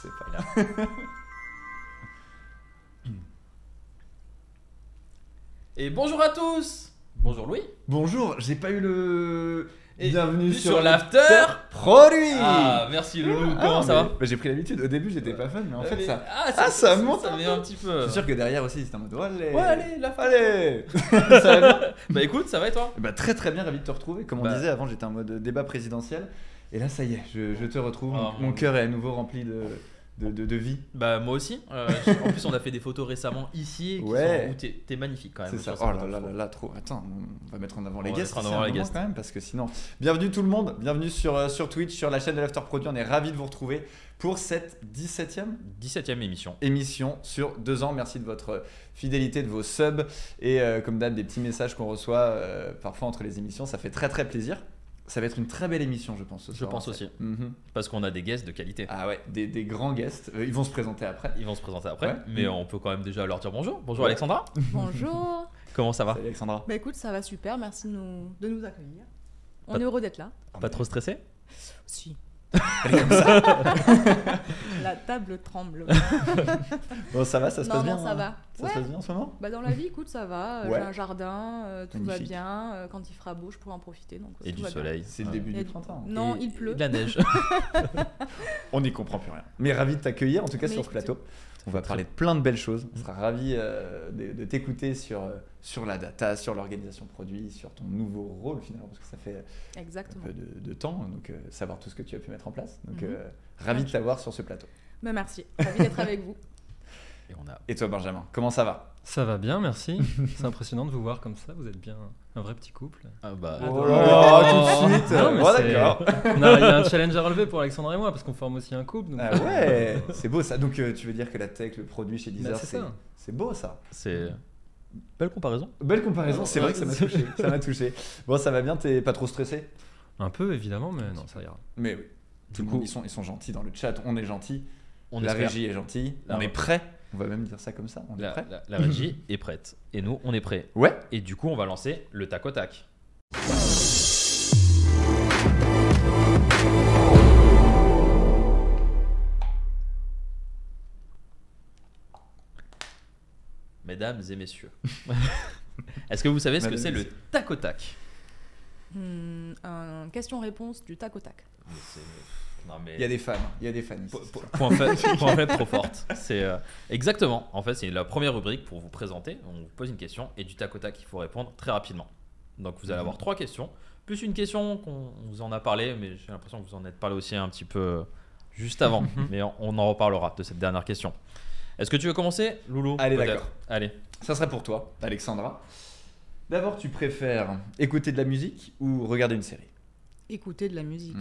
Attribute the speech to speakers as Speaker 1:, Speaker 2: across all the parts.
Speaker 1: C'est pas là.
Speaker 2: Et bonjour à tous. Bonjour Louis.
Speaker 1: Bonjour, j'ai pas eu le...
Speaker 2: Et
Speaker 1: Bienvenue
Speaker 2: sur l'after
Speaker 1: produit.
Speaker 2: Ah, merci Loulou, comment ça va?
Speaker 1: Bah, j'ai pris l'habitude, au début j'étais pas fan, mais en fait
Speaker 2: Mais-
Speaker 1: ça...
Speaker 2: ça
Speaker 1: monte
Speaker 2: ça
Speaker 1: un
Speaker 2: met
Speaker 1: peu.
Speaker 2: un petit peu.
Speaker 1: Je suis sûr que derrière aussi c'était en mode allez,
Speaker 2: Ouais, allez, la fin.
Speaker 1: allez.
Speaker 2: Ça va bien? Bah écoute, ça va et toi?
Speaker 1: Bah très très bien, ravi de te retrouver. Comme on
Speaker 2: Bah.
Speaker 1: disait avant, j'étais en mode débat présidentiel. Et là ça y est, je te retrouve.
Speaker 2: Oh,
Speaker 1: mon
Speaker 2: mon
Speaker 1: cœur est à nouveau rempli de vie.
Speaker 2: Bah moi aussi. En plus on a fait des photos récemment ici qui
Speaker 1: Ouais.
Speaker 2: sont, où t'es magnifique quand même.
Speaker 1: C'est ça.
Speaker 2: sur
Speaker 1: Oh
Speaker 2: cette
Speaker 1: là là
Speaker 2: photo.
Speaker 1: là là, trop. Attends, on va mettre en avant
Speaker 2: On
Speaker 1: les
Speaker 2: va
Speaker 1: guests.
Speaker 2: mettre en
Speaker 1: c'est
Speaker 2: avant
Speaker 1: un
Speaker 2: les
Speaker 1: moment
Speaker 2: guests.
Speaker 1: quand même, parce que sinon. Bienvenue tout le monde, bienvenue sur Twitch, sur la chaîne de l'After Produit. On est ravis de vous retrouver pour cette 17e
Speaker 2: 17ème émission.
Speaker 1: émission sur 2 ans. Merci de votre fidélité, de vos subs et comme d'hab des petits messages qu'on reçoit parfois entre les émissions. Ça fait très très plaisir. Ça va être une très belle émission, je pense. ce
Speaker 2: Je
Speaker 1: soir,
Speaker 2: pense
Speaker 1: en fait.
Speaker 2: aussi.
Speaker 1: Mhm.
Speaker 2: Parce qu'on a des guests de qualité.
Speaker 1: Ah ouais, des grands guests. Ils vont se présenter après.
Speaker 2: Ils vont se présenter après,
Speaker 1: Ouais.
Speaker 2: mais on peut quand même déjà leur dire bonjour. Bonjour
Speaker 1: Ouais.
Speaker 2: Alexandra.
Speaker 3: Bonjour.
Speaker 2: Comment ça va?
Speaker 1: Salut Alexandra.
Speaker 3: Bah écoute, ça va super, merci de nous accueillir. On
Speaker 2: Pas-
Speaker 3: est heureux d'être là.
Speaker 2: Pas trop stressé?
Speaker 3: Si.
Speaker 1: Elle est comme ça.
Speaker 3: La table tremble.
Speaker 1: Bon, ça va, ça se
Speaker 3: Non,
Speaker 1: passe
Speaker 3: non,
Speaker 1: bien.
Speaker 3: ça va.
Speaker 1: Ça
Speaker 3: Ouais.
Speaker 1: se passe bien en ce moment?
Speaker 3: Bah dans la vie, écoute, ça va.
Speaker 1: Ouais.
Speaker 3: J'ai un jardin, tout
Speaker 1: Magnifique.
Speaker 3: va bien. Quand il fera beau, je pourrai en profiter. Donc,
Speaker 2: Et
Speaker 3: tout
Speaker 2: du
Speaker 3: va bien.
Speaker 2: soleil.
Speaker 1: C'est le
Speaker 2: Ouais.
Speaker 1: début
Speaker 3: Et
Speaker 1: du
Speaker 3: du-
Speaker 1: printemps.
Speaker 3: Non,
Speaker 2: Et-
Speaker 3: il pleut.
Speaker 2: et de la neige.
Speaker 1: On n'y comprend plus rien. Mais ravi de t'accueillir, en tout cas
Speaker 3: Mais
Speaker 1: sur ce
Speaker 3: écoute,
Speaker 1: plateau. On va parler de plein de belles choses. On sera ravi de t'écouter sur la data, sur l'organisation produit, sur ton nouveau rôle finalement, parce que ça fait un
Speaker 3: Exactement.
Speaker 1: peu de temps, donc savoir tout ce que tu as pu mettre en place. Donc
Speaker 3: Mhm.
Speaker 1: ravi de t'avoir sur ce plateau.
Speaker 3: Bah merci. Ravi d'être avec vous.
Speaker 2: Et on a
Speaker 1: Et toi Benjamin, comment ça va?
Speaker 4: Ça va bien, merci. C'est impressionnant de vous voir comme ça. Vous êtes bien un vrai petit couple.
Speaker 2: Ah bah,
Speaker 4: Oh
Speaker 1: là
Speaker 4: là
Speaker 1: là, tout de suite.
Speaker 4: Non, mais
Speaker 1: Oh,
Speaker 4: c'est-
Speaker 1: d'accord.
Speaker 4: Il y a un challenge à relever pour Alexandra et moi parce qu'on forme aussi un couple. donc-
Speaker 1: Ah ouais, c'est beau ça. Donc tu veux dire que la tech, le produit chez Deezer,
Speaker 4: Bah, c'est ça.
Speaker 1: c'est beau ça.
Speaker 2: c'est belle comparaison.
Speaker 1: Belle comparaison, c'est vrai que ça m'a
Speaker 4: Ouais.
Speaker 1: touché. Ça m'a touché. Bon, ça va bien, t'es pas trop stressé?
Speaker 4: Un peu évidemment, mais non, ça ira.
Speaker 1: Mais oui.
Speaker 2: Du
Speaker 1: Du
Speaker 2: coup-
Speaker 1: coup, ils sont gentils dans le chat. On est gentils.
Speaker 2: On
Speaker 1: La
Speaker 2: espère.
Speaker 1: régie est gentille.
Speaker 2: La
Speaker 1: On est
Speaker 2: re-
Speaker 1: prêt. On va même dire ça comme ça. On est
Speaker 2: La,
Speaker 1: prêt.
Speaker 2: la régie est prête. Et nous, on est prêts.
Speaker 1: Ouais.
Speaker 2: Et du coup, on va lancer le tac au tac. Mesdames et messieurs, est-ce que vous savez ce que
Speaker 1: Mesdames
Speaker 2: c'est
Speaker 1: et
Speaker 2: le
Speaker 1: messieurs.
Speaker 2: tac au tac?
Speaker 3: Un question-réponse du tac au tac.
Speaker 2: Non, mais...
Speaker 1: Il y a des fans. Il y a des fans ici.
Speaker 2: Point faible trop forte. C'est exactement. En fait, c'est la première rubrique pour vous présenter. On vous pose une question et du tac au tac, il faut répondre très rapidement. Donc vous allez avoir 3 questions, plus une question qu'on vous en a parlé, mais j'ai l'impression que vous en êtes parlé aussi un petit peu juste avant. Mais on en reparlera de cette dernière question. Est-ce que tu veux commencer, Loulou?
Speaker 1: Allez,
Speaker 2: peut-être?
Speaker 1: d'accord.
Speaker 2: Allez.
Speaker 1: Ça serait pour toi, Alexandra. D'abord, tu préfères écouter de la musique ou regarder une série?
Speaker 3: Écouter de la musique.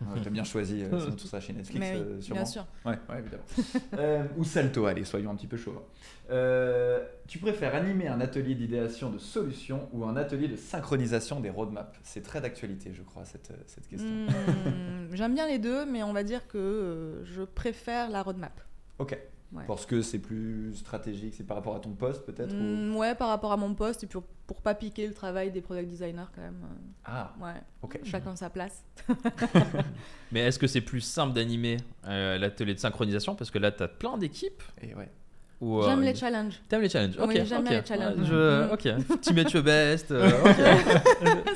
Speaker 1: Ouais, t'as bien choisi, sinon tout ça chez Netflix,
Speaker 3: Mais oui,
Speaker 1: sûrement.
Speaker 3: bien sûr.
Speaker 1: Ouais, évidemment. Ou Salto, allez, soyons un petit peu chauvins. Tu préfères animer un atelier d'idéation de solutions ou un atelier de synchronisation des roadmaps? C'est très d'actualité, je crois, cette question.
Speaker 3: J'aime bien les deux, mais on va dire que je préfère la roadmap.
Speaker 1: Ok.
Speaker 3: Ouais.
Speaker 1: Parce que c'est plus stratégique, c'est par rapport à ton poste peut-être ou...
Speaker 3: Ouais, par rapport à mon poste et puis pour pas piquer le travail des product designers quand même.
Speaker 1: Ah,
Speaker 3: Ouais,
Speaker 1: ok.
Speaker 3: chacun sa place.
Speaker 2: Mais est-ce que c'est plus simple d'animer l'atelier de synchronisation? Parce que là, tu as plein d'équipes.
Speaker 1: Et ouais.
Speaker 2: Ou,
Speaker 3: J'aime les challenges.
Speaker 2: T'aimes les challenges? Ok,
Speaker 3: Oui, j'aime
Speaker 2: ok.
Speaker 3: bien les challenges.
Speaker 2: Ok, Team Mathieu Best. Ok.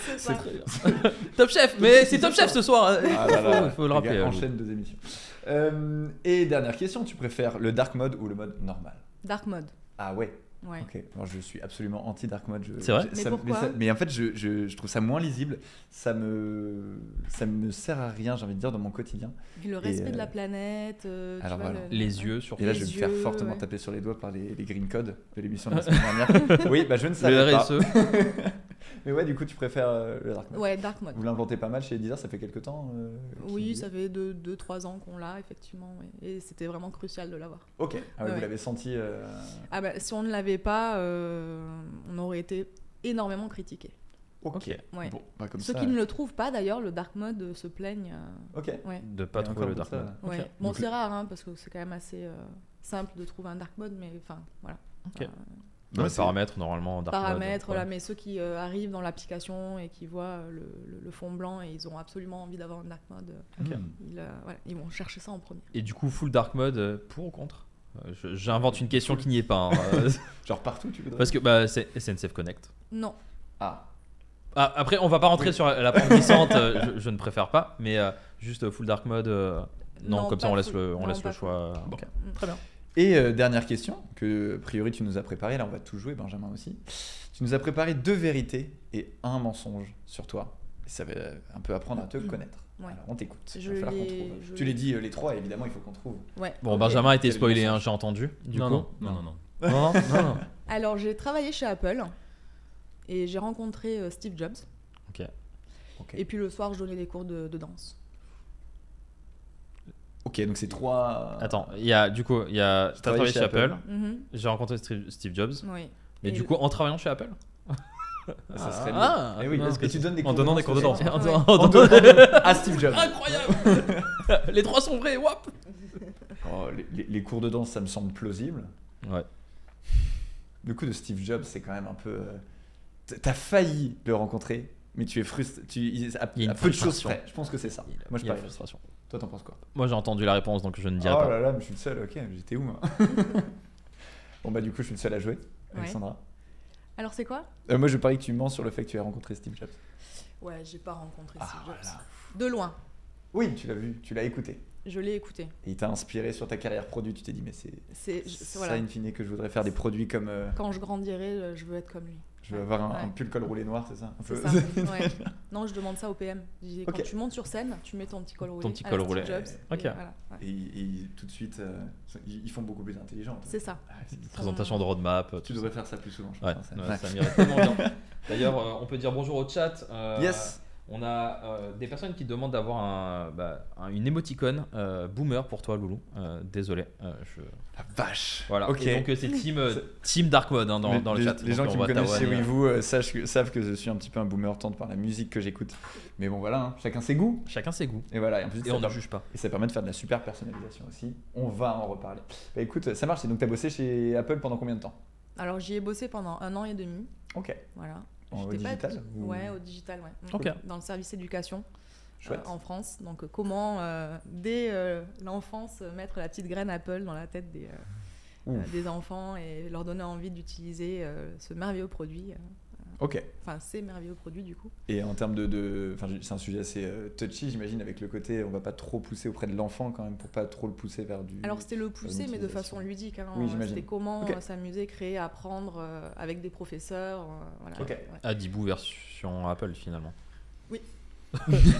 Speaker 3: C'est ça.
Speaker 2: Très bien. Top Chef, mais c'est Top Chef ce soir.
Speaker 1: Ah là là,
Speaker 2: faut le
Speaker 1: les
Speaker 2: rappeler.
Speaker 1: gars,
Speaker 2: Lou.
Speaker 1: enchaîne 2 émissions. Et dernière question, tu préfères le dark mode ou le mode normal?
Speaker 3: Dark mode.
Speaker 1: Ah ouais.
Speaker 3: Ouais.
Speaker 1: Ok, moi je suis absolument anti dark mode.
Speaker 2: C'est vrai?
Speaker 3: Mais pourquoi?
Speaker 1: Mais en fait, je trouve ça moins lisible. Ça me sert à rien, j'ai envie de dire, dans mon quotidien.
Speaker 3: Et le respect de la planète. tu
Speaker 1: alors
Speaker 3: vois,
Speaker 1: voilà.
Speaker 2: Les yeux sur
Speaker 1: Et là,
Speaker 3: Les
Speaker 1: je vais me faire
Speaker 3: yeux,
Speaker 1: fortement
Speaker 3: ouais.
Speaker 1: taper sur les doigts par les green codes de l'émission de la semaine dernière. Oui, bah je ne savais
Speaker 2: le
Speaker 1: pas.
Speaker 2: RSE.
Speaker 1: Mais ouais, du coup, tu préfères le dark mode.
Speaker 3: Ouais, dark mode.
Speaker 1: Vous l'implantez pas mal chez Deezer, ça fait quelques temps
Speaker 3: Oui,
Speaker 1: qu'il-
Speaker 3: ça fait 2-3 ans qu'on l'a, effectivement. Ouais. Et c'était vraiment crucial de l'avoir.
Speaker 1: Ok, ah ouais, vous
Speaker 3: Ouais.
Speaker 1: l'avez senti.
Speaker 3: Ah bah, si on ne l'avait pas, on aurait été énormément critiqué.
Speaker 1: Ok.
Speaker 3: Ouais.
Speaker 1: Bon, bah, comme
Speaker 3: Ceux
Speaker 1: ça.
Speaker 3: qui ne le trouvent pas d'ailleurs, le dark mode se plaignent.
Speaker 1: Ok.
Speaker 3: Ouais.
Speaker 2: De pas
Speaker 1: Il y a
Speaker 2: trouver le
Speaker 1: encore
Speaker 2: dark
Speaker 1: de ça.
Speaker 2: mode.
Speaker 3: Ouais.
Speaker 2: Ok.
Speaker 3: Bon,
Speaker 1: Donc,
Speaker 3: c'est rare hein, parce que c'est quand même assez simple de trouver un dark mode, mais enfin voilà.
Speaker 2: Ok.
Speaker 3: Enfin,
Speaker 2: Dans
Speaker 1: Ouais,
Speaker 2: les
Speaker 1: c'est-
Speaker 2: paramètres, normalement, dark mode.
Speaker 3: paramètres,
Speaker 2: ouais.
Speaker 3: là, mais ceux qui arrivent dans l'application et qui voient le fond blanc et ils ont absolument envie d'avoir un dark mode,
Speaker 2: Ok.
Speaker 3: voilà, ils vont chercher ça en premier.
Speaker 2: Et du coup, full dark mode, pour ou contre J'invente une question qui n'y est pas. hein.
Speaker 1: Genre partout, tu voudrais.
Speaker 2: Parce que bah, c'est SNCF Connect.
Speaker 3: Non,
Speaker 1: Ah.
Speaker 2: Ah, après, on va pas rentrer sur la pente glissante, je ne préfère pas, mais juste full dark mode. Non,
Speaker 3: Non,
Speaker 2: comme ça
Speaker 3: pas
Speaker 2: on laisse
Speaker 3: full.
Speaker 2: le, on
Speaker 3: Non,
Speaker 2: laisse
Speaker 3: pas
Speaker 2: le choix.
Speaker 1: Bon.
Speaker 2: Ok. Très bien.
Speaker 1: Et dernière question, que a priori tu nous as préparé, là on va tout jouer, Benjamin aussi. Tu nous as préparé 2 vérités et 1 mensonge sur toi. Et ça va un peu apprendre à te connaître.
Speaker 3: Ouais.
Speaker 1: Alors on t'écoute. Il
Speaker 3: Je
Speaker 1: va falloir qu'on
Speaker 3: les-
Speaker 1: trouve.
Speaker 3: je-
Speaker 1: Tu les dis les 3, évidemment, il faut qu'on trouve.
Speaker 3: ouais.
Speaker 2: Bon,
Speaker 3: ok.
Speaker 2: Benjamin a été
Speaker 1: Quel
Speaker 2: spoilé,
Speaker 1: mensonge.
Speaker 2: hein, j'ai entendu. Du
Speaker 4: non,
Speaker 2: coup.
Speaker 4: non.
Speaker 2: Non, non.
Speaker 3: Alors j'ai travaillé chez Apple et j'ai rencontré Steve Jobs.
Speaker 2: Ok.
Speaker 1: Ok.
Speaker 3: Et puis le soir, je donnais des cours de danse.
Speaker 1: Ok, donc c'est 3.
Speaker 2: Attends, il y a t'as travaillé chez Apple.
Speaker 3: Mhm.
Speaker 2: J'ai rencontré Steve Jobs.
Speaker 3: Oui.
Speaker 2: Mais
Speaker 3: Et
Speaker 2: du
Speaker 3: le-
Speaker 2: coup, en travaillant chez Apple
Speaker 1: Ça serait
Speaker 2: Ah,
Speaker 1: mieux. Eh oui,
Speaker 2: non.
Speaker 1: et tu donnes des cours
Speaker 4: En donnant des cours de danse.
Speaker 1: aussi.
Speaker 3: Ouais.
Speaker 1: En donnant à Steve Jobs.
Speaker 2: Incroyable. Les 3 sont vrais, wap.
Speaker 1: Oh, les cours de danse, ça me semble plausible.
Speaker 2: Ouais.
Speaker 1: Le coup de Steve Jobs, c'est quand même un peu. T'as failli le rencontrer, mais tu es frustré.
Speaker 2: Il y a
Speaker 1: À
Speaker 2: une
Speaker 1: peu de choses
Speaker 2: frustration.
Speaker 1: près. Je pense que c'est ça. Moi, je
Speaker 2: Il y a
Speaker 1: parie.
Speaker 2: frustration.
Speaker 1: Toi, t'en penses quoi?
Speaker 2: Moi, j'ai entendu la réponse, donc je ne dirai
Speaker 1: Oh
Speaker 2: pas.
Speaker 1: là là, mais je suis le seul. Ok, j'étais où moi? Bon, bah, du coup, je suis le seul à jouer.
Speaker 3: Ouais.
Speaker 1: Alexandra.
Speaker 3: Alors c'est quoi?
Speaker 1: Moi, je parie que tu mens sur le fait que tu as rencontré Steve Jobs.
Speaker 3: Ouais, j'ai pas rencontré
Speaker 1: Ah,
Speaker 3: Steve Jobs.
Speaker 1: voilà.
Speaker 3: De loin,
Speaker 1: Oui, tu l'as vu, tu l'as écouté.
Speaker 3: je l'ai écouté.
Speaker 1: Et il t'a inspiré sur ta carrière produit. Tu t'es dit, mais c'est ça,
Speaker 3: Voilà.
Speaker 1: in fine, que je voudrais faire des produits comme.
Speaker 3: Quand je grandirai, je veux être comme lui.
Speaker 1: Je veux avoir un
Speaker 3: Ouais.
Speaker 1: pull col roulé noir, c'est ça un
Speaker 3: C'est
Speaker 1: peu
Speaker 3: ça. Ouais. Non, je demande ça au PM. Je dis, quand
Speaker 1: Ok.
Speaker 3: tu montes sur scène, tu mets ton petit col roulé.
Speaker 2: Ton petit
Speaker 3: à
Speaker 2: col
Speaker 3: la
Speaker 2: roulé.
Speaker 3: Steve Jobs,
Speaker 2: Ok.
Speaker 3: et voilà, ouais.
Speaker 1: Et tout de suite, ils font beaucoup plus intelligent.
Speaker 3: C'est ça.
Speaker 1: Ah, c'est-
Speaker 2: Présentation de roadmap.
Speaker 1: Tu devrais faire ça plus souvent, je
Speaker 2: Ouais,
Speaker 1: pense.
Speaker 2: ouais, ça m'irait tellement bien. D'ailleurs, on peut dire bonjour au chat.
Speaker 1: Yes.
Speaker 2: On a des personnes qui demandent d'avoir une émoticône boomer pour toi, Loulou. Désolé.
Speaker 1: La vache.
Speaker 2: Voilà.
Speaker 1: Ok.
Speaker 2: Et donc c'est team Dark Mode hein, dans le
Speaker 1: les,
Speaker 2: chat.
Speaker 1: les gens
Speaker 2: Donc,
Speaker 1: qui
Speaker 2: on
Speaker 1: me
Speaker 2: va
Speaker 1: connaissent chez
Speaker 2: t'avoiner.
Speaker 1: WeVoo savent que je suis un petit peu un boomer tente par la musique que j'écoute. Mais bon, voilà, hein, chacun ses goûts.
Speaker 2: Chacun ses goûts.
Speaker 1: Et voilà, et en plus,
Speaker 2: Et on ne juge pas.
Speaker 1: et ça permet de faire de la super personnalisation aussi. On va en reparler. Bah écoute, ça marche. Et donc, tu as bossé chez Apple pendant combien de temps?
Speaker 3: Alors j'y ai bossé pendant 1 an et demi.
Speaker 1: Ok.
Speaker 3: Voilà.
Speaker 1: Au
Speaker 3: J'étais pas-
Speaker 1: digital ou-
Speaker 3: Ouais, au digital, ouais.
Speaker 2: Ok.
Speaker 3: Dans le service éducation
Speaker 1: Chouette.
Speaker 3: en France. Donc comment, dès l'enfance, mettre la petite graine Apple dans la tête des enfants et leur donner envie d'utiliser ce merveilleux produit.
Speaker 1: Ok.
Speaker 3: Enfin, ces merveilleux produits du coup.
Speaker 1: Et en termes enfin, c'est un sujet assez touchy, j'imagine, avec le côté, on va pas trop pousser auprès de l'enfant quand même, pour pas trop le pousser vers du.
Speaker 3: Alors c'était le pousser, mais de
Speaker 1: l'utilisation.
Speaker 3: façon ludique. Hein.
Speaker 1: Oui, j'imagine.
Speaker 3: C'était comment
Speaker 1: Ok.
Speaker 3: s'amuser, créer, apprendre avec des professeurs. Voilà.
Speaker 1: Ok.
Speaker 3: Ouais.
Speaker 2: Adibou version Apple finalement.
Speaker 3: Oui.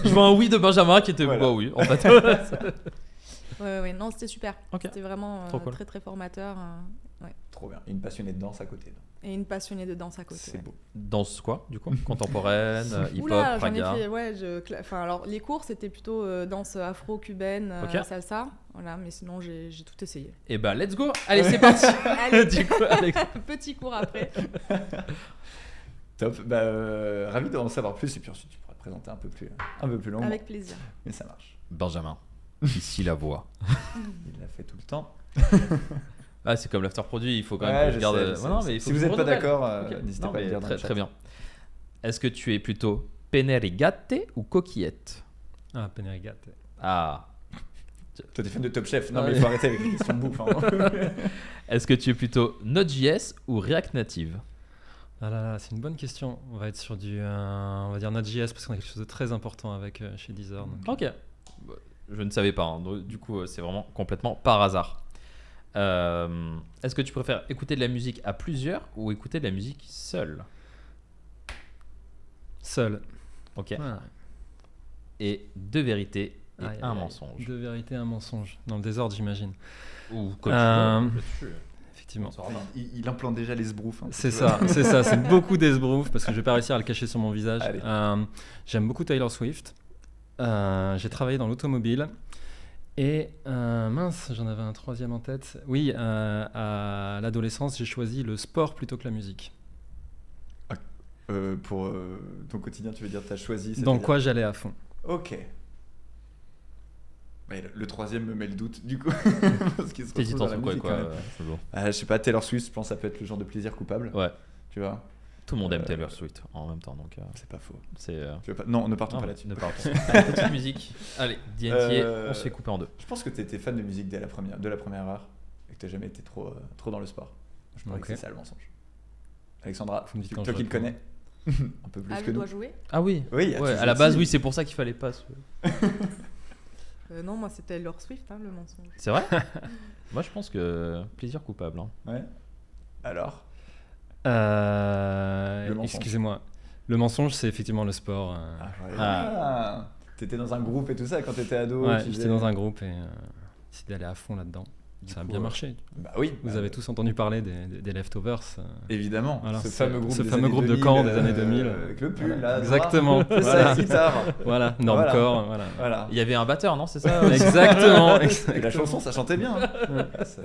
Speaker 2: Je vois un oui de Benjamin qui était
Speaker 1: Voilà.
Speaker 2: bah oui en fait.
Speaker 3: Ouais, non, c'était super.
Speaker 2: Ok.
Speaker 3: C'était vraiment
Speaker 2: Trop cool.
Speaker 3: très très formateur.
Speaker 1: Trop bien. Et une passionnée de danse à côté.
Speaker 3: Et une passionnée de danse à côté.
Speaker 1: C'est
Speaker 3: ouais.
Speaker 1: beau.
Speaker 2: Danse quoi du coup? Contemporaine, hip-hop,
Speaker 3: Oula, j'en ai
Speaker 2: raga.
Speaker 3: fait, ouais, enfin, alors les cours c'était plutôt danse afro-cubaine,
Speaker 2: Ok.
Speaker 3: salsa, voilà, mais sinon j'ai tout essayé.
Speaker 2: Et bah let's go. Allez c'est parti.
Speaker 3: Allez,
Speaker 2: Du coup, Alex.
Speaker 3: petit cours après.
Speaker 1: Top. Bah, ravi d'en savoir plus. Et puis ensuite, tu pourras te présenter un peu plus longuement.
Speaker 3: Avec plaisir.
Speaker 1: Mais ça marche.
Speaker 2: Benjamin. Ici la voix.
Speaker 1: Il l'a fait tout le temps.
Speaker 2: Ah c'est comme l'after produit, il faut quand
Speaker 1: Ouais,
Speaker 2: même que
Speaker 1: je
Speaker 2: je garde.
Speaker 1: sais, je sais,
Speaker 2: non,
Speaker 1: je
Speaker 2: mais il
Speaker 1: sais.
Speaker 2: faut
Speaker 1: Si
Speaker 2: que
Speaker 1: vous
Speaker 2: je
Speaker 1: n'êtes pas
Speaker 2: renouvelle.
Speaker 1: d'accord,
Speaker 2: Ok.
Speaker 1: n'hésitez
Speaker 2: Non,
Speaker 1: pas à le
Speaker 2: mais
Speaker 1: dire dans
Speaker 2: très,
Speaker 1: le chat.
Speaker 2: très bien. Est-ce que tu es plutôt Penerigate ou coquillette?
Speaker 4: Ah, Penerigate.
Speaker 2: Ah.
Speaker 1: Toi, t'es fan de Top Chef. Non,
Speaker 2: Ouais.
Speaker 1: mais il faut arrêter avec les questions de bouffe. Hein.
Speaker 2: Est-ce que tu es plutôt Node.js ou React Native?
Speaker 4: Ah là là, c'est une bonne question. On va être sur on va dire Node.js parce qu'on a quelque chose de très important avec chez Deezer. donc.
Speaker 2: Ok. Je ne savais pas. Hein. Donc, du coup, c'est vraiment complètement par hasard. Est-ce que tu préfères écouter de la musique à plusieurs ou écouter de la musique seule?
Speaker 4: Seul.
Speaker 2: Ok.
Speaker 4: Voilà.
Speaker 2: Et 2 vérités et
Speaker 4: Aïe,
Speaker 2: un
Speaker 4: aïe, aïe.
Speaker 2: mensonge.
Speaker 4: 2 vérités, un mensonge. Dans le désordre, j'imagine.
Speaker 2: Ou comme tu veux.
Speaker 4: Effectivement.
Speaker 1: Il implante déjà les sbroufs. hein,
Speaker 4: C'est
Speaker 1: tu vois.
Speaker 4: ça, c'est ça, c'est beaucoup d'esbrouf parce que je vais pas réussir à le cacher sur mon visage.
Speaker 1: Allez.
Speaker 4: J'aime beaucoup Taylor Swift. J'ai travaillé dans l'automobile. Et mince, j'en avais un troisième en tête. Oui, à l'adolescence, j'ai choisi le sport plutôt que la musique.
Speaker 1: Pour ton quotidien, tu veux dire, tu as choisi.
Speaker 4: Dans
Speaker 1: c'est-à-dire-
Speaker 4: quoi j'allais à fond.
Speaker 1: Ok. Mais le troisième me met le doute, du coup. Parce qu'il se
Speaker 2: T'hésites
Speaker 1: retrouve dans la
Speaker 2: entre quoi,
Speaker 1: musique,
Speaker 2: quoi.
Speaker 1: quand même.
Speaker 2: C'est bon.
Speaker 1: Je sais pas, Taylor Swift, je pense que ça peut être le genre de plaisir coupable.
Speaker 2: Ouais.
Speaker 1: Tu vois,
Speaker 2: Tout le monde aime Taylor Swift en même temps, donc
Speaker 1: c'est pas faux.
Speaker 2: c'est.
Speaker 1: Tu veux pas... Non, ne partons
Speaker 2: Non,
Speaker 1: pas là-dessus.
Speaker 2: ne partons. Allez, petite musique. Allez, DNT, on se fait couper en deux.
Speaker 1: Je pense que tu étais fan de musique dès de la première heure et que tu n'as jamais été trop dans le sport. Je pense
Speaker 4: Ok.
Speaker 1: que c'est ça le mensonge. Alexandra,
Speaker 4: Vous me dites quand
Speaker 1: toi
Speaker 4: je
Speaker 1: qui le
Speaker 4: réponds.
Speaker 1: connais un peu plus
Speaker 3: Ah,
Speaker 1: que
Speaker 3: je
Speaker 1: nous.
Speaker 3: dois jouer
Speaker 2: Ah oui.
Speaker 1: Oui,
Speaker 2: Ouais,
Speaker 1: tu
Speaker 2: à la
Speaker 1: joues
Speaker 2: base,
Speaker 1: aussi.
Speaker 2: oui, c'est pour ça qu'il fallait pas.
Speaker 3: Non, moi c'était Taylor Swift, le mensonge.
Speaker 2: C'est vrai. Moi, je pense que plaisir coupable. Hein.
Speaker 1: Ouais. Alors mensonge.
Speaker 4: Excusez-moi. Le mensonge, c'est effectivement le sport.
Speaker 1: voilà. T'étais dans un groupe et tout ça quand t'étais ado.
Speaker 4: Ouais,
Speaker 1: tu
Speaker 4: j'étais
Speaker 1: faisais-
Speaker 4: dans un groupe et décidé d'aller à fond là-dedans.
Speaker 1: Du
Speaker 4: Ça a
Speaker 1: coup,
Speaker 4: bien marché.
Speaker 1: Bah oui.
Speaker 4: Vous avez tous entendu parler des Leftovers.
Speaker 1: Évidemment.
Speaker 4: Voilà,
Speaker 1: ce
Speaker 4: c'est-
Speaker 1: fameux groupe,
Speaker 4: ce
Speaker 1: des
Speaker 4: fameux
Speaker 1: années
Speaker 4: groupe de
Speaker 1: 2000,
Speaker 4: Caen des années 2000.
Speaker 1: Avec le pull
Speaker 4: Voilà.
Speaker 1: là.
Speaker 4: Exactement.
Speaker 1: C'est ça,
Speaker 4: Voilà.
Speaker 1: la guitare.
Speaker 4: Voilà, normcore. Voilà.
Speaker 1: Voilà.
Speaker 2: Il y avait un batteur, non? C'est ça?
Speaker 4: Exactement.
Speaker 1: Et la chanson, ça chantait bien.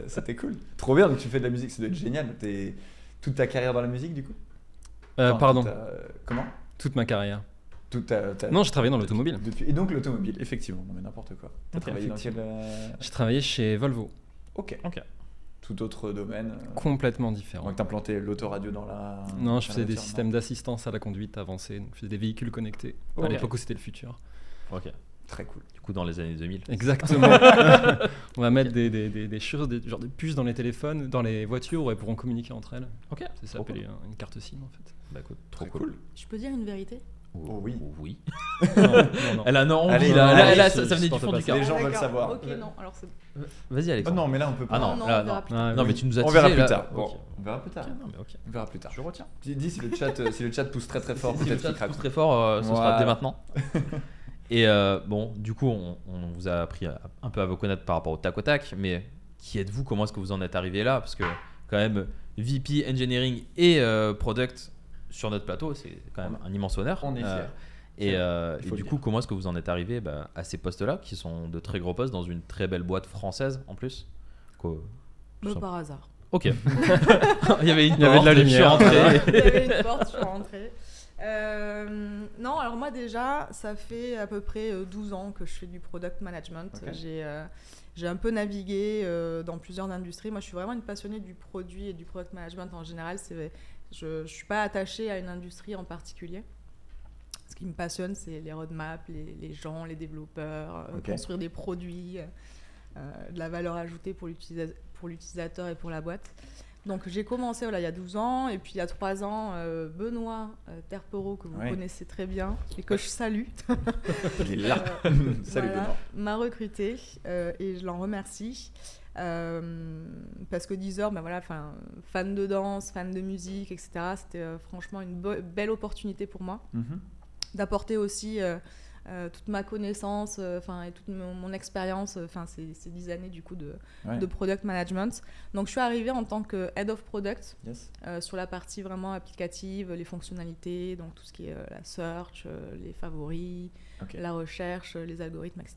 Speaker 1: C'était cool. Trop bien, donc tu fais de la musique, ça doit être génial. T'es toute ta carrière dans la musique, du coup Enfin,
Speaker 4: Pardon,
Speaker 1: Comment
Speaker 4: toute ma carrière.
Speaker 1: Toute ta...
Speaker 4: Non, je travaillais dans l'automobile.
Speaker 1: Et donc l'automobile, effectivement, non mais n'importe quoi. T'as
Speaker 2: Ok,
Speaker 1: travaillé dans quel...
Speaker 4: J'ai travaillé chez Volvo.
Speaker 1: Ok.
Speaker 2: Ok.
Speaker 1: Tout autre domaine.
Speaker 4: Complètement différent.
Speaker 1: Donc t'implantais l'autoradio dans la...
Speaker 4: Non, je
Speaker 1: dans
Speaker 4: faisais
Speaker 1: la
Speaker 4: des
Speaker 1: voiture,
Speaker 4: systèmes d'assistance à la conduite avancée. Donc je faisais des véhicules connectés.
Speaker 1: Ok.
Speaker 4: À l'époque où c'était le futur.
Speaker 2: Ok.
Speaker 1: non. Très cool.
Speaker 2: Du coup, dans les années 2000.
Speaker 4: Exactement. On va mettre des choses, genre des puces dans les téléphones, dans les voitures où elles pourront communiquer entre elles.
Speaker 2: Ok.
Speaker 4: C'est ça,
Speaker 2: Trop
Speaker 4: appelé une carte SIM en fait.
Speaker 2: Bah écoute, trop
Speaker 1: Très
Speaker 2: cool.
Speaker 1: cool.
Speaker 3: Je peux dire une vérité?
Speaker 1: Oh oui.
Speaker 2: Oui.
Speaker 4: Non, non, non.
Speaker 2: Elle a non
Speaker 1: Allez,
Speaker 2: envie là.
Speaker 1: non,
Speaker 2: Là,
Speaker 1: allez,
Speaker 2: là,
Speaker 4: je
Speaker 2: ça venait du
Speaker 4: supporte
Speaker 2: fond
Speaker 4: pas
Speaker 2: du
Speaker 4: ça.
Speaker 2: cœur.
Speaker 1: Les gens veulent
Speaker 3: D'accord.
Speaker 1: savoir.
Speaker 3: Ok, non, alors c'est.
Speaker 2: Vas-y,
Speaker 1: Oh
Speaker 2: Alexandre.
Speaker 1: non, mais là on peut pas.
Speaker 2: Ah non,
Speaker 3: Non,
Speaker 2: là,
Speaker 3: on verra
Speaker 2: non.
Speaker 3: plus tard.
Speaker 4: Ah,
Speaker 2: Non,
Speaker 4: oui.
Speaker 2: mais tu nous as
Speaker 1: On verra
Speaker 2: teasé,
Speaker 1: plus
Speaker 2: là.
Speaker 1: tard.
Speaker 2: Ok.
Speaker 1: Bon, on verra plus tard.
Speaker 2: Ok, non, mais ok.
Speaker 1: On verra plus tard.
Speaker 2: Je retiens.
Speaker 1: Dis si le chat pousse très très fort,
Speaker 2: Si le
Speaker 1: peut-être
Speaker 2: chat
Speaker 1: qu'il craque.
Speaker 2: pousse très fort, ce sera
Speaker 1: Voilà.
Speaker 2: dès maintenant. Et bon, du coup, on vous a appris un peu à vous connaître par rapport au tac au tac, mais qui êtes-vous? Comment est-ce que vous en êtes arrivé là? Parce que quand même, VP Engineering et Product sur notre plateau, c'est quand même un immense honneur.
Speaker 1: On est fiers.
Speaker 2: Et
Speaker 1: Il faut
Speaker 2: du
Speaker 1: le
Speaker 2: coup,
Speaker 1: dire.
Speaker 2: comment est-ce que vous en êtes arrivé à ces postes-là, qui sont de très gros postes dans une très belle boîte française en plus? Quoi, tout simple.
Speaker 3: Par hasard.
Speaker 2: Ok. Il y avait une
Speaker 4: Il y avait de la
Speaker 2: porte, je suis
Speaker 4: lumière.
Speaker 2: rentré.
Speaker 3: Il y avait une porte, je suis rentrée. Non, alors moi déjà, ça fait à peu près 12 ans que je fais du product management.
Speaker 1: Ok.
Speaker 3: J'ai un peu navigué dans plusieurs industries. Moi, je suis vraiment une passionnée du produit et du product management en général. Je ne suis pas attachée à une industrie en particulier. Ce qui me passionne, c'est les roadmaps, les gens, les développeurs,
Speaker 1: Ok.
Speaker 3: construire des produits, de la valeur ajoutée pour l'utilisateur et pour la boîte. Donc j'ai commencé il y a 12 ans, et puis il y a 3 ans, Benoît Terpereau, que vous
Speaker 1: Ouais.
Speaker 3: connaissez très bien et que je salue,
Speaker 1: Il est là. Salut
Speaker 3: voilà,
Speaker 1: Benoît.
Speaker 3: m'a recruté et je l'en remercie. Parce que Deezer, fan de danse, fan de musique, etc., c'était franchement une belle opportunité pour moi
Speaker 1: Mhm.
Speaker 3: d'apporter aussi toute ma connaissance et toute mon expérience, ces 10 années du coup
Speaker 1: Ouais.
Speaker 3: de product management. Donc je suis arrivée en tant que head of product
Speaker 1: Yes.
Speaker 3: sur la partie vraiment applicative, les fonctionnalités, donc tout ce qui est la search, les favoris,
Speaker 1: Ok.
Speaker 3: la recherche, les algorithmes, etc.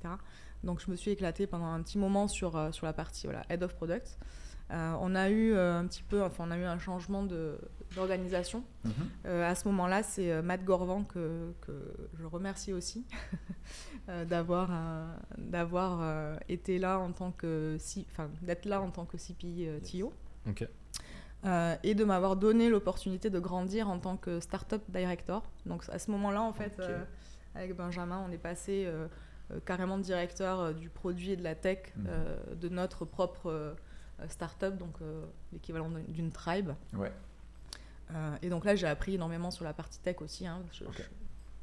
Speaker 3: Donc je me suis éclatée pendant un petit moment sur la partie head of product. On a eu on a eu un changement d'organisation.
Speaker 1: Mhm.
Speaker 3: À ce moment-là, c'est Matt Gorvan que je remercie aussi d'avoir été là en tant que d'être là en tant que CP TO.
Speaker 2: Ok.
Speaker 3: Et de m'avoir donné l'opportunité de grandir en tant que startup director. Donc à ce moment-là, en fait,
Speaker 1: Ok.
Speaker 3: avec Benjamin, on est passé carrément directeur du produit et de la tech de notre propre startup, donc l'équivalent d'une tribe.
Speaker 1: Ouais.
Speaker 3: Et donc là, j'ai appris énormément sur la partie tech aussi. Hein.
Speaker 1: Ok.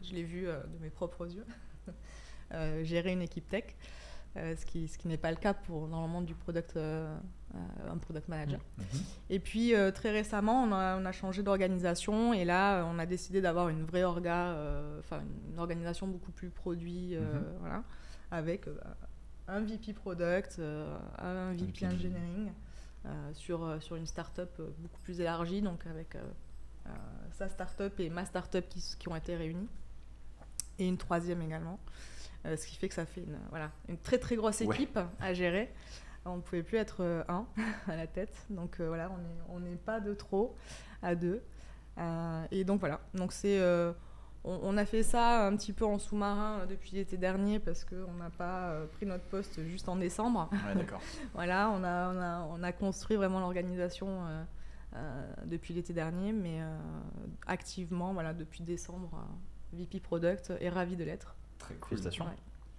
Speaker 3: Je l'ai vu de mes propres yeux. Gérer une équipe tech, ce qui n'est pas le cas dans le monde du un product manager.
Speaker 1: Mhm.
Speaker 3: Et puis très récemment, on a changé d'organisation et là, on a décidé d'avoir une vraie une organisation beaucoup plus produit, voilà, avec un VP product, un VP engineering sur une startup beaucoup plus élargie, donc avec sa startup et ma startup qui ont été réunies, et une troisième également. Ce qui fait que ça fait une très très grosse équipe à gérer. On ne pouvait plus être un à la tête, donc voilà, on n'est pas de trop à deux. Et donc voilà, donc on a fait ça un petit peu en sous-marin depuis l'été dernier parce qu'on n'a pas pris notre poste juste en décembre.
Speaker 1: Ouais, d'accord.
Speaker 3: Voilà, on a construit vraiment l'organisation depuis l'été dernier, mais activement, voilà, depuis décembre, VP Product est ravi de l'être.
Speaker 1: Très cool.
Speaker 2: Félicitations.
Speaker 3: Ouais.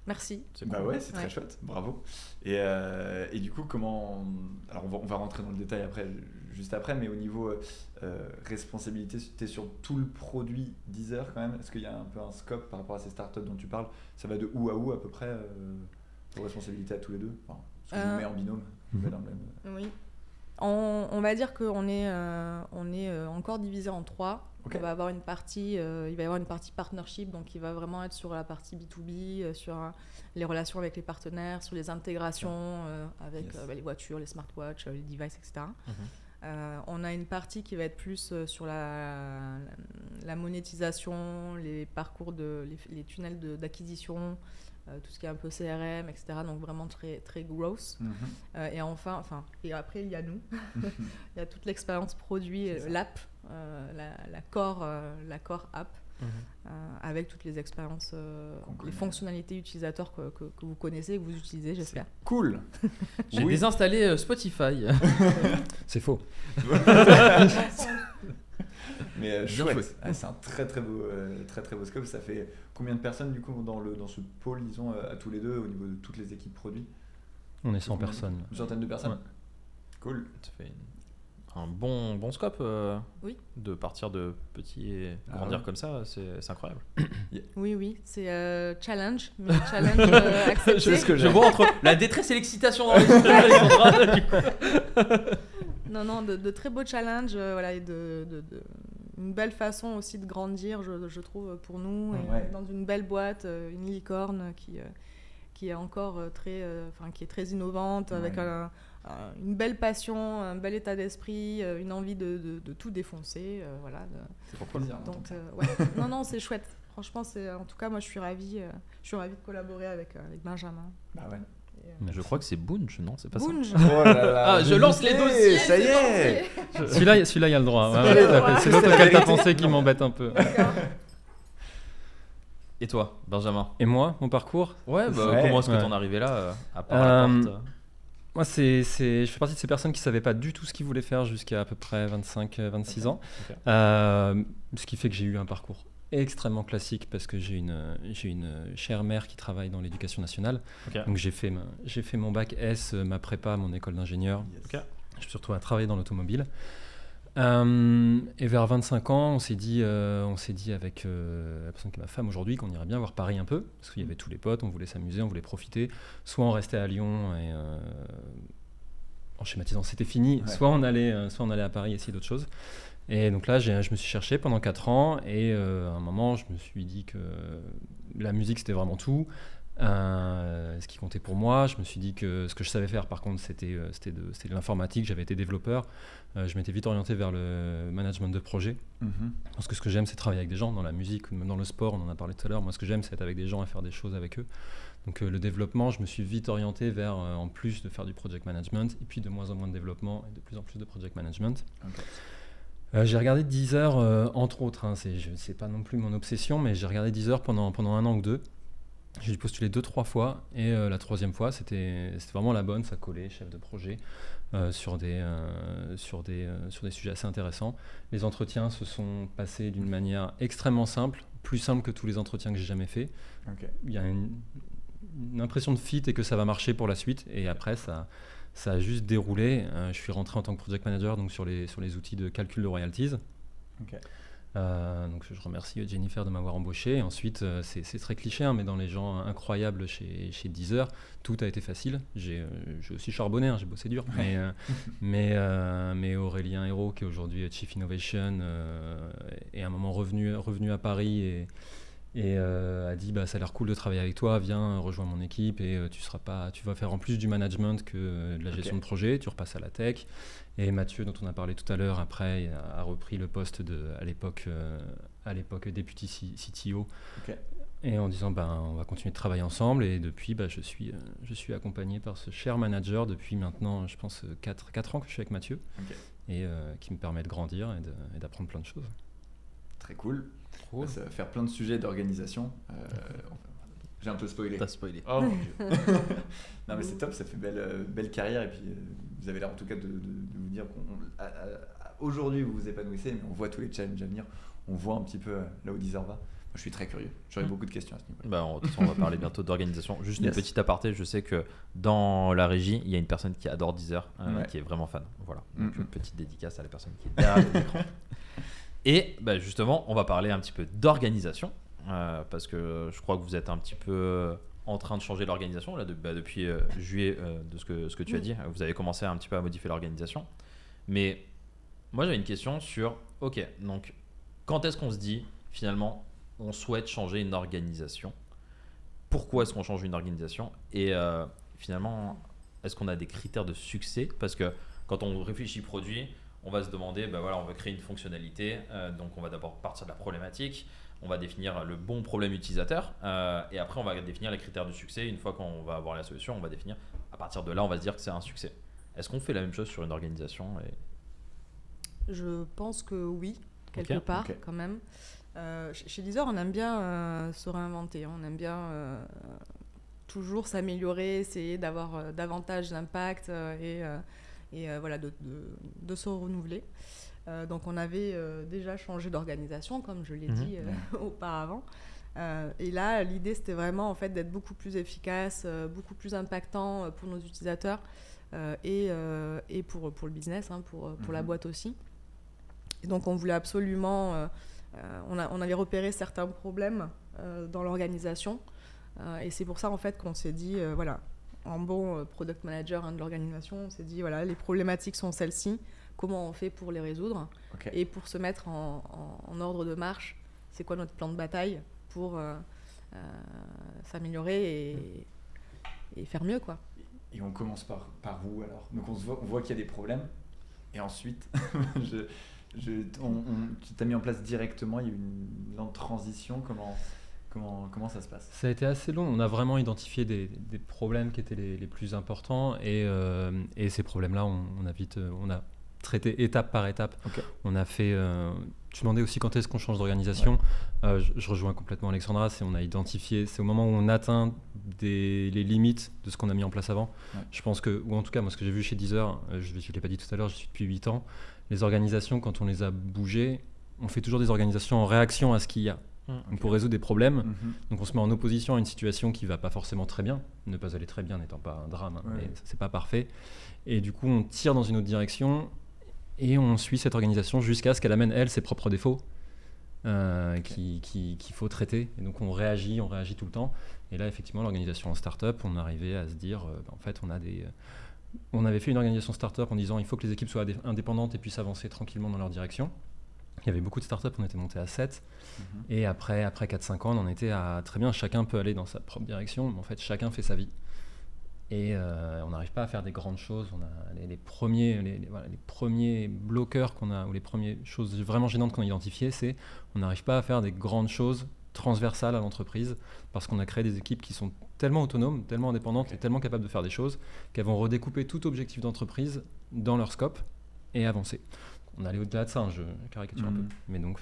Speaker 3: Merci.
Speaker 2: C'est
Speaker 1: Bah
Speaker 2: cool.
Speaker 1: ouais, c'est très chouette, bravo. Et du coup, comment... Alors on va rentrer dans le détail juste après, mais au niveau responsabilité, tu es sur tout le produit Deezer quand même. Est-ce qu'il y a un peu un scope par rapport à ces startups dont tu parles? Ça va de où à où à peu près vos responsabilités à tous les deux? Enfin, ce que vous met en binôme dans le même...
Speaker 3: Oui. On va dire qu'on est, encore divisé en 3.
Speaker 1: Okay.
Speaker 3: On va avoir une partie, il va y avoir une partie partnership, donc il va vraiment être sur la partie B2B, sur les relations avec les partenaires, sur les intégrations avec les voitures, les smartwatches, les devices, etc. On a une partie qui va être plus sur la monétisation, les parcours, les tunnels d'acquisition, tout ce qui est un peu CRM, etc. Donc vraiment très, très gross. Et et après il y a nous. Il y a toute l'expérience produit, l'app, la core app, avec toutes les expériences, les fonctionnalités utilisateurs que vous connaissez, que vous utilisez, j'espère.
Speaker 1: Cool.
Speaker 2: J'ai désinstallé Spotify.
Speaker 4: C'est faux.
Speaker 1: Mais chouette. C'est un très très beau scope. Ça fait combien de personnes du coup dans ce pôle, disons, à tous les deux au niveau de toutes les équipes produits?
Speaker 4: On est 100 personnes.
Speaker 1: Une centaine de personnes.
Speaker 4: Ouais.
Speaker 1: Cool.
Speaker 2: Ça fait un bon scope
Speaker 3: Oui.
Speaker 2: de partir de petit et grandir comme ça, c'est incroyable.
Speaker 3: Oui, c'est challenge, mais challenge accepté.
Speaker 2: Je vois entre la détresse et l'excitation dans les yeux d'Alexandra, du coup.
Speaker 3: Non, de très beaux challenges, voilà, et une belle façon aussi de grandir, je trouve, pour nous, et dans une belle boîte, une licorne qui est encore qui est très innovante, avec une belle passion, un bel état d'esprit, une envie de tout défoncer, voilà.
Speaker 1: C'est pour plaisir.
Speaker 3: Donc, non, c'est chouette. Franchement, en tout cas, moi, je suis ravie de collaborer avec Benjamin.
Speaker 1: Bah ouais.
Speaker 2: Je crois que c'est Bunge, non? C'est pas
Speaker 3: Bunge.
Speaker 2: ça?
Speaker 1: Oh là là,
Speaker 2: Je lance les dossiers.
Speaker 1: Ça y est.
Speaker 4: Celui-là, il y a le droit. Ouais, tout à fait. C'est l'autre auquel t'as pensé qui m'embête un peu.
Speaker 2: Et toi, Benjamin?
Speaker 4: Et moi, mon parcours?
Speaker 2: Ouais, comment est-ce que t'en es arrivé là, à part la porte?
Speaker 4: Moi, je fais partie de ces personnes qui ne savaient pas du tout ce qu'ils voulaient faire jusqu'à à peu près 25-26 ans.
Speaker 2: Okay.
Speaker 4: Ce qui fait que j'ai eu un parcours extrêmement classique parce que j'ai une chère mère qui travaille dans l'éducation nationale.
Speaker 2: Okay.
Speaker 4: Donc j'ai fait mon bac S, ma prépa, mon école d'ingénieur.
Speaker 1: Yes.
Speaker 2: Okay.
Speaker 4: Je me suis retrouvé à travailler dans l'automobile. Et vers 25 ans, on s'est dit avec la personne qui est ma femme aujourd'hui qu'on irait bien voir Paris un peu, parce qu'il y avait tous les potes, on voulait s'amuser, on voulait profiter. Soit on restait à Lyon et en schématisant c'était fini, soit on allait à Paris essayer d'autres choses. Et donc là, je me suis cherché pendant 4 ans et à un moment, je me suis dit que la musique c'était vraiment tout. Ce qui comptait pour moi, je me suis dit que ce que je savais faire par contre c'était de l'informatique, j'avais été développeur, je m'étais vite orienté vers le management de projet, parce que ce que j'aime c'est travailler avec des gens dans la musique ou même dans le sport, on en a parlé tout à l'heure, moi ce que j'aime c'est être avec des gens et faire des choses avec eux, donc le développement je me suis vite orienté vers en plus de faire du project management et puis de moins en moins de développement et de plus en plus de project management. J'ai regardé Deezer entre autres, c'est pas non plus mon obsession, mais j'ai regardé Deezer pendant 1 an ou 2. J'ai dû postuler 2-3 fois et la 3e fois c'était vraiment la bonne, ça collait, chef de projet sur des sujets assez intéressants. Les entretiens se sont passés d'une manière extrêmement simple, plus simple que tous les entretiens que j'ai jamais fait. Il y a une impression de fit et que ça va marcher pour la suite et après ça a juste déroulé. Je suis rentré en tant que project manager donc sur les outils de calcul de royalties. Donc je remercie Jennifer de m'avoir embauché. Et ensuite, c'est très cliché, mais dans les gens incroyables chez Deezer, tout a été facile. J'ai aussi charbonné, j'ai bossé dur. Mais Aurélien Hérault, qui est aujourd'hui Chief Innovation, est à un moment revenu à Paris et a dit ça a l'air cool de travailler avec toi, viens rejoins mon équipe et tu vas faire en plus du management que de la gestion de projet, tu repasses à la tech. Et Mathieu, dont on a parlé tout à l'heure, après a repris le poste à l'époque deputy CTO, et en disant on va continuer de travailler ensemble. Et depuis je suis accompagné par ce cher manager depuis maintenant je pense 4 ans que je suis avec Mathieu. et qui me permet de grandir et d'apprendre plein de choses.
Speaker 1: Très cool.
Speaker 2: Cool.
Speaker 1: Ça va faire plein de sujets d'organisation. J'ai un peu spoilé.
Speaker 2: T'as spoilé.
Speaker 1: Oh mon Dieu. Non mais c'est top, ça fait belle carrière et puis vous avez l'air en tout cas de vous dire qu'aujourd'hui vous vous épanouissez, mais on voit tous les challenges à venir, on voit un petit peu là où Deezer va. Moi je suis très curieux, j'aurais beaucoup de questions à ce niveau-là.
Speaker 2: De toute façon, on va parler bientôt d'organisation. Juste une
Speaker 1: Yes.
Speaker 2: petite aparté, je sais que dans la régie, il y a une personne qui adore Deezer,
Speaker 1: Ouais.
Speaker 2: qui est vraiment fan. Voilà, donc
Speaker 1: Mhm.
Speaker 2: une petite dédicace à la personne qui est derrière l'écran. Et justement, on va parler un petit peu d'organisation, parce que je crois que vous êtes un petit peu en train de changer l'organisation là, depuis juillet, de ce que tu as dit. Vous avez commencé un petit peu à modifier l'organisation. Mais moi, j'avais une question sur, ok, donc quand est-ce qu'on se dit finalement on souhaite changer une organisation? Pourquoi est-ce qu'on change une organisation? Et finalement, est-ce qu'on a des critères de succès? Parce que quand on réfléchit produit, on va se demander, on veut créer une fonctionnalité, donc on va d'abord partir de la problématique, on va définir le bon problème utilisateur, et après on va définir les critères de succès. Une fois qu'on va avoir la solution, on va définir, à partir de là, on va se dire que c'est un succès. Est-ce qu'on fait la même chose sur une organisation?
Speaker 3: Je pense que oui, quelque
Speaker 2: Ok.
Speaker 3: part,
Speaker 1: Ok.
Speaker 3: quand même. Chez Deezer, on aime bien se réinventer, on aime bien toujours s'améliorer, essayer d'avoir davantage d'impact et voilà, de se renouveler. Donc on avait déjà changé d'organisation, comme je l'ai dit auparavant. Et là, l'idée, c'était vraiment en fait, d'être beaucoup plus efficace, beaucoup plus impactant pour nos utilisateurs et pour le business, pour la boîte aussi. Et donc on voulait absolument... on avait repéré certains problèmes dans l'organisation et c'est pour ça en fait qu'on s'est dit voilà, en bon product manager de l'organisation, on s'est dit voilà, les problématiques sont celles-ci, comment on fait pour les résoudre et pour se mettre en ordre de marche, c'est quoi notre plan de bataille pour s'améliorer et faire mieux quoi.
Speaker 1: Et on commence par où alors? Donc on voit qu'il y a des problèmes et ensuite tu t'as mis en place directement, il y a eu une lente transition, comment ça se passe?
Speaker 4: Ça a été assez long, on a vraiment identifié des problèmes qui étaient les plus importants et ces problèmes-là, on a traité étape par étape.
Speaker 1: Okay.
Speaker 4: On a fait... tu demandais aussi quand est-ce qu'on change d'organisation. Ouais. Je rejoins complètement Alexandra, on a identifié, c'est au moment où on atteint les limites de ce qu'on a mis en place avant. Ouais. Je pense que, ou en tout cas, moi ce que j'ai vu chez Deezer, je ne l'ai pas dit tout à l'heure, je suis depuis 8 ans, les organisations, quand on les a bougées, on fait toujours des organisations en réaction à ce qu'il y a. Donc pour résoudre des problèmes, donc on se met en opposition à une situation qui ne va pas forcément très bien, ne pas aller très bien n'étant pas un drame, mais c'est pas parfait. Et du coup, on tire dans une autre direction et on suit cette organisation jusqu'à ce qu'elle amène, elle, ses propres défauts qu'il faut traiter. Et donc on réagit tout le temps. Et là, effectivement, l'organisation en start-up, on arrivait à se dire, en fait, on avait fait une organisation start-up en disant il faut que les équipes soient indépendantes et puissent avancer tranquillement dans leur direction. Il y avait beaucoup de startups, on était monté à 7. Et après 4-5 ans, on en était à très bien, chacun peut aller dans sa propre direction, mais en fait, chacun fait sa vie. Et on n'arrive pas à faire des grandes choses. On a les premiers bloqueurs qu'on a, ou les premières choses vraiment gênantes qu'on a identifiées, c'est on n'arrive pas à faire des grandes choses transversales à l'entreprise parce qu'on a créé des équipes qui sont tellement autonomes, tellement indépendantes et tellement capables de faire des choses qu'elles vont redécouper tout objectif d'entreprise dans leur scope et avancer. On allait au-delà de ça, je caricature un peu. Mais donc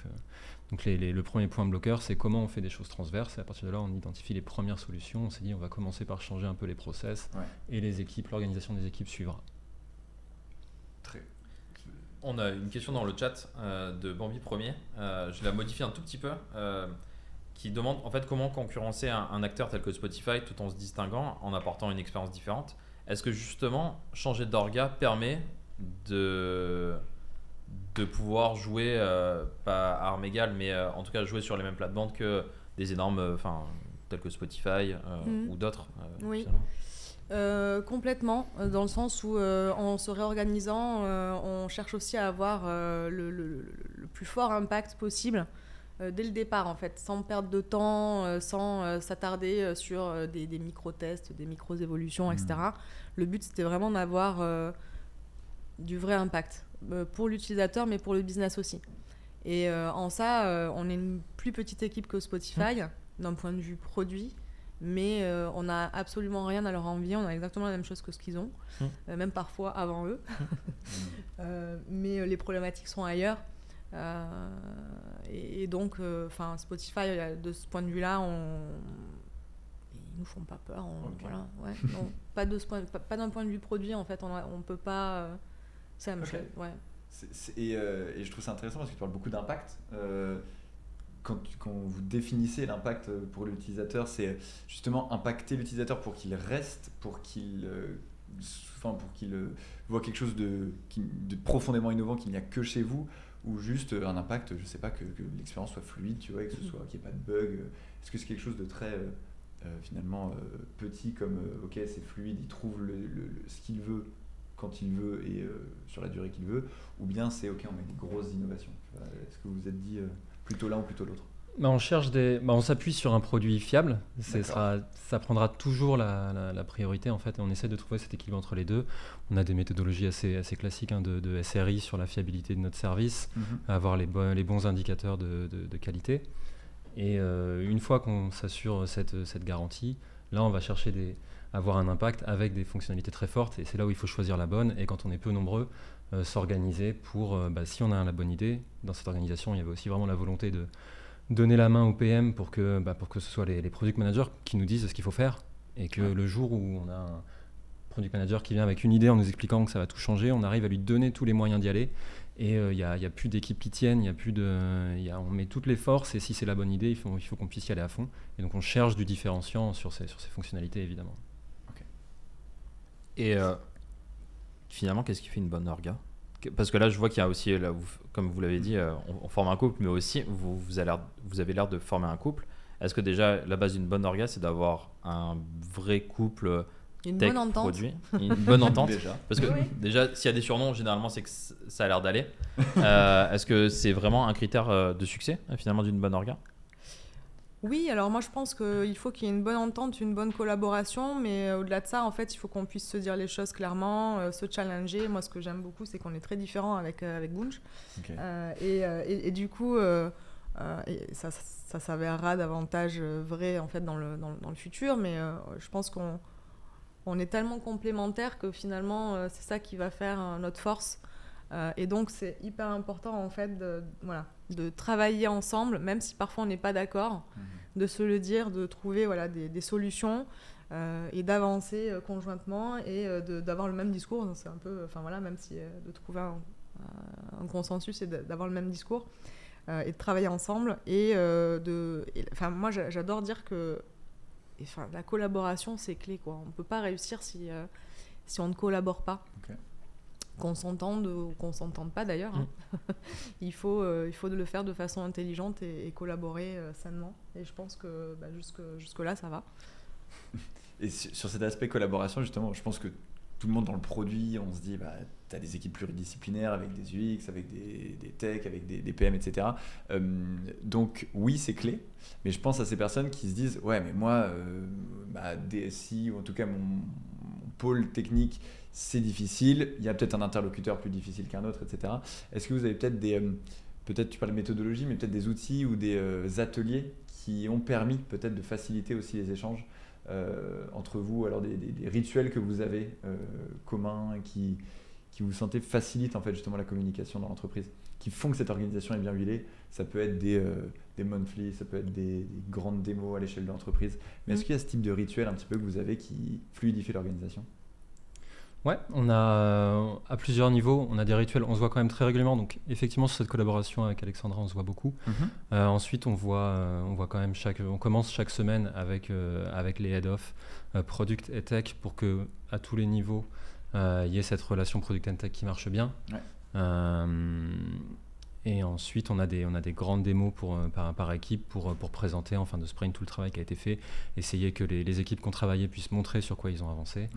Speaker 4: le premier point bloqueur, c'est comment on fait des choses transverses. Et à partir de là, on identifie les premières solutions. On s'est dit, on va commencer par changer un peu les process et les équipes, l'organisation des équipes suivra.
Speaker 2: On a une question dans le chat de Bambi Premier. Je la modifie un tout petit peu. Qui demande en fait comment concurrencer un acteur tel que Spotify tout en se distinguant, en apportant une expérience différente. Est-ce que justement, changer d'orga permet de pouvoir jouer, pas à armes égales, mais en tout cas jouer sur les mêmes plates-bandes que des énormes, tels que Spotify ou d'autres
Speaker 3: Oui, complètement, dans le sens où en se réorganisant, on cherche aussi à avoir le plus fort impact possible dès le départ, en fait, sans perdre de temps, sans s'attarder sur des micro-tests, des micro-évolutions, etc. Le but, c'était vraiment d'avoir du vrai impact pour l'utilisateur, mais pour le business aussi. Et en ça, on est une plus petite équipe que Spotify, d'un point de vue produit, mais on n'a absolument rien à leur envier. On a exactement la même chose que ce qu'ils ont, même parfois avant eux. mais les problématiques sont ailleurs. Et donc, Spotify, de ce point de vue-là, ils nous font pas peur. Voilà, ouais, non, pas d'un point de vue produit, en fait, on peut pas. C'est la même chose. Ouais.
Speaker 1: Et je trouve ça intéressant parce que tu parles beaucoup d'impact. Quand vous définissez l'impact pour l'utilisateur, c'est justement impacter l'utilisateur pour qu'il reste, pour qu'il voit quelque chose de profondément innovant qu'il n'y a que chez vous, ou juste un impact, je sais pas, que l'expérience soit fluide, tu vois, et que ce soit qu'il n'y ait pas de bug. Est-ce que c'est quelque chose de très finalement petit comme ok, c'est fluide, il trouve ce qu'il veut quand il veut et sur la durée qu'il veut, ou bien c'est ok, on met des grosses innovations. Est-ce que vous vous êtes dit plutôt l'un ou plutôt l'autre?
Speaker 4: On s'appuie sur un produit fiable. Ça prendra toujours la priorité en fait, et on essaie de trouver cet équilibre entre les deux. On a des méthodologies assez classiques de SRI sur la fiabilité de notre service, avoir les bons indicateurs de qualité. Et une fois qu'on s'assure cette garantie, là on va chercher avoir un impact avec des fonctionnalités très fortes, et c'est là où il faut choisir la bonne. Et quand on est peu nombreux, s'organiser pour, si on a la bonne idée, dans cette organisation il y avait aussi vraiment la volonté de donner la main au PM pour que ce soit les product managers qui nous disent ce qu'il faut faire, et que le jour où on a un product manager qui vient avec une idée en nous expliquant que ça va tout changer, on arrive à lui donner tous les moyens d'y aller, et il n'y a plus d'équipe qui tienne, on met toutes les forces, et si c'est la bonne idée, il faut qu'on puisse y aller à fond, et donc on cherche du différenciant sur ces fonctionnalités évidemment.
Speaker 1: Okay.
Speaker 2: Et finalement, qu'est-ce qui fait une bonne orga? Parce que là, je vois qu'il y a aussi, là, comme vous l'avez dit, on forme un couple, mais aussi, vous avez l'air de former un couple. Est-ce que déjà, la base d'une bonne orga, c'est d'avoir un vrai couple tech-produit, une bonne entente?
Speaker 1: Déjà.
Speaker 2: Parce que déjà, s'il y a des surnoms, généralement, c'est que ça a l'air d'aller. Est-ce que c'est vraiment un critère de succès, finalement, d'une bonne orga?
Speaker 3: Oui, alors moi je pense qu'il faut qu'il y ait une bonne entente, une bonne collaboration, mais au-delà de ça, en fait, il faut qu'on puisse se dire les choses clairement, se challenger. Moi, ce que j'aime beaucoup, c'est qu'on est très différents avec Bunch.
Speaker 1: Okay.
Speaker 3: Et du coup, ça s'avérera davantage vrai en fait dans le futur, mais je pense qu'on est tellement complémentaires que finalement, c'est ça qui va faire notre force. Et donc, c'est hyper important en fait de travailler ensemble, même si parfois on n'est pas d'accord, de se le dire, de trouver des solutions et d'avancer conjointement et d'avoir le même discours. C'est un peu, même si de trouver un consensus et d'avoir le même discours et de travailler ensemble. Moi, j'adore dire que la collaboration, c'est clé, quoi. On ne peut pas réussir si on ne collabore pas.
Speaker 1: Okay.
Speaker 3: Qu'on s'entende ou qu'on ne s'entende pas d'ailleurs. Il faut le faire de façon intelligente et collaborer sainement. Et je pense que jusque-là, ça va.
Speaker 1: Et sur cet aspect collaboration, justement, je pense que tout le monde dans le produit, on se dit, tu as des équipes pluridisciplinaires avec des UX, avec des tech, avec des PM, etc. Donc oui, c'est clé. Mais je pense à ces personnes qui se disent, ouais, mais moi, DSI, ou en tout cas mon pôle technique, c'est difficile, il y a peut-être un interlocuteur plus difficile qu'un autre, etc. Est-ce que vous avez peut-être peut-être tu parles de méthodologie, mais peut-être des outils ou des ateliers qui ont permis peut-être de faciliter aussi les échanges entre vous, alors des rituels que vous avez communs qui vous sentez facilitent en fait justement la communication dans l'entreprise, qui font que cette organisation est bien huilée. Ça peut être des monthly, ça peut être des grandes démos à l'échelle de l'entreprise. Mais est-ce qu'il y a ce type de rituel un petit peu que vous avez qui fluidifie l'organisation?
Speaker 4: Ouais, on a à plusieurs niveaux, on a des rituels, on se voit quand même très régulièrement, donc effectivement sur cette collaboration avec Alexandra on se voit beaucoup. Ensuite on voit quand même on commence chaque semaine avec les head-off product et tech pour que à tous les niveaux il y ait cette relation product and tech qui marche bien. Ouais. Et ensuite on a des grandes démos par équipe pour présenter en fin de sprint tout le travail qui a été fait, essayer que les équipes qui ont travaillé puissent montrer sur quoi ils ont avancé.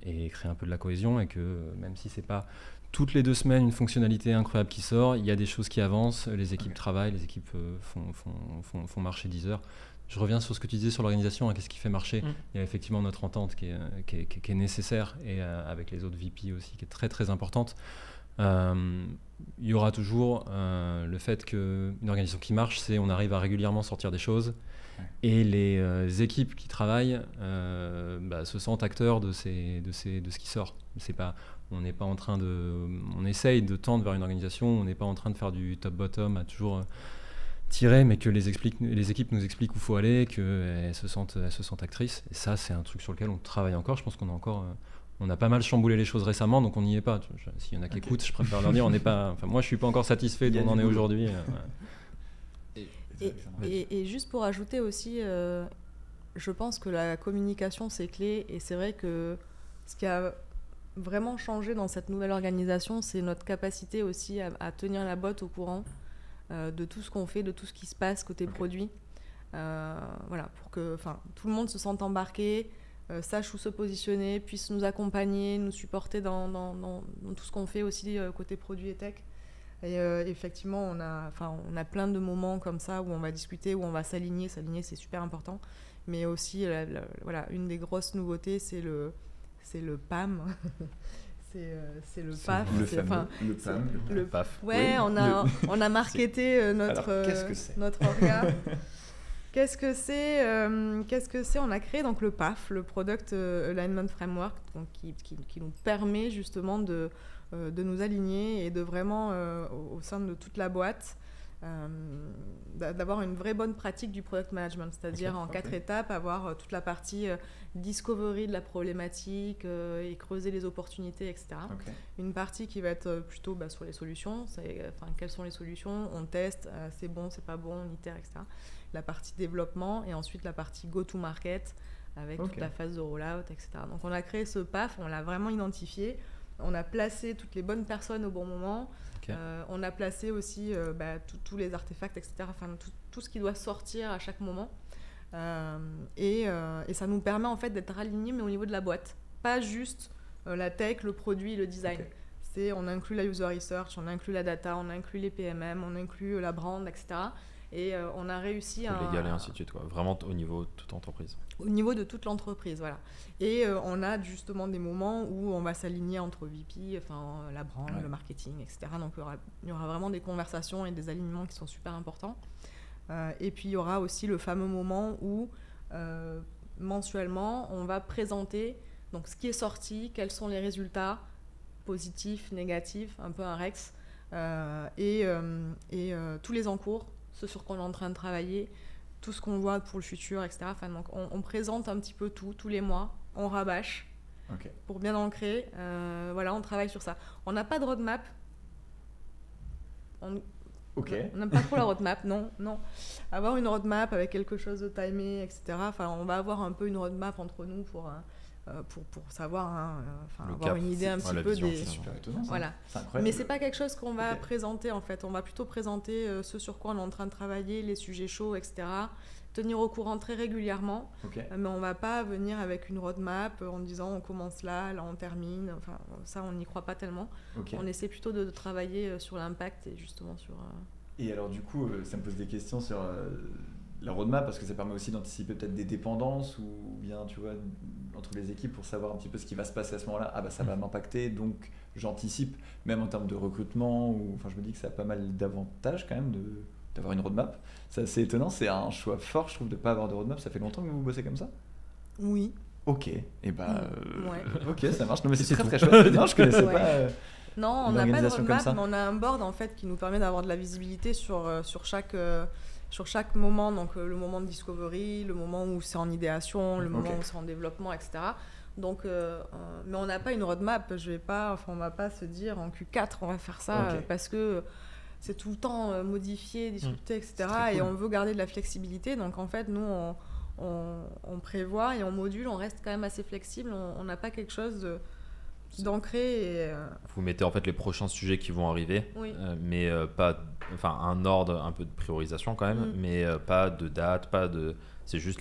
Speaker 4: Et créer un peu de la cohésion, et que même si c'est pas toutes les 2 semaines une fonctionnalité incroyable qui sort, il y a des choses qui avancent, les équipes travaillent, les équipes font marcher 10 heures. Je reviens sur ce que tu disais sur l'organisation, qu'est-ce qui fait marcher. Il y a effectivement notre entente qui est nécessaire, et avec les autres VP aussi qui est très très importante. Il y aura toujours le fait qu'une organisation qui marche, c'est on arrive à régulièrement sortir des choses. Et les équipes qui travaillent se sentent acteurs de ce qui sort. On n'est pas en train on essaye de tendre vers une organisation, on n'est pas en train de faire du top-bottom à toujours tirer, mais que les équipes nous expliquent où il faut aller, qu'elles se sentent actrices. Et ça, c'est un truc sur lequel on travaille encore. Je pense qu'on a encore... on a pas mal chamboulé les choses récemment, donc on n'y est pas. S'il y en a qui écoutent, je préfère leur dire, on n'est pas... Enfin, moi, je suis pas encore satisfait d'où on en est aujourd'hui.
Speaker 3: Et juste pour ajouter aussi, je pense que la communication, c'est clé. Et c'est vrai que ce qui a vraiment changé dans cette nouvelle organisation, c'est notre capacité aussi à tenir la botte au courant de tout ce qu'on fait, de tout ce qui se passe côté produit. Voilà, pour que tout le monde se sente embarqué, sache où se positionner, puisse nous accompagner, nous supporter dans tout ce qu'on fait aussi côté produit et tech. Et effectivement, on a plein de moments comme ça où on va discuter, où on va s'aligner. S'aligner, c'est super important. Mais aussi, voilà, une des grosses nouveautés, c'est le PAM. c'est le PAF.
Speaker 1: Le PAF.
Speaker 3: Ouais, oui. on a marketé notre orga. Qu'est-ce que c'est On a créé donc le PAF, le Product Alignment Framework, donc, qui nous permet justement de nous aligner et de vraiment, au sein de toute la boîte, d'avoir une vraie bonne pratique du product management, c'est-à-dire en 4 étapes, avoir toute la partie discovery de la problématique et creuser les opportunités, etc. Une partie qui va être plutôt sur les solutions, quelles sont les solutions, on teste, c'est bon, c'est pas bon, on itère, etc. La partie développement et ensuite la partie go-to-market avec toute la phase de rollout, etc. Donc on a créé ce PAF, on l'a vraiment identifié, on a placé toutes les bonnes personnes au bon moment. On a placé aussi tous les artefacts, etc. Tout ce qui doit sortir à chaque moment. Et ça nous permet en fait d'être alignés, mais au niveau de la boîte. Pas juste la tech, le produit, le design. On inclut la user research, on inclut la data, on inclut les PMM, on inclut la brand, etc. Et on a réussi
Speaker 2: à... légal et ainsi de suite, vraiment au niveau de toute entreprise.
Speaker 3: Au niveau de toute l'entreprise, voilà. Et on a justement des moments où on va s'aligner entre VP, la brand, le marketing, etc. Donc il y aura vraiment des conversations et des alignements qui sont super importants. Et puis il y aura aussi le fameux moment où mensuellement on va présenter donc, ce qui est sorti, quels sont les résultats positifs, négatifs, un peu un REX, et tous les encours, ce sur quoi on est en train de travailler, tout ce qu'on voit pour le futur, etc. Donc on présente un petit peu tous les mois, on rabâche pour bien ancrer. On travaille sur ça. On n'a pas de roadmap. On n'aime pas trop la roadmap, non. Avoir une roadmap avec quelque chose de timé, etc. On va avoir un peu une roadmap entre nous pour savoir, avoir une idée un petit peu des...
Speaker 1: C'est super étonnant, ça.
Speaker 3: Voilà. Mais c'est pas quelque chose qu'on va présenter en fait. On va plutôt présenter ce sur quoi on est en train de travailler, les sujets chauds, etc. Tenir au courant très régulièrement. Mais on va pas venir avec une roadmap en disant on commence là on termine. Ça on n'y croit pas tellement. On essaie plutôt de travailler sur l'impact et justement sur...
Speaker 1: Et alors du coup, ça me pose des questions sur... la roadmap, parce que ça permet aussi d'anticiper peut-être des dépendances ou bien, tu vois, entre les équipes pour savoir un petit peu ce qui va se passer à ce moment-là. Ça va m'impacter, donc j'anticipe, même en termes de recrutement. Je me dis que ça a pas mal d'avantages quand même d'avoir une roadmap. C'est assez étonnant, c'est un choix fort, je trouve, de ne pas avoir de roadmap. Ça fait longtemps que vous bossez comme ça ?
Speaker 3: Oui.
Speaker 1: Ok, et ok, ça marche. Non, mais c'est très
Speaker 3: tout.
Speaker 1: chouette. Non, je connaissais pas.
Speaker 3: Non, on n'a pas de roadmap, mais on a un board en fait qui nous permet d'avoir de la visibilité sur chaque moment, donc le moment de discovery, le moment où c'est en idéation, le moment où c'est en développement, etc. Donc, mais on n'a pas une roadmap. On va pas se dire en Q4 on va faire ça parce que c'est tout le temps modifié, discuté, etc. Cool. Et on veut garder de la flexibilité. Donc en fait, nous on prévoit et on module, on reste quand même assez flexible. On n'a pas quelque chose d'ancré.
Speaker 2: Vous mettez en fait les prochains sujets qui vont arriver, mais pas, un ordre un peu de priorisation quand même, mais pas de date, c'est juste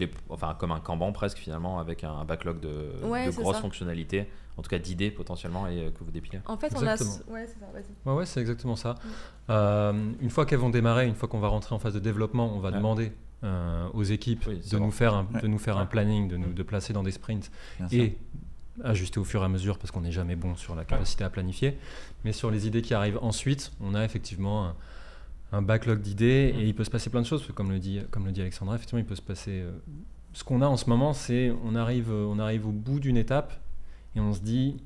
Speaker 2: comme un Kanban presque finalement, avec un backlog de grosses fonctionnalités, en tout cas d'idées potentiellement, et que vous dépilez.
Speaker 3: En fait,
Speaker 4: exactement.
Speaker 3: c'est ça, vas-y.
Speaker 4: Ouais, c'est exactement ça. Une fois qu'elles vont démarrer, une fois qu'on va rentrer en phase de développement, on va demander aux équipes de nous faire un planning, de placer dans des sprints et ajuster au fur et à mesure, parce qu'on n'est jamais bon sur la capacité à planifier. Mais sur les idées qui arrivent ensuite, on a effectivement un backlog d'idées et il peut se passer plein de choses. Parce que comme le dit Alexandra, effectivement, il peut se passer. Ce qu'on a en ce moment, c'est on arrive au bout d'une étape et on se dit,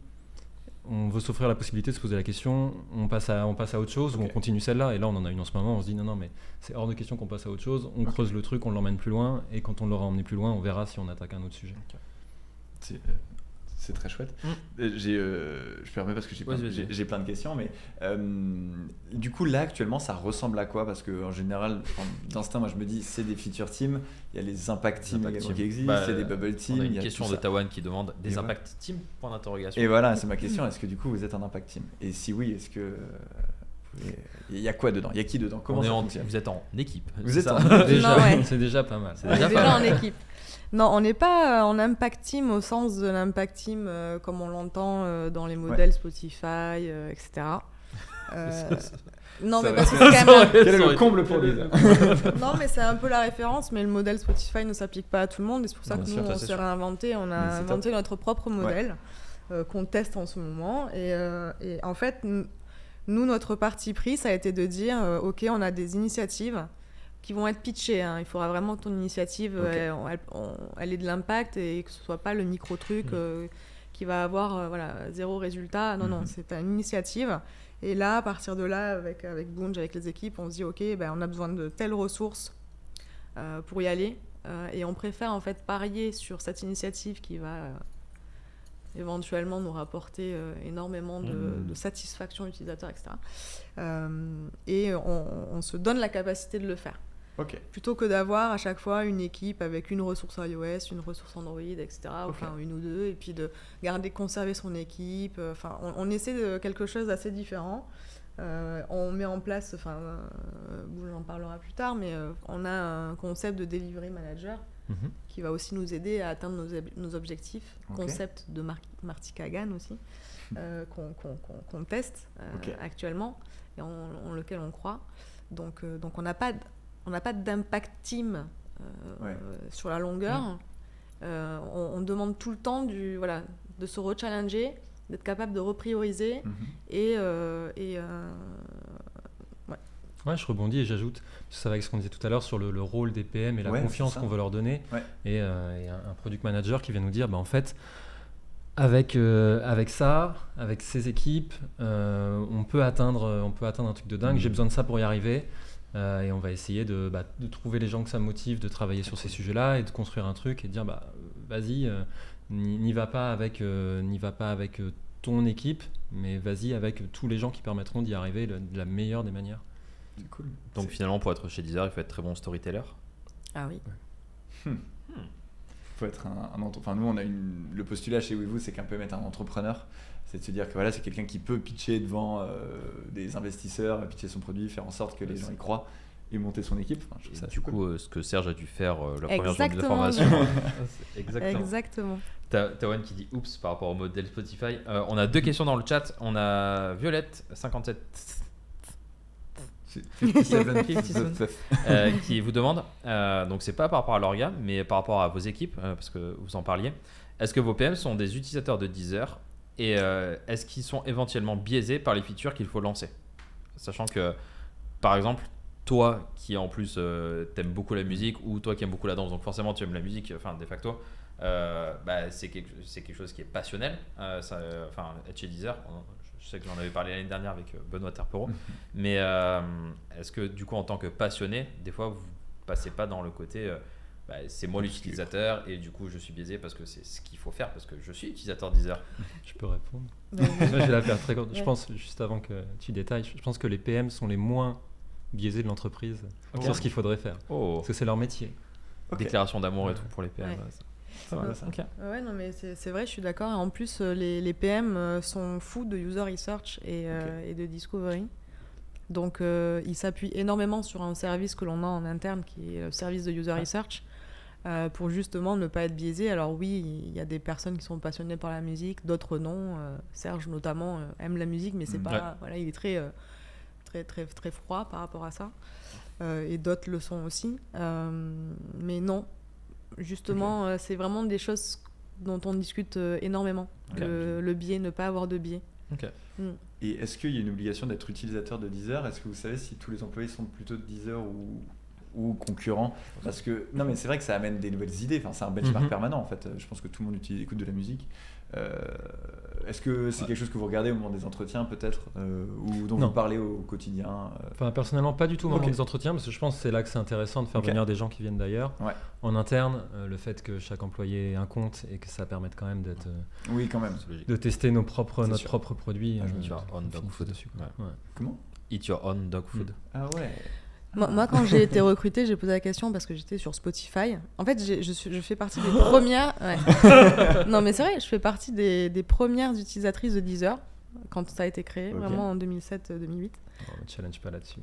Speaker 4: on veut s'offrir la possibilité de se poser la question, on passe à autre chose ou on continue celle-là. Et là, on en a une en ce moment. On se dit non, mais c'est hors de question qu'on passe à autre chose. On creuse le truc, on l'emmène plus loin et quand on l'aura emmené plus loin, on verra si on attaque un autre sujet.
Speaker 1: C'est très chouette. Je permets parce que j'ai plein de questions, mais du coup là actuellement ça ressemble à quoi? Parce que en général, d'instinct, moi je me dis c'est des feature teams, il y a les impact teams également qui existent, c'est des bubble teams.
Speaker 2: On a
Speaker 1: il
Speaker 2: une
Speaker 1: y a
Speaker 2: question
Speaker 1: tout
Speaker 2: de
Speaker 1: ça.
Speaker 2: Tawan qui demande des impact teams ? Point d'interrogation.
Speaker 1: Et voilà, c'est ma question. Est-ce que du coup vous êtes un impact team? Et si oui, est-ce que il y a quoi dedans? Il y a qui dedans? Comment ça fonctionne?
Speaker 2: Vous êtes en équipe.
Speaker 1: Vous êtes
Speaker 4: C'est déjà pas mal.
Speaker 3: On est déjà en équipe. Non, on n'est pas en impact team au sens de l'impact team comme on l'entend dans les modèles Spotify, etc. Non, mais parce que c'est quand même...
Speaker 1: Quel est le comble pour lui?
Speaker 3: Non, mais c'est un peu la référence, mais le modèle Spotify ne s'applique pas à tout le monde et c'est pour ça que nous, on s'est réinventé. On a inventé notre propre modèle qu'on teste en ce moment. Et en fait, nous, notre parti pris, ça a été de dire ok, on a des initiatives qui vont être pitchées. Il faudra vraiment que ton initiative, elle ait de l'impact et que ce soit pas le micro-truc qui va avoir zéro résultat. Non, c'est une initiative. Et là, à partir de là, avec Bunge, avec les équipes, on se dit, OK, on a besoin de telles ressources pour y aller. Et on préfère en fait parier sur cette initiative qui va éventuellement nous rapporter énormément de satisfaction utilisateur, etc. Et on se donne la capacité de le faire.
Speaker 1: Okay.
Speaker 3: Plutôt que d'avoir à chaque fois une équipe avec une ressource iOS, une ressource Android, etc. Enfin, une ou deux, et puis de conserver son équipe. Enfin, on essaie de quelque chose d'assez différent. On met en place, Bunge en parlera plus tard, mais on a un concept de delivery manager qui va aussi nous aider à atteindre nos objectifs. Concept de Marty Kagan aussi, qu'on teste actuellement et en lequel on croit. Donc on n'a pas d'impact team sur la longueur. On demande tout le temps de se rechallenger, d'être capable de reprioriser
Speaker 4: je rebondis et j'ajoute, ça va avec ce qu'on disait tout à l'heure sur le rôle des PM et la confiance qu'on veut leur donner. Et un product manager qui vient nous dire, en fait, avec ça, avec ces équipes, on peut atteindre un truc de dingue. J'ai besoin de ça pour y arriver. Et on va essayer de trouver les gens que ça motive, de travailler sur ces sujets-là et de construire un truc et de dire vas-y, n'y va pas avec ton équipe, mais vas-y avec tous les gens qui permettront d'y arriver de la meilleure des manières.
Speaker 1: C'est cool.
Speaker 2: Donc finalement, pour être chez Deezer, il faut être très bon storyteller.
Speaker 3: Ah oui.
Speaker 1: Faut être nous on a le postulat chez WeVoo, c'est qu'un peu mettre un entrepreneur, c'est de se dire que c'est quelqu'un qui peut pitcher devant des investisseurs, pitcher son produit, faire en sorte que les gens y croient et monter son équipe.
Speaker 2: Du coup, ce que Serge a dû faire la première journée de formation.
Speaker 3: Exactement.
Speaker 2: Tawan qui dit oups par rapport au modèle Spotify. On a deux questions dans le chat. On a Violette 57 qui vous demande, donc c'est pas par rapport à l'orga, mais par rapport à vos équipes, parce que vous en parliez. Est-ce que vos PM sont des utilisateurs de Deezer et est-ce qu'ils sont éventuellement biaisés par les features qu'il faut lancer? Sachant que, par exemple, toi qui en plus t'aimes beaucoup la musique ou toi qui aimes beaucoup la danse, donc forcément tu aimes la musique, de facto, c'est quelque chose qui est passionnel. Être chez Deezer, je sais que j'en avais parlé l'année dernière avec Benoît Terpereau, mais est-ce que du coup en tant que passionné, des fois vous passez pas dans le côté c'est moi l'utilisateur et du coup je suis biaisé parce que c'est ce qu'il faut faire parce que je suis utilisateur Deezer?
Speaker 4: Je peux répondre. Je vais la faire très courte. Je pense, juste avant que tu détailles, je pense que les PM sont les moins biaisés de l'entreprise sur ce qu'il faudrait faire. Parce que c'est leur métier.
Speaker 2: Déclaration d'amour et tout pour les PM.
Speaker 1: Ça va, ça.
Speaker 3: Ouais, non, mais c'est vrai, je suis d'accord. Et en plus, les PM sont fous de user research et de discovery. Donc, ils s'appuient énormément sur un service que l'on a en interne, qui est le service de user research, pour justement ne pas être biaisé. Alors oui, il y a des personnes qui sont passionnées par la musique, d'autres non. Serge, notamment, aime la musique, mais c'est pas... Voilà, il est très, très, très froid par rapport à ça. Et d'autres le sont aussi. Mais non. Justement, c'est vraiment des choses dont on discute énormément. Le biais, ne pas avoir de biais.
Speaker 2: Ok.
Speaker 1: Et est-ce qu'il y a une obligation d'être utilisateur de Deezer? Est-ce que vous savez si tous les employés sont plutôt de Deezer ou concurrents? Parce que non, mais c'est vrai que ça amène des nouvelles idées. Enfin, c'est un benchmark permanent en fait. Je pense que tout le monde écoute de la musique. Est-ce que c'est quelque chose que vous regardez au moment des entretiens peut-être ou dont
Speaker 4: Non.
Speaker 1: vous parlez au quotidien?
Speaker 4: Enfin, personnellement, pas du tout au moment
Speaker 1: Ok.
Speaker 4: des entretiens, parce que je pense que c'est là que c'est intéressant de faire
Speaker 1: Ok.
Speaker 4: venir des gens qui viennent d'ailleurs.
Speaker 1: Ouais.
Speaker 4: En interne, le fait que chaque employé ait un compte et que ça permette quand même
Speaker 1: Oui, quand même.
Speaker 2: C'est logique.
Speaker 4: de tester notre
Speaker 1: sûr.
Speaker 4: propre produit.
Speaker 1: Ah, je me
Speaker 2: Tu vois, on
Speaker 4: on
Speaker 2: dog
Speaker 4: finit
Speaker 2: food.
Speaker 4: dessus, quoi.
Speaker 2: Ouais.
Speaker 4: Ouais.
Speaker 1: Comment?
Speaker 2: Eat your own dog food.
Speaker 1: Ah ouais.
Speaker 3: Moi, quand j'ai été recrutée, j'ai posé la question parce que j'étais sur Spotify. En fait, je fais partie des premières. Ouais. Non, mais c'est vrai, je fais partie des premières utilisatrices de Deezer quand ça a été créé,
Speaker 1: Ok.
Speaker 3: vraiment en 2007-2008.
Speaker 4: On ne challenge pas là-dessus.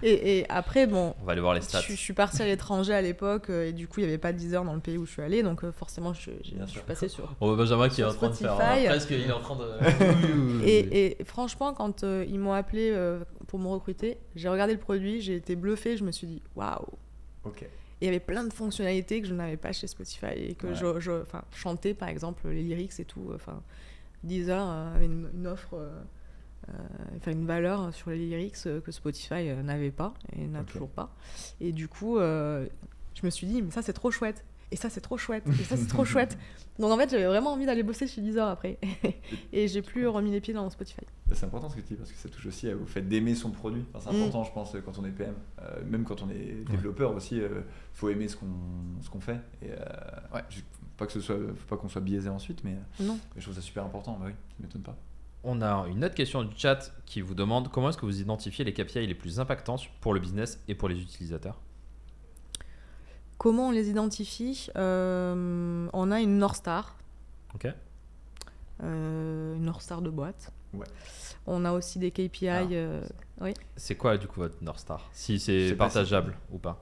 Speaker 3: Et après, bon,
Speaker 2: On va aller voir les stats.
Speaker 3: je suis partie à l'étranger à l'époque et du coup, il n'y avait pas Deezer dans le pays où je suis allée. Donc, forcément, je
Speaker 1: Bien
Speaker 3: suis
Speaker 1: sûr.
Speaker 3: passée sur.
Speaker 2: On voit Benjamin qui est
Speaker 3: Sur
Speaker 2: en train de faire
Speaker 3: Spotify.
Speaker 2: presque, il est en train de.
Speaker 3: Et franchement, quand ils m'ont appelé pour me recruter, j'ai regardé le produit, j'ai été bluffée, je me suis dit waouh!
Speaker 1: Ok.
Speaker 3: Et il y avait plein de fonctionnalités que je n'avais pas chez Spotify et que
Speaker 1: Ouais.
Speaker 3: je chantais par exemple les lyrics et tout. Enfin, Deezer avait une offre, enfin une valeur sur les lyrics que Spotify n'avait pas et n'a
Speaker 1: Ok.
Speaker 3: toujours pas. Et du coup, je me suis dit mais ça c'est trop chouette. Et ça c'est trop chouette. Et ça c'est trop chouette. Donc en fait j'avais vraiment envie d'aller bosser chez Deezer après. Et j'ai plus remis les pieds dans Spotify.
Speaker 1: C'est important ce que tu dis parce que ça touche aussi au fait d'aimer son produit. Enfin, c'est important, je pense, quand on est PM, même quand on est développeur aussi, faut aimer ce qu'on fait. Et ouais, pas que faut pas qu'on soit biaisé ensuite, mais
Speaker 3: Non.
Speaker 1: je trouve ça super important. Bah oui, ça m'étonne pas.
Speaker 2: On a une autre question du chat qui vous demande comment est-ce que vous identifiez les KPI les plus impactants pour le business et pour les utilisateurs?
Speaker 3: Comment on les identifie? On a une North Star.
Speaker 2: Ok.
Speaker 3: Une North Star de boîte.
Speaker 1: Ouais.
Speaker 3: On a aussi des KPI. Oui.
Speaker 2: C'est quoi du coup votre North Star? Si c'est
Speaker 1: sais pas
Speaker 2: partageable ou pas?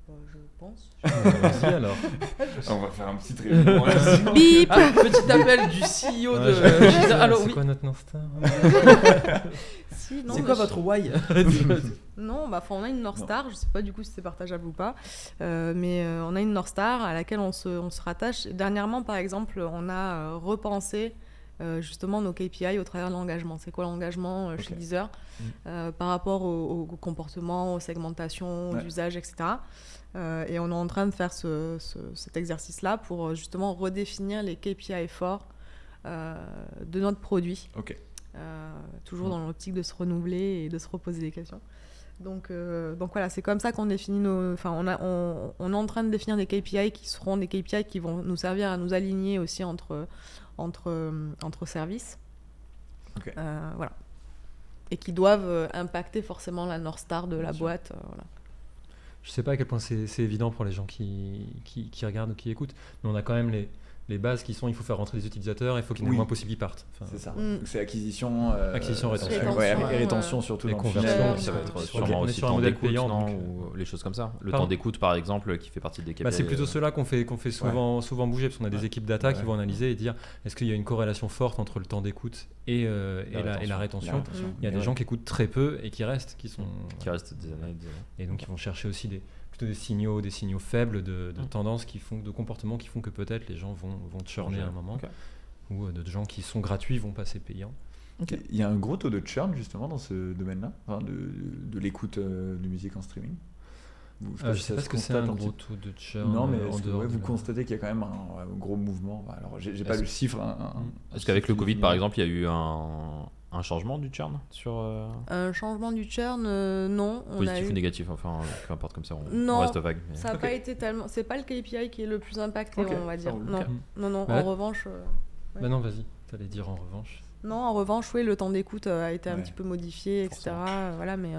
Speaker 3: Je pense.
Speaker 4: Vas-y alors.
Speaker 1: On va faire un petit réunion.
Speaker 3: Bip.
Speaker 2: Ah, petit appel du CEO de.
Speaker 4: Ouais,
Speaker 2: Allô,
Speaker 4: c'est
Speaker 2: oui.
Speaker 4: quoi notre North Star?
Speaker 3: Si, non,
Speaker 2: C'est
Speaker 3: mais
Speaker 2: quoi votre why?
Speaker 3: Non, bah, on a une North
Speaker 1: Non.
Speaker 3: Star. Je sais pas du coup si c'est partageable ou pas, mais on a une North Star à laquelle on se rattache. Dernièrement, par exemple, on a repensé justement nos KPI au travers de l'engagement. C'est quoi l'engagement chez
Speaker 1: Ok.
Speaker 3: Deezer par rapport au comportement, aux segmentations, aux
Speaker 1: Ouais.
Speaker 3: usages, etc. Et on est en train de faire cet exercice-là pour justement redéfinir les KPI forts de notre produit.
Speaker 1: Ok.
Speaker 3: Toujours dans l'optique de se renouveler et de se reposer des questions. Donc voilà, c'est comme ça qu'on définit nos. Enfin, on est en train de définir des KPI qui seront des KPI qui vont nous servir à nous aligner aussi entre services.
Speaker 1: Ok.
Speaker 3: Voilà. Et qui doivent impacter forcément la North Star de la
Speaker 1: sûr.
Speaker 3: boîte. Voilà.
Speaker 4: Je sais pas à quel point c'est évident pour les gens qui regardent ou qui écoutent, mais on a quand même les bases qui sont il faut faire rentrer les utilisateurs et il faut qu'il y en ait
Speaker 1: Oui.
Speaker 4: le moins possible qui partent. Enfin,
Speaker 1: C'est ça.
Speaker 3: Mm.
Speaker 1: Donc c'est acquisition.
Speaker 4: Acquisition, rétention.
Speaker 1: Ouais,
Speaker 3: Rétention,
Speaker 1: et rétention surtout.
Speaker 4: Les
Speaker 1: dans le
Speaker 4: conversions,
Speaker 1: final.
Speaker 3: Ouais,
Speaker 2: Ça va être
Speaker 3: Ok,
Speaker 2: sûrement
Speaker 4: on est
Speaker 2: aussi
Speaker 4: sur un
Speaker 2: temps
Speaker 4: modèle
Speaker 2: d'écoute,
Speaker 4: payant,
Speaker 2: non,
Speaker 4: donc,
Speaker 2: ou les choses comme ça. Le
Speaker 4: Pardon
Speaker 2: temps d'écoute, par exemple, qui fait partie des KPI.
Speaker 4: Bah, c'est plutôt cela qu'on fait souvent bouger, parce qu'on a des équipes data qui
Speaker 1: Ouais.
Speaker 4: vont analyser et dire est-ce qu'il y a une corrélation forte entre le temps d'écoute et la rétention. Il y a des gens qui écoutent très peu et qui restent, qui
Speaker 2: restent des années.
Speaker 4: et donc ils vont chercher aussi plutôt des signaux faibles de tendances de comportements qui font que peut-être les gens vont churner à un moment,
Speaker 2: Ok.
Speaker 4: ou de gens qui sont gratuits vont passer payants.
Speaker 1: Il y a un gros taux de churn justement dans ce domaine-là, enfin, de l'écoute de musique en streaming.
Speaker 4: Je sais pas ce que c'est un gros taux de churn.
Speaker 1: Non, mais
Speaker 4: en
Speaker 1: est-ce que,
Speaker 4: dehors
Speaker 1: vous
Speaker 4: de la-
Speaker 1: constatez qu'il y a quand même un gros mouvement. Alors, j'ai pas
Speaker 2: Est-ce-
Speaker 1: le chiffre.
Speaker 2: Est-ce qu'avec le Covid, par exemple, il y a eu un changement du churn sur
Speaker 3: Un changement du churn, non. On a
Speaker 2: positif
Speaker 3: eu...
Speaker 2: ou négatif, enfin peu importe, comme ça on
Speaker 3: Non,
Speaker 2: reste vague. mais-
Speaker 3: Ça n'a
Speaker 1: Ok.
Speaker 3: pas été tellement. C'est pas le KPI qui est le plus impacté,
Speaker 1: Ok,
Speaker 3: on va
Speaker 1: ça
Speaker 3: dire.
Speaker 1: roule.
Speaker 3: Non,
Speaker 2: Ok.
Speaker 3: non.
Speaker 4: Bah,
Speaker 3: En revanche. Ouais.
Speaker 4: Bah non, vas-y, t'allais dire en revanche.
Speaker 3: Non, en revanche, oui, le temps d'écoute a été un
Speaker 1: Ouais.
Speaker 3: petit peu modifié, etc. Voilà, mais.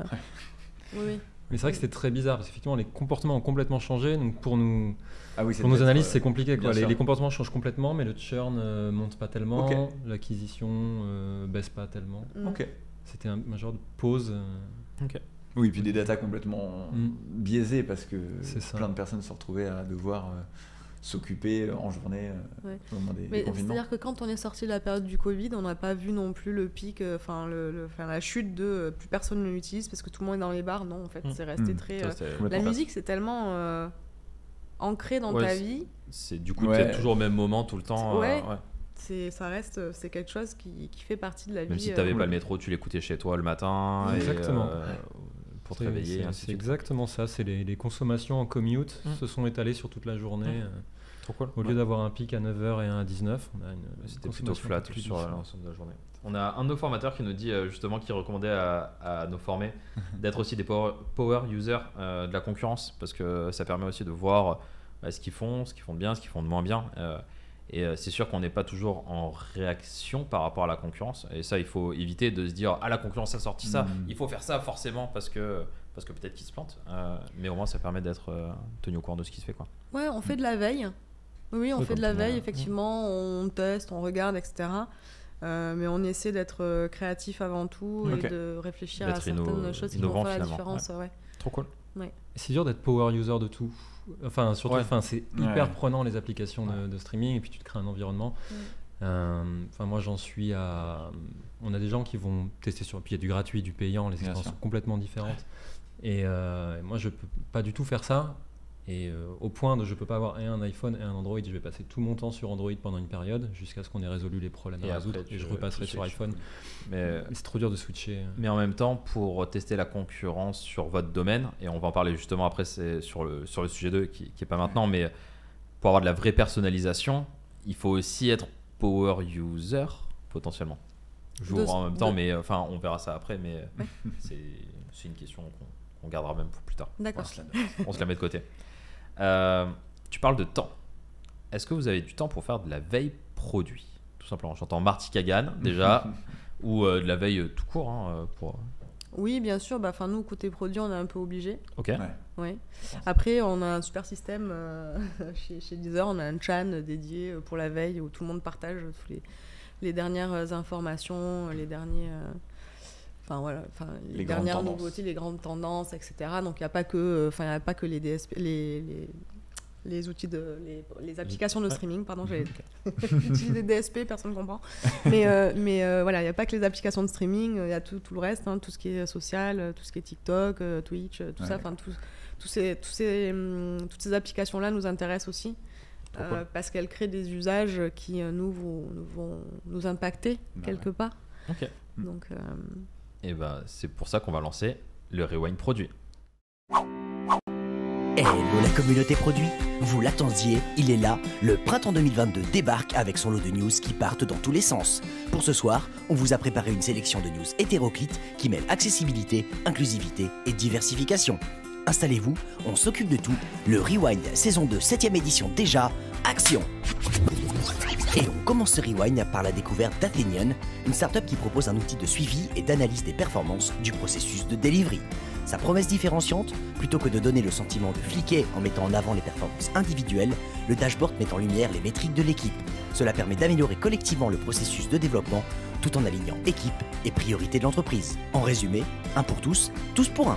Speaker 3: Oui, oui.
Speaker 4: Mais c'est vrai que c'était très bizarre parce qu'effectivement les comportements ont complètement changé. Donc pour nos
Speaker 1: Ah oui, c'est
Speaker 4: Pour nos
Speaker 1: peut-être,
Speaker 4: analystes, c'est compliqué.
Speaker 1: bien
Speaker 4: Quoi.
Speaker 1: sûr.
Speaker 4: Les comportements changent complètement, mais le churn monte pas tellement,
Speaker 1: Ok.
Speaker 4: l'acquisition baisse pas tellement.
Speaker 1: Ok.
Speaker 4: C'était un genre de pause.
Speaker 1: Oui, puis des datas complètement
Speaker 4: Mm.
Speaker 1: biaisées parce que
Speaker 4: C'est ça.
Speaker 1: plein de personnes se retrouvaient à devoir s'occuper en journée
Speaker 3: Ouais.
Speaker 1: au moment des
Speaker 3: Mais
Speaker 1: confinements.
Speaker 3: c'est-à-dire que quand on est sorti de la période du Covid, on n'a pas vu non plus le pic, enfin la chute de plus personne ne l'utilise parce que tout le monde est dans les bars. Non, en fait, c'est resté très.
Speaker 2: Ça, c'est-
Speaker 1: Complètement.
Speaker 3: La musique, c'est tellement ancré dans
Speaker 2: Ouais,
Speaker 3: ta vie.
Speaker 2: c'est du coup
Speaker 1: Ouais.
Speaker 2: t'es toujours au même moment tout le temps.
Speaker 3: Ouais. ça reste, c'est quelque chose qui fait partie de la vie.
Speaker 2: Même si tu n'avais pas le métro, tu l'écoutais chez toi le matin.
Speaker 4: Exactement.
Speaker 2: Pour te réveiller.
Speaker 4: C'est exactement ça. C'est les consommations en commute se sont étalées sur toute la journée.
Speaker 2: Trop cool.
Speaker 4: Au lieu d'avoir un pic à 9h et un à 19, on a
Speaker 2: c'était plutôt flat sur l'ensemble de la journée. On a un de nos formateurs qui nous dit justement qu'il recommandait à nos formés d'être aussi des power users de la concurrence, parce que ça permet aussi de voir ce qu'ils font de bien, ce qu'ils font de moins bien. Et c'est sûr qu'on n'est pas toujours en réaction par rapport à la concurrence. Et ça, il faut éviter de se dire la concurrence a sorti ça, il faut faire ça forcément parce que peut-être qu'ils se plantent. Mais au moins, ça permet d'être tenu au courant de ce qui se fait, quoi.
Speaker 3: Ouais, on fait de la veille. Oui, on fait de la veille, effectivement. On teste, on regarde, etc. Mais on essaie d'être créatif avant tout et de réfléchir à certaines choses qui vont faire la différence. Ouais.
Speaker 2: Trop cool.
Speaker 3: Ouais.
Speaker 4: C'est dur d'être power user de tout. Enfin, surtout, c'est hyper prenant les applications de streaming, et puis tu te crées un environnement. Moi, j'en suis à. On a des gens qui vont tester sur. Puis il y a du gratuit, du payant, les expériences sont complètement différentes. Et moi, je peux pas du tout faire ça. Et au point de je peux pas avoir un iPhone et un Android, je vais passer tout mon temps sur Android pendant une période jusqu'à ce qu'on ait résolu les problèmes à résoudre, et je repasserai sur iPhone. Mais c'est trop dur de switcher.
Speaker 2: Mais en même temps, pour tester la concurrence sur votre domaine, et on va en parler justement après, c'est sur le sujet 2 qui est pas maintenant, mais pour avoir de la vraie personnalisation, il faut aussi être power user potentiellement. En même temps, mais enfin on verra ça après, mais c'est une question qu'on gardera même pour plus tard.
Speaker 3: D'accord.
Speaker 2: On se la met de côté. Tu parles de temps. Est-ce que vous avez du temps pour faire de la veille produit? Tout simplement. J'entends Marty Kagan déjà, ou de la veille tout court. Pour...
Speaker 3: Oui, bien sûr. Nous, côté produit, on est un peu obligé.
Speaker 2: Ok.
Speaker 3: Ouais. Après, on a un super système chez Deezer. On a un chan dédié pour la veille où tout le monde partage tous les dernières informations, les derniers... les dernières nouveautés, les grandes tendances, etc. Donc il n'y a pas que les DSP, les outils les applications de streaming, pardon, j'avais utilisé DSP, personne ne comprend. Mais voilà, il n'y a pas que les applications de streaming, il y a tout le reste, tout ce qui est social, tout ce qui est TikTok, Twitch, tout ça, toutes ces applications-là nous intéressent aussi. Parce qu'elles créent des usages qui vont nous impacter quelque part.
Speaker 2: Ok.
Speaker 3: Donc
Speaker 2: et c'est pour ça qu'on va lancer le Rewind Produit.
Speaker 5: Hello la communauté produit, vous l'attendiez, il est là, le printemps 2022 débarque avec son lot de news qui partent dans tous les sens. Pour ce soir, on vous a préparé une sélection de news hétéroclites qui mêlent accessibilité, inclusivité et diversification. Installez-vous, on s'occupe de tout, le Rewind saison 2 7ème édition déjà, action! Et on commence ce Rewind par la découverte d'Athenion, une startup qui propose un outil de suivi et d'analyse des performances du processus de delivery. Sa promesse différenciante, plutôt que de donner le sentiment de fliquer en mettant en avant les performances individuelles, le dashboard met en lumière les métriques de l'équipe. Cela permet d'améliorer collectivement le processus de développement tout en alignant équipe et priorité de l'entreprise. En résumé, un pour tous pour un.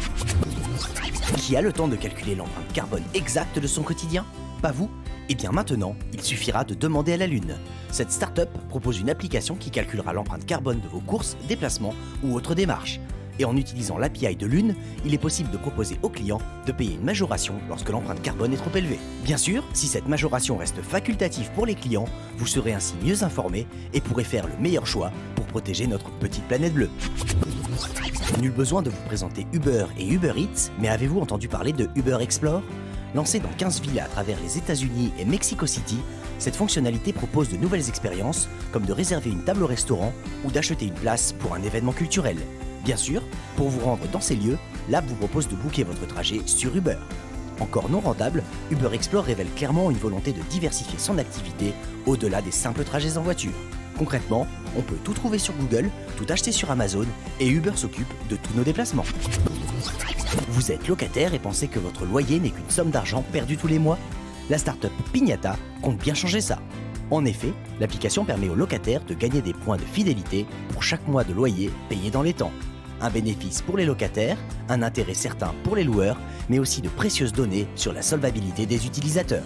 Speaker 5: Qui a le temps de calculer l'empreinte carbone exacte de son quotidien? Pas vous? Eh bien maintenant, il suffira de demander à la Lune. Cette startup propose une application qui calculera l'empreinte carbone de vos courses, déplacements ou autres démarches. Et en utilisant l'API de Lune, il est possible de proposer aux clients de payer une majoration lorsque l'empreinte carbone est trop élevée. Bien sûr, si cette majoration reste facultative pour les clients, vous serez ainsi mieux informés et pourrez faire le meilleur choix pour protéger notre petite planète bleue. Nul besoin de vous présenter Uber et Uber Eats, mais avez-vous entendu parler de Uber Explore ? Lancée dans 15 villes à travers les États-Unis et Mexico City, cette fonctionnalité propose de nouvelles expériences comme de réserver une table au restaurant ou d'acheter une place pour un événement culturel. Bien sûr, pour vous rendre dans ces lieux, l'app vous propose de booker votre trajet sur Uber. Encore non rentable, Uber Explore révèle clairement une volonté de diversifier son activité au-delà des simples trajets en voiture. Concrètement, on peut tout trouver sur Google, tout acheter sur Amazon et Uber s'occupe de tous nos déplacements. Vous êtes locataire et pensez que votre loyer n'est qu'une somme d'argent perdue tous les mois? La startup Pignata compte bien changer ça. En effet, l'application permet aux locataires de gagner des points de fidélité pour chaque mois de loyer payé dans les temps. Un bénéfice pour les locataires, un intérêt certain pour les loueurs, mais aussi de précieuses données sur la solvabilité des utilisateurs.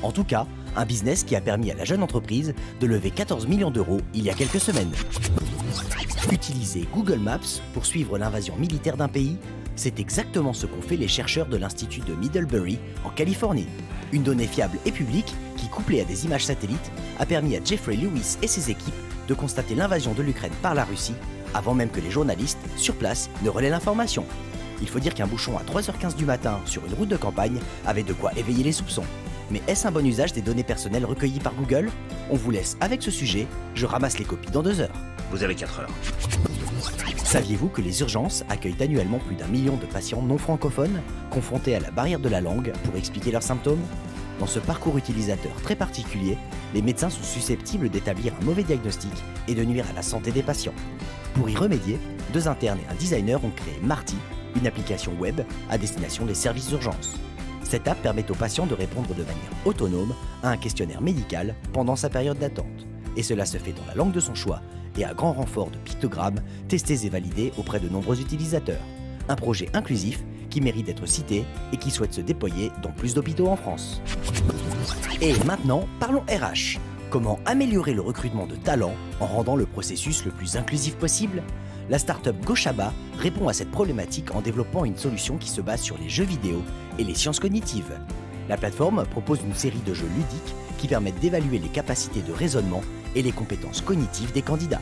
Speaker 5: En tout cas, un business qui a permis à la jeune entreprise de lever 14 millions d'euros il y a quelques semaines. Utilisez Google Maps pour suivre l'invasion militaire d'un pays, C'est exactement ce qu'ont fait les chercheurs de l'Institut de Middlebury en Californie. Une donnée fiable et publique qui, couplée à des images satellites, a permis à Jeffrey Lewis et ses équipes de constater l'invasion de l'Ukraine par la Russie avant même que les journalistes, sur place, ne relaient l'information. Il faut dire qu'un bouchon à 3h15 du matin sur une route de campagne avait de quoi éveiller les soupçons. Mais est-ce un bon usage des données personnelles recueillies par Google? On vous laisse avec ce sujet, je ramasse les copies dans 2 heures.
Speaker 6: Vous avez 4 heures.
Speaker 5: Saviez-vous que les urgences accueillent annuellement plus d'1 million de patients non francophones, confrontés à la barrière de la langue pour expliquer leurs symptômes? Dans ce parcours utilisateur très particulier, les médecins sont susceptibles d'établir un mauvais diagnostic et de nuire à la santé des patients. Pour y remédier, 2 internes et un designer ont créé Marty, une application web à destination des services d'urgence. Cette app permet aux patients de répondre de manière autonome à un questionnaire médical pendant sa période d'attente. Et cela se fait dans la langue de son choix et à grand renfort de pictogrammes testés et validés auprès de nombreux utilisateurs. Un projet inclusif qui mérite d'être cité et qui souhaite se déployer dans plus d'hôpitaux en France. Et maintenant, parlons RH. Comment améliorer le recrutement de talents en rendant le processus le plus inclusif possible? La startup Goshaba répond à cette problématique en développant une solution qui se base sur les jeux vidéo et les sciences cognitives. La plateforme propose une série de jeux ludiques qui permettent d'évaluer les capacités de raisonnement et les compétences cognitives des candidats.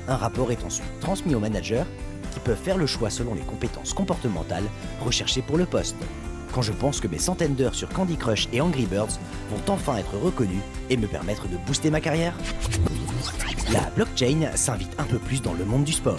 Speaker 5: Un rapport est ensuite transmis aux managers qui peuvent faire le choix selon les compétences comportementales recherchées pour le poste. Quand je pense que mes centaines d'heures sur Candy Crush et Angry Birds vont enfin être reconnues et me permettre de booster ma carrière? La blockchain s'invite un peu plus dans le monde du sport.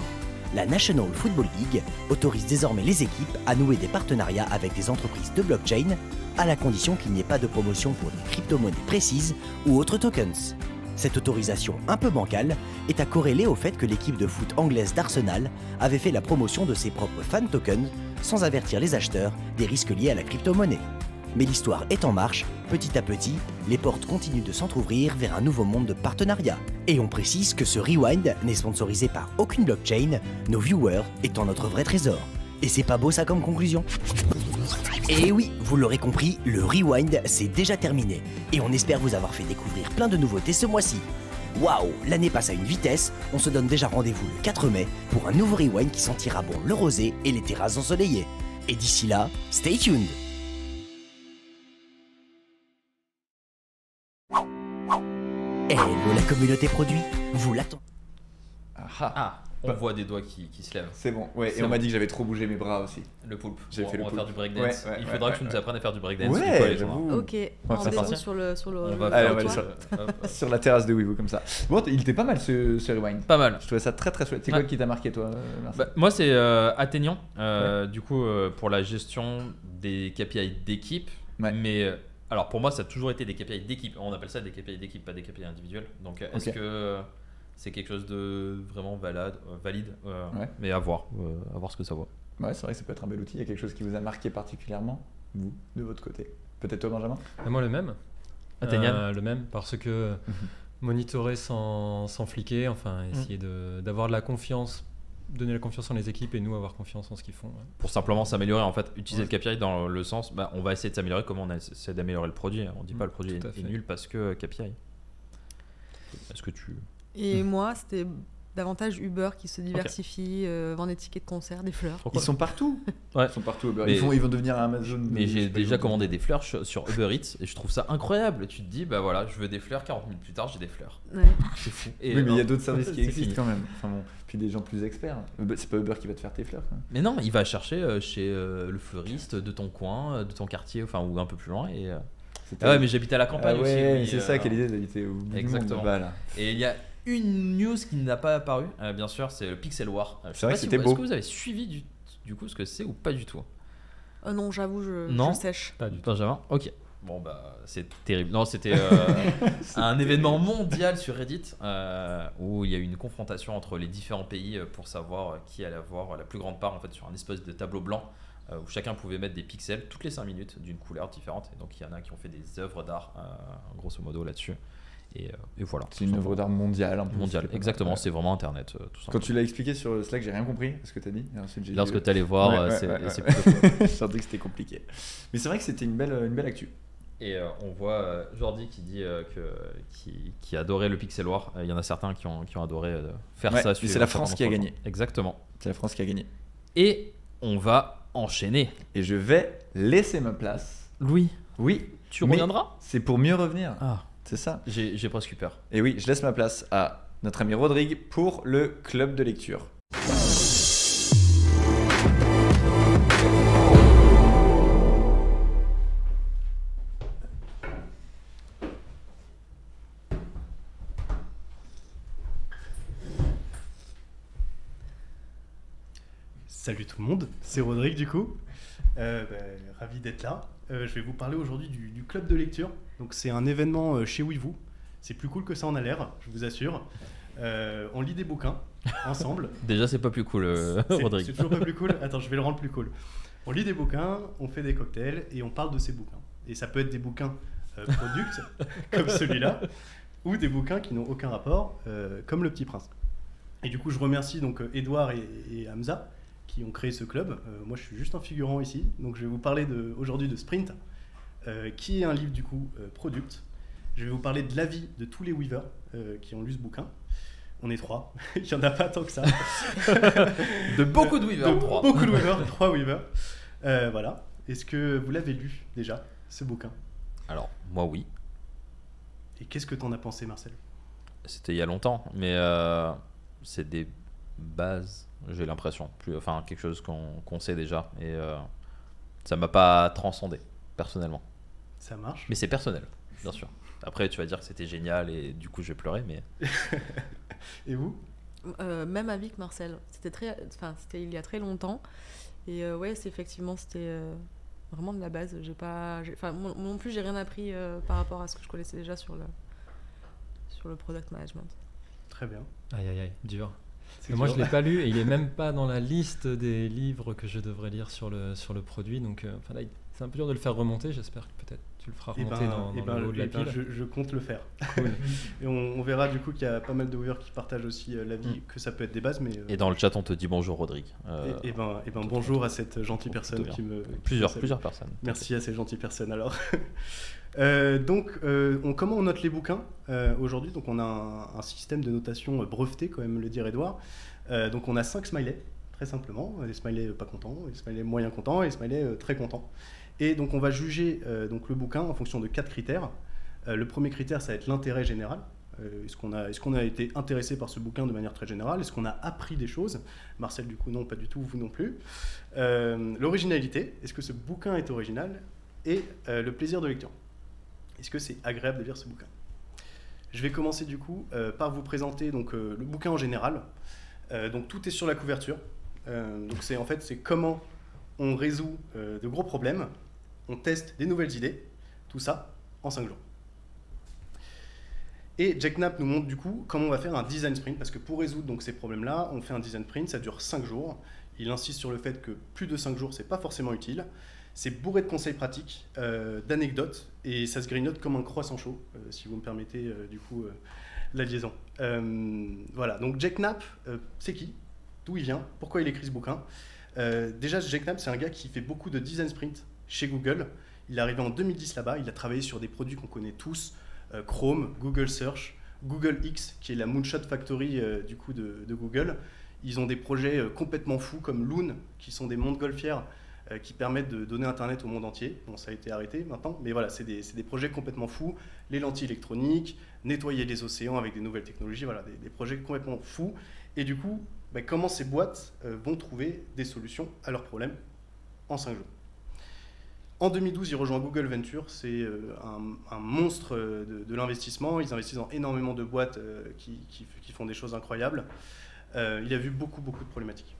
Speaker 5: La National Football League autorise désormais les équipes à nouer des partenariats avec des entreprises de blockchain, à la condition qu'il n'y ait pas de promotion pour des crypto-monnaies précises ou autres tokens. Cette autorisation un peu bancale est à corréler au fait que l'équipe de foot anglaise d'Arsenal avait fait la promotion de ses propres fan tokens sans avertir les acheteurs des risques liés à la crypto-monnaie. Mais l'histoire est en marche, petit à petit, les portes continuent de s'entrouvrir vers un nouveau monde de partenariats. Et on précise que ce Rewind n'est sponsorisé par aucune blockchain, nos viewers étant notre vrai trésor. Et c'est pas beau ça comme conclusion? Et oui, vous l'aurez compris, le Rewind c'est déjà terminé. Et on espère vous avoir fait découvrir plein de nouveautés ce mois-ci. Waouh, l'année passe à une vitesse, on se donne déjà rendez-vous le 4 mai pour un nouveau Rewind qui sentira bon le rosé et les terrasses ensoleillées. Et d'ici là, stay tuned! Hello la communauté produit, vous l'attendez.
Speaker 2: Ah, on voit des doigts qui se lèvent.
Speaker 1: C'est bon, ouais,
Speaker 2: C'est
Speaker 1: et on
Speaker 2: bon.
Speaker 1: m'a dit que j'avais trop bougé mes bras aussi.
Speaker 2: Le poulpe.
Speaker 1: J'ai fait le
Speaker 2: On va
Speaker 1: poulpe.
Speaker 2: faire du breakdance.
Speaker 1: Ouais,
Speaker 2: Il faudra que tu nous apprennes à faire du breakdance. du coup,
Speaker 1: Ouais,
Speaker 2: Alexandre.
Speaker 1: j'avoue.
Speaker 3: Ok,
Speaker 1: On va faire
Speaker 3: rendez-vous
Speaker 2: ça.
Speaker 3: sur le
Speaker 2: On va
Speaker 1: Allez,
Speaker 2: faire
Speaker 1: on va
Speaker 2: du-
Speaker 1: aller
Speaker 2: hop.
Speaker 1: Sur la terrasse de Weeboo comme ça. Bon, il était pas mal ce Rewind.
Speaker 2: Pas mal.
Speaker 1: Je trouvais ça très très chouette. C'est
Speaker 2: Ouais.
Speaker 1: quoi qui t'a marqué toi, Marcel?
Speaker 2: Bah, moi, c'est Athénian, du coup, pour la gestion des KPI d'équipe.
Speaker 1: Ouais.
Speaker 2: Mais alors, pour moi, ça a toujours été des KPI d'équipe. On appelle ça des KPI d'équipe, pas des KPI individuels. Donc, est-ce
Speaker 1: Ok.
Speaker 2: que c'est quelque chose de vraiment valide
Speaker 1: Ouais.
Speaker 2: Mais à voir ce que ça vaut.
Speaker 1: Ouais, c'est vrai que ça peut être un bel outil. Il y a quelque chose qui vous a marqué particulièrement, vous, de votre côté. Peut-être toi, Benjamin?
Speaker 4: Et moi, le même.
Speaker 2: Athénian.
Speaker 4: Le même, parce que monitorer sans fliquer, enfin, essayer d'avoir de la confiance, donner la confiance en les équipes et nous avoir confiance en ce qu'ils font. Ouais.
Speaker 2: Pour simplement s'améliorer, en fait, utiliser le KPI dans le sens, on va essayer de s'améliorer comme on essaie d'améliorer le produit. On dit pas le produit
Speaker 4: Tout à
Speaker 2: est
Speaker 4: fait.
Speaker 2: nul parce que KPI. Est-ce que tu...
Speaker 3: Et moi, c'était davantage Uber qui se diversifie, vend des tickets de concert, des fleurs.
Speaker 1: Ils sont partout.
Speaker 2: Ouais.
Speaker 1: Ils sont partout. Uber.
Speaker 2: Mais-
Speaker 1: Ils vont devenir Amazon.
Speaker 2: Mais
Speaker 1: je
Speaker 2: j'ai
Speaker 1: sais pas,
Speaker 2: déjà
Speaker 1: ils vont-
Speaker 2: commandé des fleurs sur Uber Eats et je trouve ça incroyable. Tu te dis, bah voilà, je veux des fleurs, 40 minutes plus tard, j'ai des fleurs.
Speaker 3: Ouais.
Speaker 2: C'est fou.
Speaker 1: Oui, mais il y
Speaker 2: non,
Speaker 1: a d'autres services qui
Speaker 2: c'est
Speaker 1: existent
Speaker 2: fini.
Speaker 1: quand même. Enfin bon, puis des gens plus experts. C'est pas Uber qui va te faire tes fleurs. Quoi.
Speaker 2: Mais non, il va chercher chez le fleuriste de ton coin, de ton quartier, enfin, ou un peu plus loin. Et,
Speaker 1: C'était-
Speaker 2: Ah ouais, mais j'habite à la campagne
Speaker 1: Ah
Speaker 2: aussi.
Speaker 1: ouais,
Speaker 2: oui,
Speaker 1: mais c'est ça quelle idée d'habiter au bout du
Speaker 2: Exactement.
Speaker 1: monde. Voilà.
Speaker 2: Et il y a une news qui n'a pas apparu, bien sûr, c'est le Pixel War. Je sais
Speaker 1: C'est vrai
Speaker 2: pas
Speaker 1: que
Speaker 2: si
Speaker 1: c'était
Speaker 2: vous-
Speaker 1: beau.
Speaker 2: Est-ce que vous avez suivi du coup ce que c'est ou pas du tout?
Speaker 3: Oh non, j'avoue,
Speaker 2: Non.
Speaker 3: je sèche.
Speaker 4: Pas du tout.
Speaker 2: Benjamin? Ok. Bon bah c'est terrible. Non, c'était un événement mondial sur Reddit où il y a eu une confrontation entre les différents pays pour savoir qui allait avoir la plus grande part en fait sur un espèce de tableau blanc où chacun pouvait mettre des pixels toutes les 5 minutes d'une couleur différente. Et donc il y en a qui ont fait des œuvres d'art grosso modo là-dessus. Et voilà.
Speaker 1: C'est une œuvre d'art mondiale. un peu,
Speaker 2: mondiale.
Speaker 1: c'était pas
Speaker 2: Exactement,
Speaker 1: mal.
Speaker 2: c'est vraiment Internet tout
Speaker 1: Quand
Speaker 2: simplement.
Speaker 1: tu l'as expliqué sur Slack, j'ai rien compris ce que tu as dit. Et ensuite, j'ai dit,
Speaker 2: Lorsque tu allais voir,
Speaker 1: Ouais, ouais,
Speaker 2: c'est
Speaker 1: ouais,
Speaker 2: c'est
Speaker 1: ouais.
Speaker 2: plutôt cool.
Speaker 1: Je sentais que c'était compliqué. Mais c'est vrai que c'était une belle actu.
Speaker 2: Et on voit Jordi qui dit qui adorait le Pixel War. Il y en a certains qui ont adoré faire
Speaker 1: Ouais,
Speaker 2: ça.
Speaker 1: et c'est la France qui a gagné.
Speaker 2: Exactement.
Speaker 1: C'est la France qui a gagné.
Speaker 2: Et on va enchaîner.
Speaker 1: Et je vais laisser ma place.
Speaker 2: Louis,
Speaker 1: Oui,
Speaker 2: tu
Speaker 1: mais
Speaker 2: reviendras?
Speaker 1: c'est pour mieux revenir.
Speaker 2: Ah,
Speaker 1: C'est ça.
Speaker 2: j'ai presque eu peur.
Speaker 1: Et oui, je laisse ma place à notre ami Rodrigue pour le club de lecture.
Speaker 6: Salut tout le monde, c'est Rodrigue du coup. Ravi d'être là. Je vais vous parler aujourd'hui du club de lecture. Donc c'est un événement chez Weevoo. C'est plus cool que ça en a l'air, je vous assure. On lit des bouquins ensemble.
Speaker 2: Déjà, c'est pas plus cool, Rodrigue.
Speaker 6: C'est toujours pas plus cool. Attends, je vais le rendre plus cool. On lit des bouquins, on fait des cocktails et on parle de ces bouquins. Et ça peut être des bouquins products comme celui-là, ou des bouquins qui n'ont aucun rapport, comme Le Petit Prince. Et du coup, je remercie donc Edouard et Hamza qui ont créé ce club. Moi, je suis juste un figurant ici. Donc, je vais vous parler aujourd'hui de Sprint, qui est un livre du coup product. Je vais vous parler de l'avis de tous les Weavers qui ont lu ce bouquin. On est 3, il n'y en a pas tant que ça.
Speaker 2: De beaucoup de Weavers, 3.
Speaker 6: Beaucoup de Weavers, 3 Weavers. Voilà. Est-ce que vous l'avez lu déjà, ce bouquin?
Speaker 2: Alors, moi, oui.
Speaker 6: Et qu'est-ce que t'en as pensé, Marcel?
Speaker 2: C'était il y a longtemps, mais c'est des bases, j'ai l'impression. Enfin, quelque chose qu'on sait déjà. Et ça m'a pas transcendé, personnellement.
Speaker 6: Ça marche.
Speaker 2: Mais c'est personnel, bien sûr. Après, tu vas dire que c'était génial et du coup, je vais pleurer, mais...
Speaker 6: Et vous?
Speaker 3: Même avis que Marcel. C'était il y a très longtemps. Et ouais, c'était vraiment de la base. Moi non plus, j'ai rien appris par rapport à ce que je connaissais déjà sur le product management.
Speaker 6: Très bien.
Speaker 4: Aïe aïe aïe, dur.
Speaker 6: C'est
Speaker 4: Moi,
Speaker 6: dur.
Speaker 4: je l'ai pas lu et il est même pas dans la liste des livres que je devrais lire sur le produit. Donc, là, c'est un peu dur de le faire remonter. J'espère que peut-être tu le feras remonter dans le haut de la pile.
Speaker 6: Je compte le faire.
Speaker 4: Cool.
Speaker 6: Et on verra du coup qu'il y a pas mal de Weavers qui partagent aussi l'avis que ça peut être des bases. Mais,
Speaker 2: Et dans le chat, on te dit bonjour, Rodrigue.
Speaker 6: bonjour à cette gentille personne
Speaker 2: bien.
Speaker 6: qui me...
Speaker 2: Plusieurs personnes.
Speaker 6: Merci à ces gentilles personnes alors. Comment on note les bouquins aujourd'hui? Donc on a un système de notation breveté, quand même le dire Edouard. Donc on a 5 smileys, très simplement. Les smileys pas contents, les smileys moyen contents et les smileys très contents. Et donc on va juger donc le bouquin en fonction de 4 critères. Le premier critère, ça va être l'intérêt général. Est-ce qu'on a été intéressé par ce bouquin de manière très générale? Est-ce qu'on a appris des choses? Marcel, du coup, non, pas du tout, vous non plus. L'originalité, est-ce que ce bouquin est original? Et le plaisir de lecture. Est-ce que c'est agréable de lire ce bouquin? Je vais commencer du coup par vous présenter donc, le bouquin en général. Donc tout est sur la couverture. Donc c'est comment on résout de gros problèmes, on teste des nouvelles idées, tout ça en 5 jours. Et Jack Knapp nous montre du coup comment on va faire un design sprint, parce que pour résoudre donc, ces problèmes-là, on fait un design sprint, ça dure 5 jours. Il insiste sur le fait que plus de 5 jours, c'est pas forcément utile. C'est bourré de conseils pratiques, d'anecdotes, et ça se grignote comme un croissant chaud, si vous me permettez du coup la liaison. Voilà, donc Jack Knapp, c'est qui? D'où il vient? Pourquoi il écrit ce bouquin? Déjà, Jack Knapp, c'est un gars qui fait beaucoup de design sprint chez Google. Il est arrivé en 2010 là-bas, il a travaillé sur des produits qu'on connaît tous, Chrome, Google Search, Google X, qui est la Moonshot Factory du coup de Google. Ils ont des projets complètement fous comme Loon, qui sont des montgolfières qui permettent de donner Internet au monde entier. Bon, ça a été arrêté maintenant, mais voilà, c'est des projets complètement fous. Les lentilles électroniques, nettoyer les océans avec des nouvelles technologies, voilà, des projets complètement fous. Et du coup, comment ces boîtes vont trouver des solutions à leurs problèmes en 5 jours. En 2012, il rejoint Google Venture, c'est un monstre de l'investissement. Ils investissent dans énormément de boîtes qui font des choses incroyables. Il a vu beaucoup de problématiques.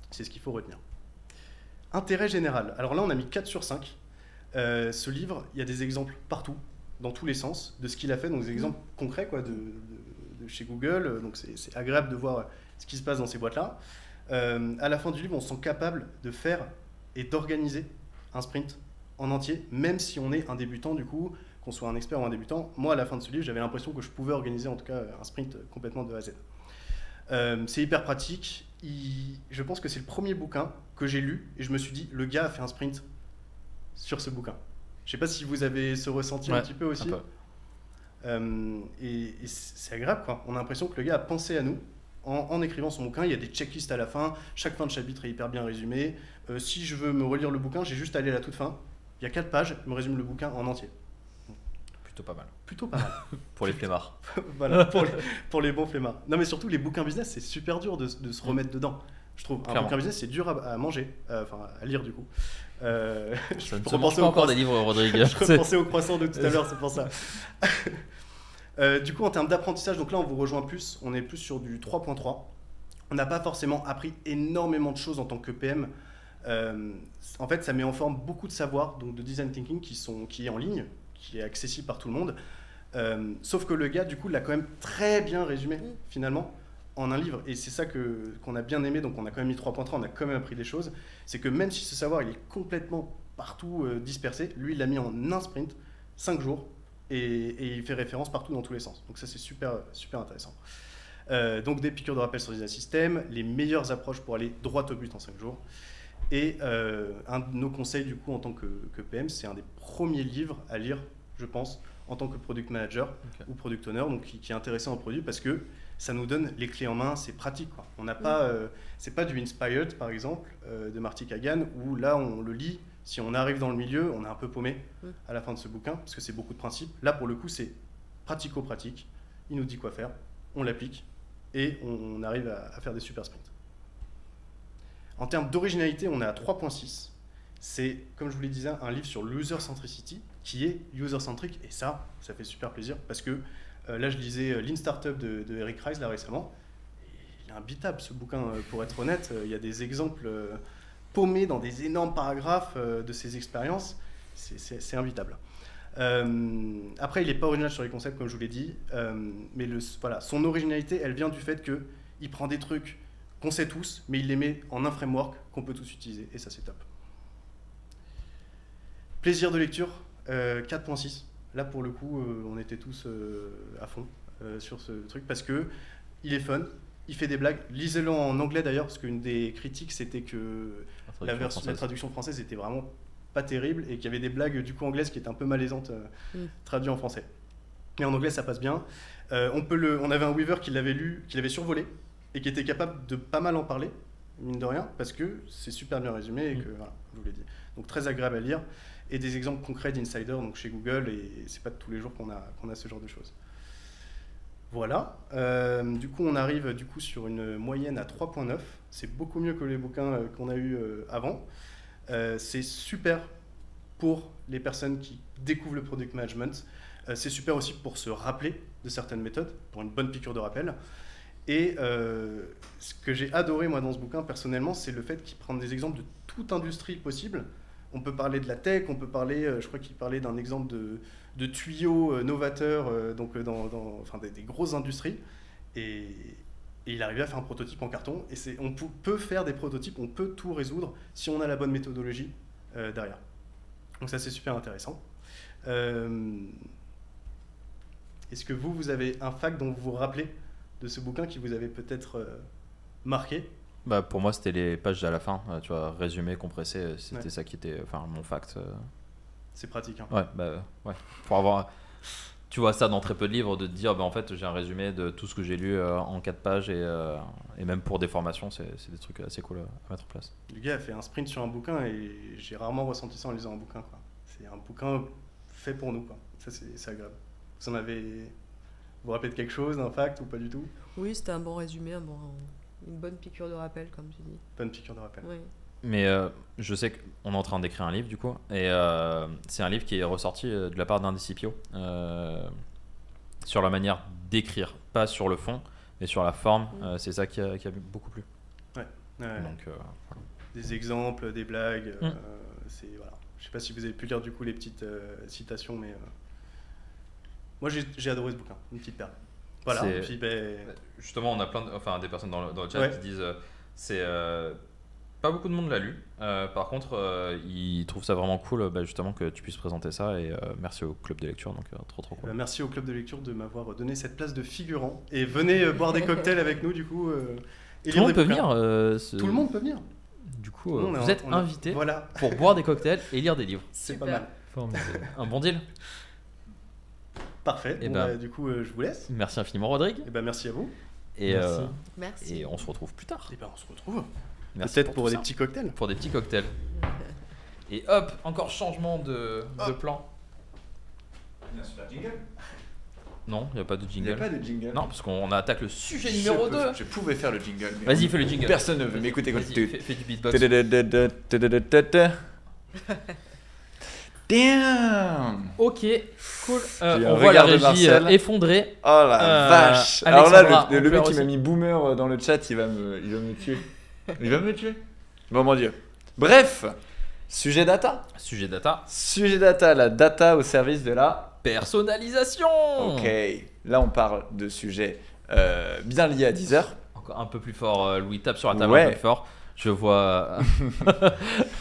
Speaker 6: C'est ce qu'il faut retenir. Intérêt général. Alors là, on a mis 4 sur 5. Ce livre, il y a des exemples partout, dans tous les sens, de ce qu'il a fait, donc des exemples concrets quoi, de chez Google. Donc c'est agréable de voir ce qui se passe dans ces boîtes-là. À la fin du livre, on se sent capable de faire et d'organiser un sprint en entier, même si on est un débutant du coup, qu'on soit un expert ou un débutant. Moi, à la fin de ce livre, j'avais l'impression que je pouvais organiser en tout cas un sprint complètement de A à Z. C'est hyper pratique. Je pense que c'est le premier bouquin que j'ai lu et je me suis dit, le gars a fait un sprint sur ce bouquin. Je sais pas si vous avez ce ressenti un petit peu aussi. Et c'est agréable, quoi. On a l'impression que le gars a pensé à nous en écrivant son bouquin. Il y a des checklists à la fin, chaque fin de chapitre est hyper bien résumée. Si je veux me relire le bouquin, j'ai juste à aller à la toute fin. Il y a 4 pages, il me résume le bouquin en entier.
Speaker 2: Plutôt pas mal.
Speaker 6: Plutôt pas mal.
Speaker 2: Pour les flemmards.
Speaker 6: Voilà, pour les bons flemmards. Non, mais surtout, les bouquins business, c'est super dur de se remettre dedans. Je trouve. Un
Speaker 2: Clairement.
Speaker 6: bouquin business, c'est dur à manger, enfin à lire du coup.
Speaker 2: Ça ne se
Speaker 6: repensais
Speaker 2: mange pas
Speaker 6: au
Speaker 2: encore
Speaker 6: croissant.
Speaker 2: des livres, Rodrigue.
Speaker 6: Je repensais au croissant de tout à l'heure, c'est pour ça. Du coup, en termes d'apprentissage, donc là, on vous rejoint plus. On est plus sur du 3.3. On n'a pas forcément appris énormément de choses en tant que PM. En fait, ça met en forme beaucoup de savoirs, donc de design thinking qui est en ligne, qui est accessible par tout le monde. Sauf que le gars, du coup, l'a quand même très bien résumé, finalement, en un livre. Et c'est ça qu'on a bien aimé, donc on a quand même mis 3.3, on a quand même appris des choses. C'est que même si ce savoir, il est complètement partout dispersé, lui, il l'a mis en un sprint, 5 jours, et il fait référence partout dans tous les sens. Donc ça, c'est super, super intéressant. Donc des piqûres de rappel sur les systèmes, les meilleures approches pour aller droit au but en 5 jours. Et un de nos conseils, du coup, en tant que PM, c'est un des premiers livres à lire, je pense, en tant que product manager ou product owner, donc qui est intéressant au produit parce que ça nous donne les clés en main, c'est pratique, quoi. On n'a pas, c'est pas du Inspired, par exemple, de Marty Kagan, où là, on le lit, si on arrive dans le milieu, on est un peu paumé à la fin de ce bouquin, parce que c'est beaucoup de principes. Là, pour le coup, c'est pratico-pratique. Il nous dit quoi faire, on l'applique, et on arrive à faire des super sprints. En termes d'originalité, on est à 3.6. C'est, comme je vous le disais, un livre sur l'user centricity, qui est user-centric, et ça fait super plaisir, parce que là, je lisais Lean Startup de Eric Rice, là, récemment. Il est imbitable, ce bouquin, pour être honnête. Il y a des exemples paumés dans des énormes paragraphes de ses expériences. C'est imbitable. Après, il n'est pas original sur les concepts, comme je vous l'ai dit, mais voilà, son originalité, elle vient du fait qu'il prend des trucs qu'on sait tous, mais il les met en un framework qu'on peut tous utiliser, et ça, c'est top. Plaisir de lecture, 4.6. Là, pour le coup, on était tous à fond sur ce truc, parce que il est fun, il fait des blagues. Lisez-le en anglais, d'ailleurs, parce qu'une des critiques, c'était que la traduction française était vraiment pas terrible, et qu'il y avait des blagues, du coup, anglaises qui étaient un peu malaisantes traduites en français. Mais en anglais, ça passe bien. On avait un Weaver qui l'avait lu, qui l'avait survolé, et qui était capable de pas mal en parler, mine de rien, parce que c'est super bien résumé, et que, voilà, je vous l'ai dit. Donc très agréable à lire, et des exemples concrets d'insider, donc chez Google, et c'est pas de tous les jours qu'on a ce genre de choses. Voilà, du coup on arrive sur une moyenne à 3.9, c'est beaucoup mieux que les bouquins qu'on a eu avant. C'est super pour les personnes qui découvrent le product management, c'est super aussi pour se rappeler de certaines méthodes, pour une bonne piqûre de rappel. Et ce que j'ai adoré moi dans ce bouquin personnellement, c'est le fait qu'il prenne des exemples de toute industrie possible. On peut parler de la tech, on peut parler, je crois qu'il parlait d'un exemple de tuyaux novateurs donc enfin, des grosses industries. Et il arrivait à faire un prototype en carton. Et on peut faire des prototypes, on peut tout résoudre si on a la bonne méthodologie derrière. Donc ça, c'est super intéressant. Est-ce que vous avez un fact dont vous vous rappelez de ce bouquin qui vous avait peut-être marqué?
Speaker 2: Bah, pour moi, c'était les pages à la fin, tu vois, résumé, compressé, c'était ça qui était mon fact.
Speaker 6: C'est pratique. Hein.
Speaker 2: Ouais, bah ouais. Pour avoir, tu vois ça dans très peu de livres, de te dire, bah, en fait, j'ai un résumé de tout ce que j'ai lu en 4 pages, et même pour des formations, c'est des trucs assez cool à mettre en place.
Speaker 6: Le gars a fait un sprint sur un bouquin, et j'ai rarement ressenti ça en lisant un bouquin, quoi. C'est un bouquin fait pour nous, quoi. Ça, c'est agréable. Vous vous rappelez de quelque chose, d'un fact ou pas du tout?
Speaker 3: Oui, c'était un bon résumé, une bonne piqûre de rappel, comme tu dis.
Speaker 6: Bonne piqûre de rappel.
Speaker 3: Oui.
Speaker 2: Mais je sais qu'on est en train d'écrire un livre, du coup, et c'est un livre qui est ressorti de la part d'un des CPO sur la manière d'écrire, pas sur le fond, mais sur la forme. C'est ça qui a beaucoup plu.
Speaker 6: Ouais.
Speaker 2: Donc, voilà.
Speaker 6: Des exemples, des blagues. Voilà. Je sais pas si vous avez pu lire du coup les petites citations, mais moi j'ai adoré ce bouquin, une petite perle. Voilà. Et puis,
Speaker 2: justement, on a des personnes dans le chat qui disent c'est pas beaucoup de monde l'a lu. Par contre, ils trouvent ça vraiment cool, justement, que tu puisses présenter ça. Et merci au club de lecture, donc trop cool.
Speaker 6: Merci au club de lecture de m'avoir donné cette place de figurant. Et venez boire des cocktails avec nous, du coup.
Speaker 2: Tout le monde peut venir.
Speaker 6: Tout le monde peut venir.
Speaker 2: Du coup, vous êtes invités pour boire des cocktails et lire des livres.
Speaker 6: C'est pas mal.
Speaker 4: Formidable.
Speaker 2: Un bon deal.
Speaker 6: Parfait. Du coup, je vous laisse.
Speaker 2: Merci infiniment, Rodrigue.
Speaker 6: Et merci à vous.
Speaker 2: Et,
Speaker 4: Merci.
Speaker 2: et on se retrouve plus tard.
Speaker 6: Et ben on se retrouve.
Speaker 2: Merci
Speaker 6: Peut-être pour
Speaker 2: tout
Speaker 6: des
Speaker 2: ça.
Speaker 6: petits cocktails.
Speaker 2: Pour des petits cocktails. Et hop, encore changement de plan.
Speaker 1: Bien sûr, jingle.
Speaker 2: Non, il n'y a pas de
Speaker 1: Il n'y a
Speaker 2: jingle.
Speaker 1: pas de jingle.
Speaker 2: Non, parce qu'on attaque le sujet numéro 2.
Speaker 1: Je pouvais faire le jingle. mais
Speaker 2: Vas-y, fais le jingle.
Speaker 1: Personne ne veut m'écouter quand
Speaker 2: Vas-y,
Speaker 1: tu...
Speaker 2: fais du beatbox.
Speaker 1: Damn.
Speaker 2: Ok, cool.
Speaker 1: J'ai un
Speaker 2: On voit la
Speaker 1: regard de
Speaker 2: régie
Speaker 1: Marcel.
Speaker 2: effondrée.
Speaker 1: Oh la vache.
Speaker 2: Alexandra,
Speaker 1: Alors là,
Speaker 2: on
Speaker 1: le mec
Speaker 2: pleure
Speaker 1: qui m'a
Speaker 2: aussi.
Speaker 1: mis boomer dans le chat, il va me tuer. Il va me tuer. Bon mon dieu. Bref, sujet data.
Speaker 2: Sujet data.
Speaker 1: Sujet data, la data au service de la...
Speaker 2: Personnalisation.
Speaker 1: Ok. Là, on parle de sujets bien liés à Deezer.
Speaker 2: Encore un peu plus fort, Louis, tape sur la table
Speaker 1: Ouais.
Speaker 2: un peu plus fort. Je vois.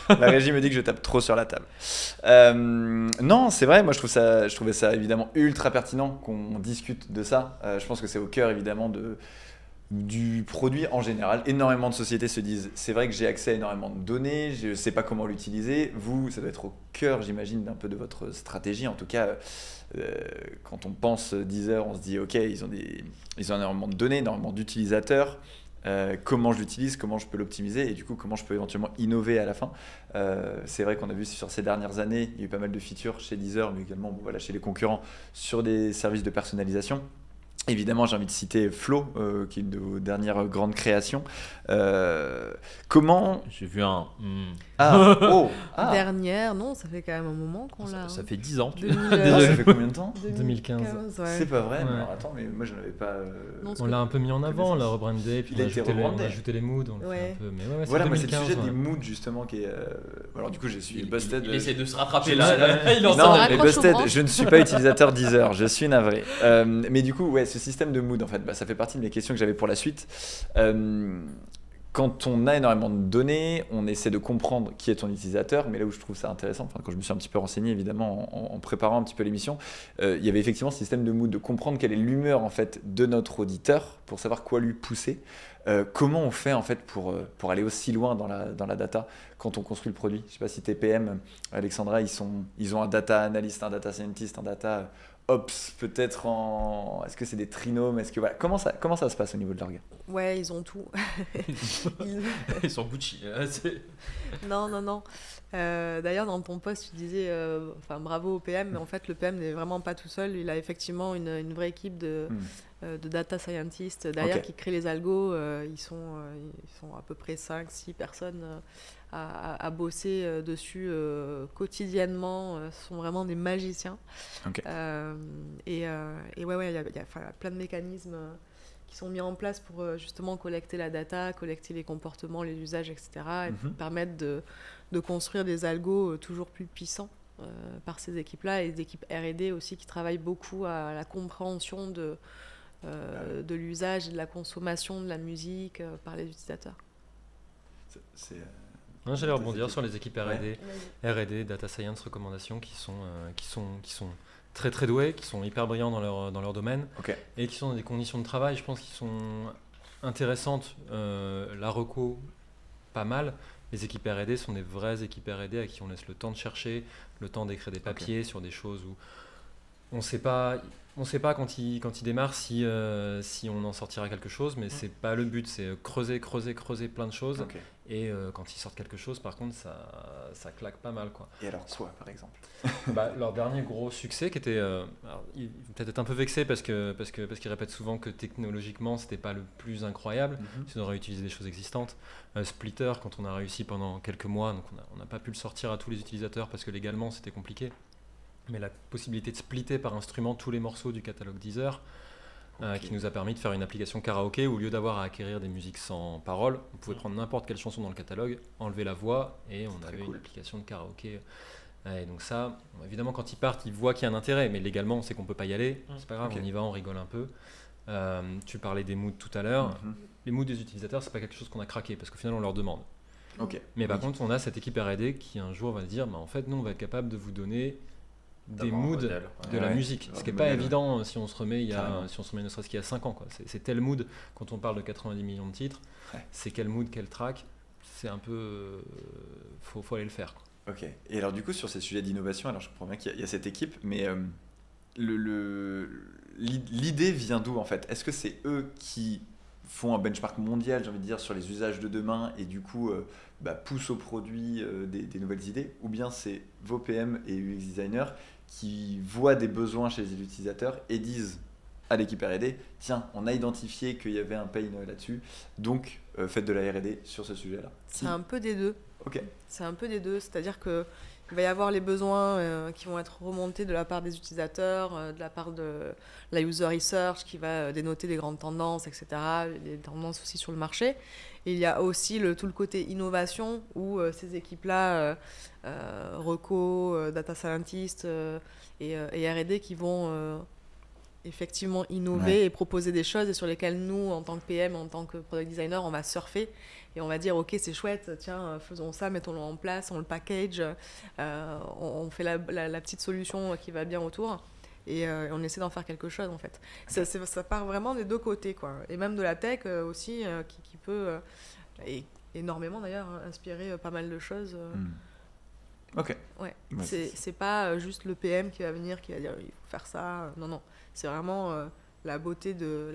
Speaker 1: La régie me dit que je tape trop sur la table. Non, c'est vrai, moi je trouvais ça évidemment ultra pertinent qu'on discute de ça. Je pense que c'est au cœur évidemment du produit en général. Énormément de sociétés se disent, c'est vrai que j'ai accès à énormément de données, je ne sais pas comment l'utiliser. Vous, ça doit être au cœur, j'imagine, d'un peu de votre stratégie. En tout cas, quand on pense Deezer, on se dit, ok, ils ont énormément de données, énormément d'utilisateurs. Comment je l'utilise, comment je peux l'optimiser et du coup comment je peux éventuellement innover à la fin. C'est vrai qu'on a vu sur ces dernières années, il y a eu pas mal de features chez Deezer, mais également voilà, chez les concurrents sur des services de personnalisation. Évidemment, j'ai envie de citer Flow, qui est une de vos dernières grandes créations. Comment...
Speaker 2: J'ai vu un.
Speaker 3: Dernière, non, ça fait quand même un moment qu'on l'a.
Speaker 2: Ça fait 10 ans.
Speaker 3: 2000,
Speaker 1: Ah, ça fait combien de temps
Speaker 4: 2015.
Speaker 3: ouais.
Speaker 1: C'est pas vrai, mais
Speaker 4: Ouais.
Speaker 1: alors, attends, mais moi je n'avais pas...
Speaker 3: Non,
Speaker 4: On l'a un peu mis en avant, on l'a rebrandé, puis
Speaker 1: Il
Speaker 4: on
Speaker 1: a
Speaker 4: a
Speaker 1: été
Speaker 4: ajouté,
Speaker 1: rebrandé.
Speaker 4: les moods, on le fait
Speaker 3: Ouais.
Speaker 4: un peu. Mais ouais,
Speaker 1: Voilà, moi c'est le
Speaker 4: 2015,
Speaker 1: sujet
Speaker 4: ouais.
Speaker 1: des moods justement qui est... Alors du coup, je suis busted.
Speaker 2: Il essaie de se rattraper
Speaker 1: Je
Speaker 2: là.
Speaker 1: sais.
Speaker 2: Il est en
Speaker 1: Non,
Speaker 2: train de-
Speaker 1: mais
Speaker 3: raccroche aux
Speaker 1: busted,
Speaker 3: branches.
Speaker 1: je ne suis pas utilisateur Deezer, je suis navré. Mais du coup, ouais, ce système de mood, en fait, ça fait partie de mes questions que j'avais pour la suite. Quand on a énormément de données, on essaie de comprendre qui est ton utilisateur, mais là où je trouve ça intéressant, enfin, quand je me suis un petit peu renseigné, évidemment, en préparant un petit peu l'émission, il y avait effectivement ce système de mood, de comprendre quelle est l'humeur en fait, de notre auditeur, pour savoir quoi lui pousser. Comment on fait en fait pour aller aussi loin dans la data quand on construit le produit? Je ne sais pas si TPM, Alexandra, ils ont un data analyst, un data scientist, un data ops, peut-être en... Est-ce que c'est des trinômes? Est-ce que voilà, comment ça se passe au niveau de l'orga?
Speaker 3: Ouais, ils ont tout.
Speaker 2: Ils sont Gucci.
Speaker 3: Non. D'ailleurs, dans ton post, tu disais bravo au PM, mais en fait, le PM n'est vraiment pas tout seul. Il a effectivement une vraie équipe de data scientists derrière
Speaker 1: Ok.
Speaker 3: qui créent les algos. Ils sont à peu près 5-6 personnes à bosser dessus quotidiennement. Ce sont vraiment des magiciens.
Speaker 1: Ok.
Speaker 3: Et ouais, il y a plein de mécanismes qui sont mis en place pour justement collecter la data, collecter les comportements, les usages, etc. Et puis permettre de construire des algos toujours plus puissants par ces équipes-là, et des équipes R&D aussi qui travaillent beaucoup à la compréhension de l'usage et de la consommation de la musique par les utilisateurs.
Speaker 4: Non, j'allais rebondir sur les équipes
Speaker 1: Ouais.
Speaker 4: R&D, Data Science, recommandations qui sont très très doués, qui sont hyper brillants dans leur domaine
Speaker 1: Ok.
Speaker 4: et qui sont dans des conditions de travail, je pense, qui sont intéressantes. La reco, pas mal. Les équipes R&D sont des vraies équipes R&D à qui on laisse le temps de chercher, le temps d'écrire des papiers sur des choses où on ne sait pas quand ils démarrent si on en sortira quelque chose, mais c'est pas le but, c'est creuser plein de choses.
Speaker 1: Ok.
Speaker 4: Et quand ils sortent quelque chose, par contre, ça claque pas mal, quoi.
Speaker 1: Et alors quoi, par exemple?
Speaker 4: Leur dernier gros succès, qui était, alors, ils vont peut-être être un peu vexés parce qu'ils répètent souvent que technologiquement, c'était pas le plus incroyable. Ils auraient utilisé des choses existantes. Splitter, quand on a réussi pendant quelques mois, donc on n'a pas pu le sortir à tous les utilisateurs parce que légalement, c'était compliqué. Mais la possibilité de splitter par instrument tous les morceaux du catalogue Deezer, qui nous a permis de faire une application karaoké où, au lieu d'avoir à acquérir des musiques sans paroles, on pouvait prendre n'importe quelle chanson dans le catalogue, enlever la voix et on avait une application de karaoké. Et donc ça, évidemment, quand ils partent, ils voient qu'il y a un intérêt, mais légalement, on sait qu'on peut pas y aller. C'est pas grave, on y va, on rigole un peu. Tu parlais des moods tout à l'heure. Les moods des utilisateurs, c'est pas quelque chose qu'on a craqué parce qu'au final, on leur demande. Mais par contre, on a cette équipe R&D qui un jour va se dire, en fait, nous, on va être capable de vous donner des moods de la musique, ce qui n'est pas évident si on se remet ne serait-ce qu'il y a 5 ans, quoi. C'est tel mood, quand on parle de 90 millions de titres, c'est quel mood, quel track, c'est un peu... faut aller le faire, quoi.
Speaker 1: Ok. Et alors du coup, sur ces sujets d'innovation, alors je comprends bien qu'il y a cette équipe, mais l'idée vient d'où en fait? Est-ce que c'est eux qui font un benchmark mondial, j'ai envie de dire, sur les usages de demain et du coup poussent au produit des nouvelles idées, ou bien c'est vos PM et UX designers qui voient des besoins chez les utilisateurs et disent à l'équipe R&D, tiens, on a identifié qu'il y avait un pain là-dessus, donc faites de la R&D sur ce sujet-là.
Speaker 3: C'est un peu des deux.
Speaker 1: Ok.
Speaker 3: C'est un peu des deux, c'est-à-dire que il va y avoir les besoins qui vont être remontés de la part des utilisateurs, de la part de la user research qui va dénoter des grandes tendances, etc., des tendances aussi sur le marché. Et il y a aussi tout le côté innovation où ces équipes-là, Reco, Data Scientist et R&D qui vont effectivement innover et proposer des choses et sur lesquelles nous, en tant que PM, en tant que product designer, on va surfer et on va dire ok, c'est chouette, tiens, faisons ça, mettons-le en place, on le package, on fait la petite solution qui va bien autour et on essaie d'en faire quelque chose en fait. Ça part vraiment des deux côtés quoi. Et même de la tech aussi qui peut et énormément d'ailleurs inspirer pas mal de choses.
Speaker 1: Ok.
Speaker 3: Ouais. C'est pas juste le PM qui va venir qui va dire il faut faire ça. Non. C'est vraiment la beauté du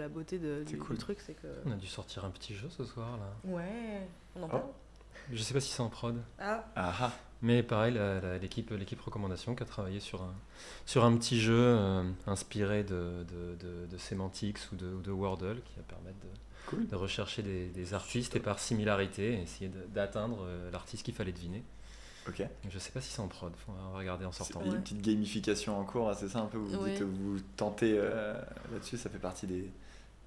Speaker 3: truc, c'est que.
Speaker 4: On a dû sortir un petit jeu ce soir là.
Speaker 3: Ouais. On en parle.
Speaker 4: Je sais pas si c'est en prod.
Speaker 1: Ah.
Speaker 4: Mais pareil, l'équipe recommandation qui a travaillé sur un petit jeu inspiré de Semantics ou de Wordle qui va permettre de rechercher des artistes et par similarité essayer d'atteindre l'artiste qu'il fallait deviner.
Speaker 1: Ok.
Speaker 4: Je sais pas si c'est en prod, on va regarder en sortant.
Speaker 1: Il y a une petite gamification en cours, c'est ça un peu, vous tentez là-dessus, ça fait partie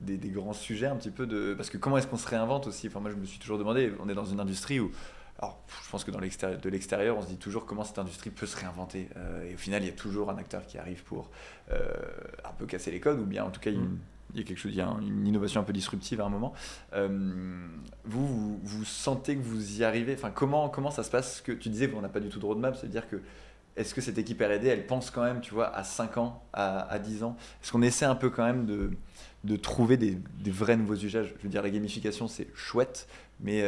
Speaker 1: des grands sujets un petit peu parce que comment est-ce qu'on se réinvente aussi, moi je me suis toujours demandé, on est dans une industrie où, alors je pense que de l'extérieur on se dit toujours comment cette industrie peut se réinventer et au final il y a toujours un acteur qui arrive pour un peu casser les codes ou bien en tout cas il y a quelque chose, il y a une innovation un peu disruptive à un moment. Vous sentez que vous y arrivez, comment ça se passe, que tu disais qu'on n'a pas du tout de roadmap, c'est-à-dire que est-ce que cette équipe R&D elle pense quand même, tu vois, à 5 ans, à 10 ans, est-ce qu'on essaie un peu quand même de trouver des vrais nouveaux usages? Je veux dire, la gamification c'est chouette, mais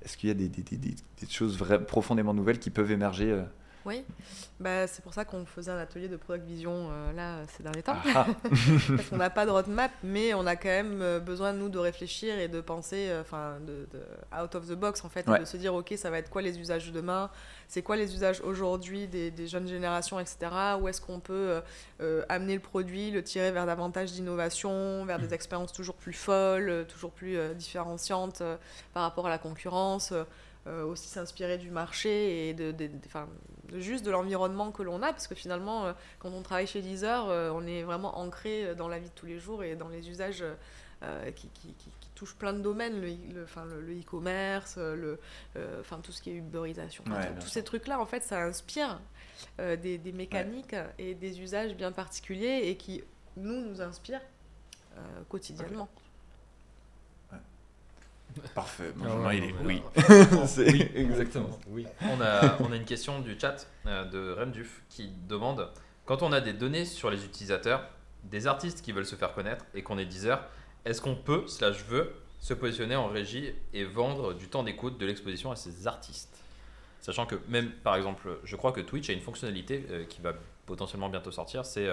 Speaker 1: est-ce qu'il y a des choses profondément nouvelles qui peuvent émerger
Speaker 3: Oui, c'est pour ça qu'on faisait un atelier de product vision là ces derniers temps. Parce qu'on n'a pas de roadmap, mais on a quand même besoin nous de réfléchir et de penser, de out of the box en fait, et de se dire ok, ça va être quoi les usages de demain, c'est quoi les usages aujourd'hui des jeunes générations, etc. Où est-ce qu'on peut amener le produit, le tirer vers davantage d'innovation, vers des expériences toujours plus folles, toujours plus différenciantes par rapport à la concurrence. Aussi s'inspirer du marché et juste de l'environnement que l'on a, parce que finalement quand on travaille chez Deezer on est vraiment ancré dans la vie de tous les jours et dans les usages qui touchent plein de domaines, le e-commerce, tout ce qui est uberisation, tous ces trucs là en fait ça inspire des mécaniques et des usages bien particuliers et qui nous inspirent quotidiennement.
Speaker 1: Parfait, il est oui.
Speaker 4: Oui, exactement. Oui.
Speaker 2: On a une question du chat de Remduf qui demande quand on a des données sur les utilisateurs, des artistes qui veulent se faire connaître et qu'on est Deezer, est-ce qu'on peut veut se positionner en régie et vendre du temps d'écoute, de l'exposition à ces artistes? Sachant que même par exemple, je crois que Twitch a une fonctionnalité qui va potentiellement bientôt sortir, c'est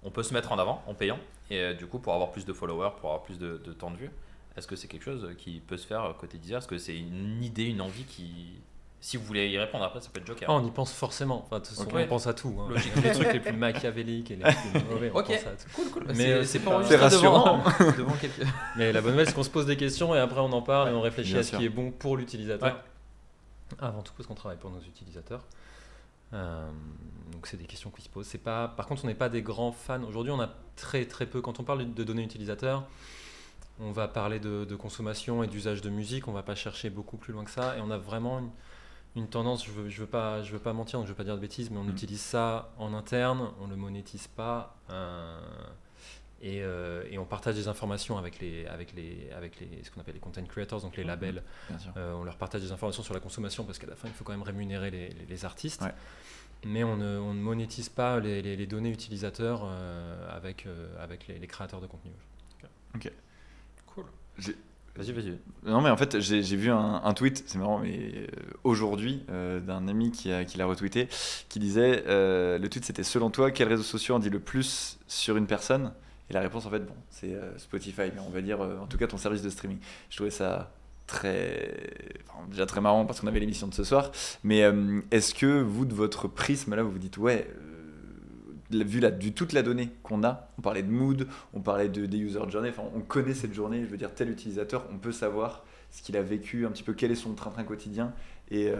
Speaker 2: on peut se mettre en avant en payant et du coup pour avoir plus de followers, pour avoir plus de temps de vue. Est-ce que c'est quelque chose qui peut se faire côté Deezer? Est-ce que c'est une idée, une envie qui... Si vous voulez y répondre après, ça peut être Joker.
Speaker 4: On y pense forcément. On pense à tout. Logique. Les trucs les plus machiavéliques et les plus mauvais, on pense à tout.
Speaker 2: Cool.
Speaker 4: Mais
Speaker 2: c'est pas
Speaker 1: rassurant.
Speaker 2: Devant quelqu'un.
Speaker 4: Mais la bonne nouvelle, c'est qu'on se pose des questions et après on en parle et on réfléchit à ce
Speaker 1: sûr.
Speaker 4: qui est bon pour l'utilisateur. Avant tout, parce qu'on travaille pour nos utilisateurs. Donc c'est des questions qui se posent. Par contre, on n'est pas des grands fans. Aujourd'hui, on a très très peu. Quand on parle de données utilisateurs, on va parler de consommation et d'usage de musique, on va pas chercher beaucoup plus loin que ça, et on a vraiment une tendance, je veux pas mentir, donc je veux pas dire de bêtises, mais on utilise ça en interne, on le monétise pas, et on partage des informations avec ce qu'on appelle les content creators, donc les labels. On leur partage des informations sur la consommation parce qu'à la fin il faut quand même rémunérer les artistes. Mais on ne monétise pas les données utilisateurs avec les créateurs de contenu.
Speaker 1: Ok.
Speaker 2: Cool.
Speaker 1: Vas-y. Non mais en fait j'ai vu un tweet, c'est marrant, mais aujourd'hui d'un ami qui l'a retweeté, qui disait le tweet c'était selon toi quels réseaux sociaux en dit le plus sur une personne, Et la réponse, en fait, bon, c'est Spotify, mais on va dire, en tout cas, ton service de streaming. Je trouvais ça déjà très marrant parce qu'on avait l'émission de ce soir. Mais est-ce que vous, de votre prisme, là, vous vous dites, ouais, vu toute la donnée qu'on a, on parlait de mood, on parlait des user journey, enfin, on connaît cette journée, je veux dire, tel utilisateur, on peut savoir ce qu'il a vécu, un petit peu quel est son train-train quotidien, et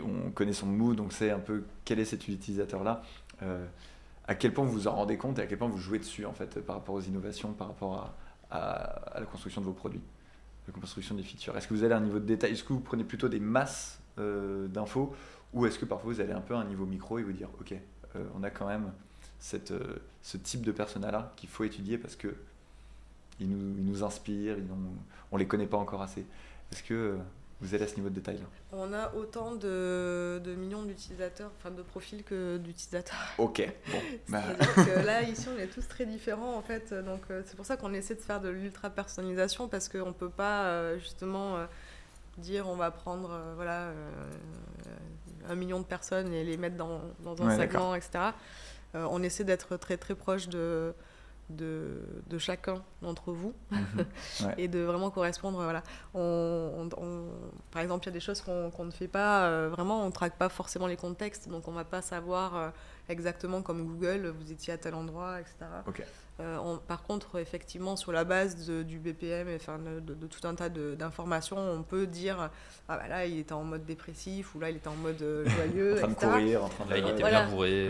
Speaker 1: on connaît son mood, donc c'est un peu quel est cet utilisateur-là. À quel point vous vous en rendez compte et à quel point vous jouez dessus, en fait, par rapport aux innovations, par rapport à la construction de vos produits, la construction des features. Est-ce que vous allez à un niveau de détail? Est-ce que vous prenez plutôt des masses d'infos, ou est-ce que parfois vous allez un peu à un niveau micro et vous dire, ok, on a quand même ce type de persona-là qu'il faut étudier parce que ils nous inspirent, on les connaît pas encore assez. Est-ce que vous allez à ce niveau de détail-là?
Speaker 3: On a autant de millions d'utilisateurs, enfin de profils que d'utilisateurs.
Speaker 1: Ok, bon.
Speaker 3: C'est-à-dire que là, ici, on est tous très différents en fait. Donc c'est pour ça qu'on essaie de faire de l'ultra-personnalisation parce qu'on ne peut pas justement dire on va prendre 1 million de personnes et les mettre dans un segment, etc. On essaie d'être très très proche de chacun d'entre vous et de vraiment correspondre. Voilà. Par exemple, il y a des choses qu'on ne fait pas, vraiment, on ne traque pas forcément les contextes, donc on ne va pas savoir exactement comme Google, vous étiez à tel endroit, etc.
Speaker 1: Okay.
Speaker 3: Par contre, effectivement, sur la base du BPM, enfin, de tout un tas d'informations, on peut dire ah bah là, il était en mode dépressif, ou là, il était en mode joyeux,
Speaker 1: en train de courir, en train de...
Speaker 2: Là, il était bien bourré.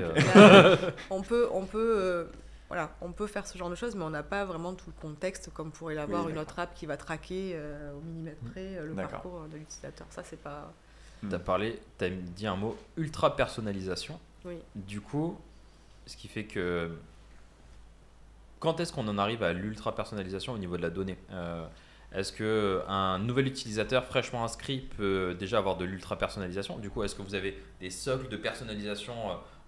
Speaker 3: On peut faire ce genre de choses, mais on n'a pas vraiment tout le contexte comme pourrait l'avoir une autre app qui va traquer au millimètre près le parcours de l'utilisateur. Ça, c'est pas...
Speaker 2: T'as dit un mot, ultra personnalisation.
Speaker 3: Oui.
Speaker 2: Du coup, ce qui fait que... Quand est-ce qu'on en arrive à l'ultra personnalisation au niveau de la donnée? Est-ce qu'un nouvel utilisateur fraîchement inscrit peut déjà avoir de l'ultra personnalisation? Du coup, est-ce que vous avez des socles de personnalisation,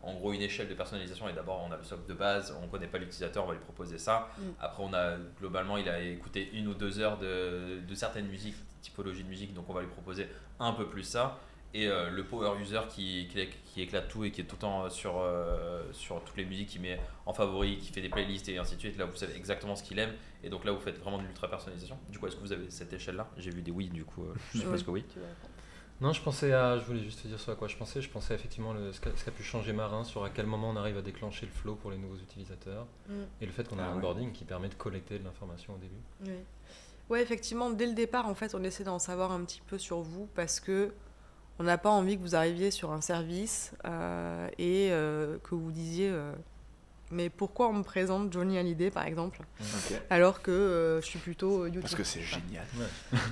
Speaker 2: en gros une échelle de personnalisation, et d'abord on a le socle de base, on ne connaît pas l'utilisateur, on va lui proposer ça. Après, globalement, il a écouté 1 ou 2 heures de certaines musiques, typologie de musique, donc on va lui proposer un peu plus ça. Et le power user qui éclate tout et qui est tout le temps sur toutes les musiques, qui met en favori, qui fait des playlists et ainsi de suite. Là, vous savez exactement ce qu'il aime, et donc là, vous faites vraiment de l'ultra personnalisation. Du coup, est-ce que vous avez cette échelle-là? J'ai vu des oui, du coup, je suppose que oui.
Speaker 4: Non, je voulais juste te dire ce à quoi je pensais. Je pensais effectivement ce qu'a pu changer Marin sur à quel moment on arrive à déclencher le flow pour les nouveaux utilisateurs, et le fait qu'on a un onboarding qui permet de collecter de l'information au début.
Speaker 3: Oui. Ouais, effectivement, dès le départ, en fait, on essaie d'en savoir un petit peu sur vous parce que on n'a pas envie que vous arriviez sur un service et que vous disiez mais pourquoi on me présente Johnny Hallyday par exemple, alors que je suis plutôt YouTube.
Speaker 1: Parce que c'est génial.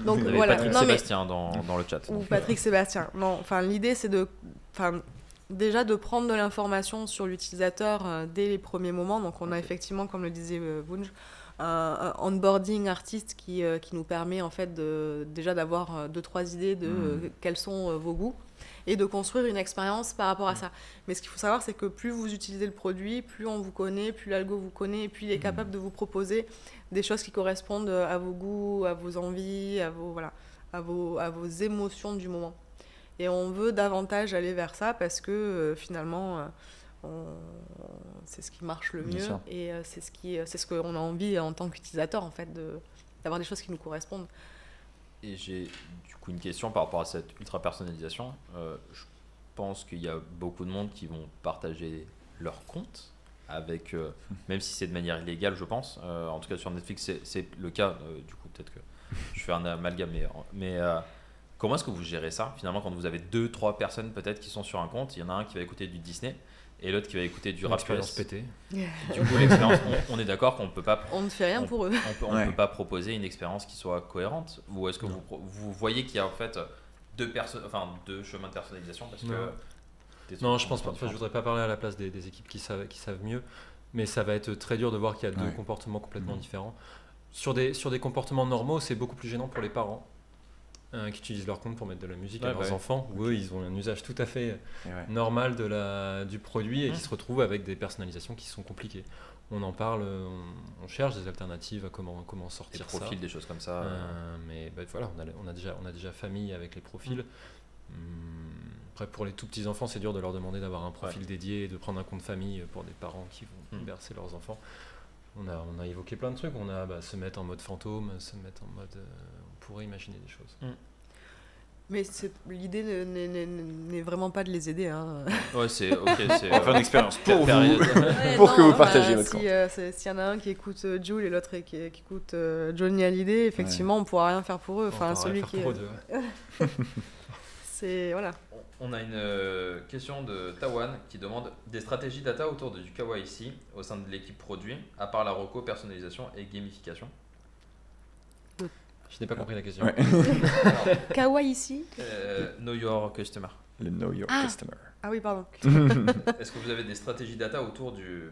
Speaker 3: Donc
Speaker 2: vous avez
Speaker 3: voilà.
Speaker 2: Patrick Sébastien dans le chat.
Speaker 3: Ou Patrick Sébastien. Non, enfin l'idée c'est déjà de prendre de l'information sur l'utilisateur dès les premiers moments. Donc on a effectivement, comme le disait Bunj, un onboarding artiste qui nous permet en fait déjà d'avoir 2-3 idées de quels sont vos goûts et de construire une expérience par rapport à ça. Mais ce qu'il faut savoir, c'est que plus vous utilisez le produit, plus on vous connaît, plus l'algo vous connaît, et plus il est capable de vous proposer des choses qui correspondent à vos goûts, à vos envies, à vos émotions du moment. Et on veut davantage aller vers ça parce que finalement... c'est ce qui marche le mieux et c'est ce qu'on a envie en tant qu'utilisateur en fait, d'avoir des choses qui nous correspondent.
Speaker 2: Et j'ai du coup une question par rapport à cette ultra personnalisation. Je pense qu'il y a beaucoup de monde qui vont partager leur compte avec, même si c'est de manière illégale, je pense. En tout cas sur Netflix c'est le cas. Du coup peut-être que je fais un amalgame, mais comment est-ce que vous gérez ça finalement quand vous avez 2-3 personnes peut-être qui sont sur un compte? Il y en a un qui va écouter du Disney et l'autre qui va écouter du rap US.
Speaker 4: pété.
Speaker 2: Du coup, l'expérience, on est d'accord qu'on peut pas...
Speaker 3: On ne fait rien pour eux.
Speaker 2: On peut pas proposer une expérience qui soit cohérente? Ou est-ce que vous voyez qu'il y a en fait deux chemins de personnalisation parce que...
Speaker 4: Non, je pense pas. Enfin, je voudrais pas parler à la place des équipes qui savent mieux, mais ça va être très dur de voir qu'il y a deux comportements complètement différents. Sur des comportements normaux, c'est beaucoup plus gênant pour les parents. Qui utilisent leur compte pour mettre de la musique à leurs enfants, où eux ils ont un usage tout à fait normal du produit et qui se retrouvent avec des personnalisations qui sont compliquées. On en parle, on cherche des alternatives à comment sortir
Speaker 2: des profils, des choses comme ça.
Speaker 4: Mais voilà, on a déjà famille avec les profils. Après, pour les tout petits enfants, c'est dur de leur demander d'avoir un profil dédié et de prendre un compte famille pour des parents qui vont bercer leurs enfants. On a évoqué plein de trucs. On a se mettre en mode fantôme, se mettre en mode... on pourrait imaginer des choses.
Speaker 3: Mais l'idée n'est vraiment pas de les aider. Hein.
Speaker 2: Ouais, c'est ok. C'est
Speaker 1: On va faire une expérience pour vous.
Speaker 3: Ouais,
Speaker 1: Pour que vous
Speaker 3: enfin,
Speaker 1: partagiez votre
Speaker 3: s'il y en a un qui écoute Jul et l'autre qui écoute Johnny Hallyday, effectivement, on pourra rien faire pour eux. Enfin, celui qui c'est voilà.
Speaker 2: On a une question de Tawan qui demande des stratégies data autour du KYC au sein de l'équipe produit, à part la reco, personnalisation et gamification.
Speaker 4: Je n'ai pas compris la question.
Speaker 1: Ouais.
Speaker 3: Kawaii ici.
Speaker 2: Know your customer.
Speaker 1: Le Know Your Customer.
Speaker 3: Ah oui, pardon.
Speaker 2: Est-ce que vous avez des stratégies data autour du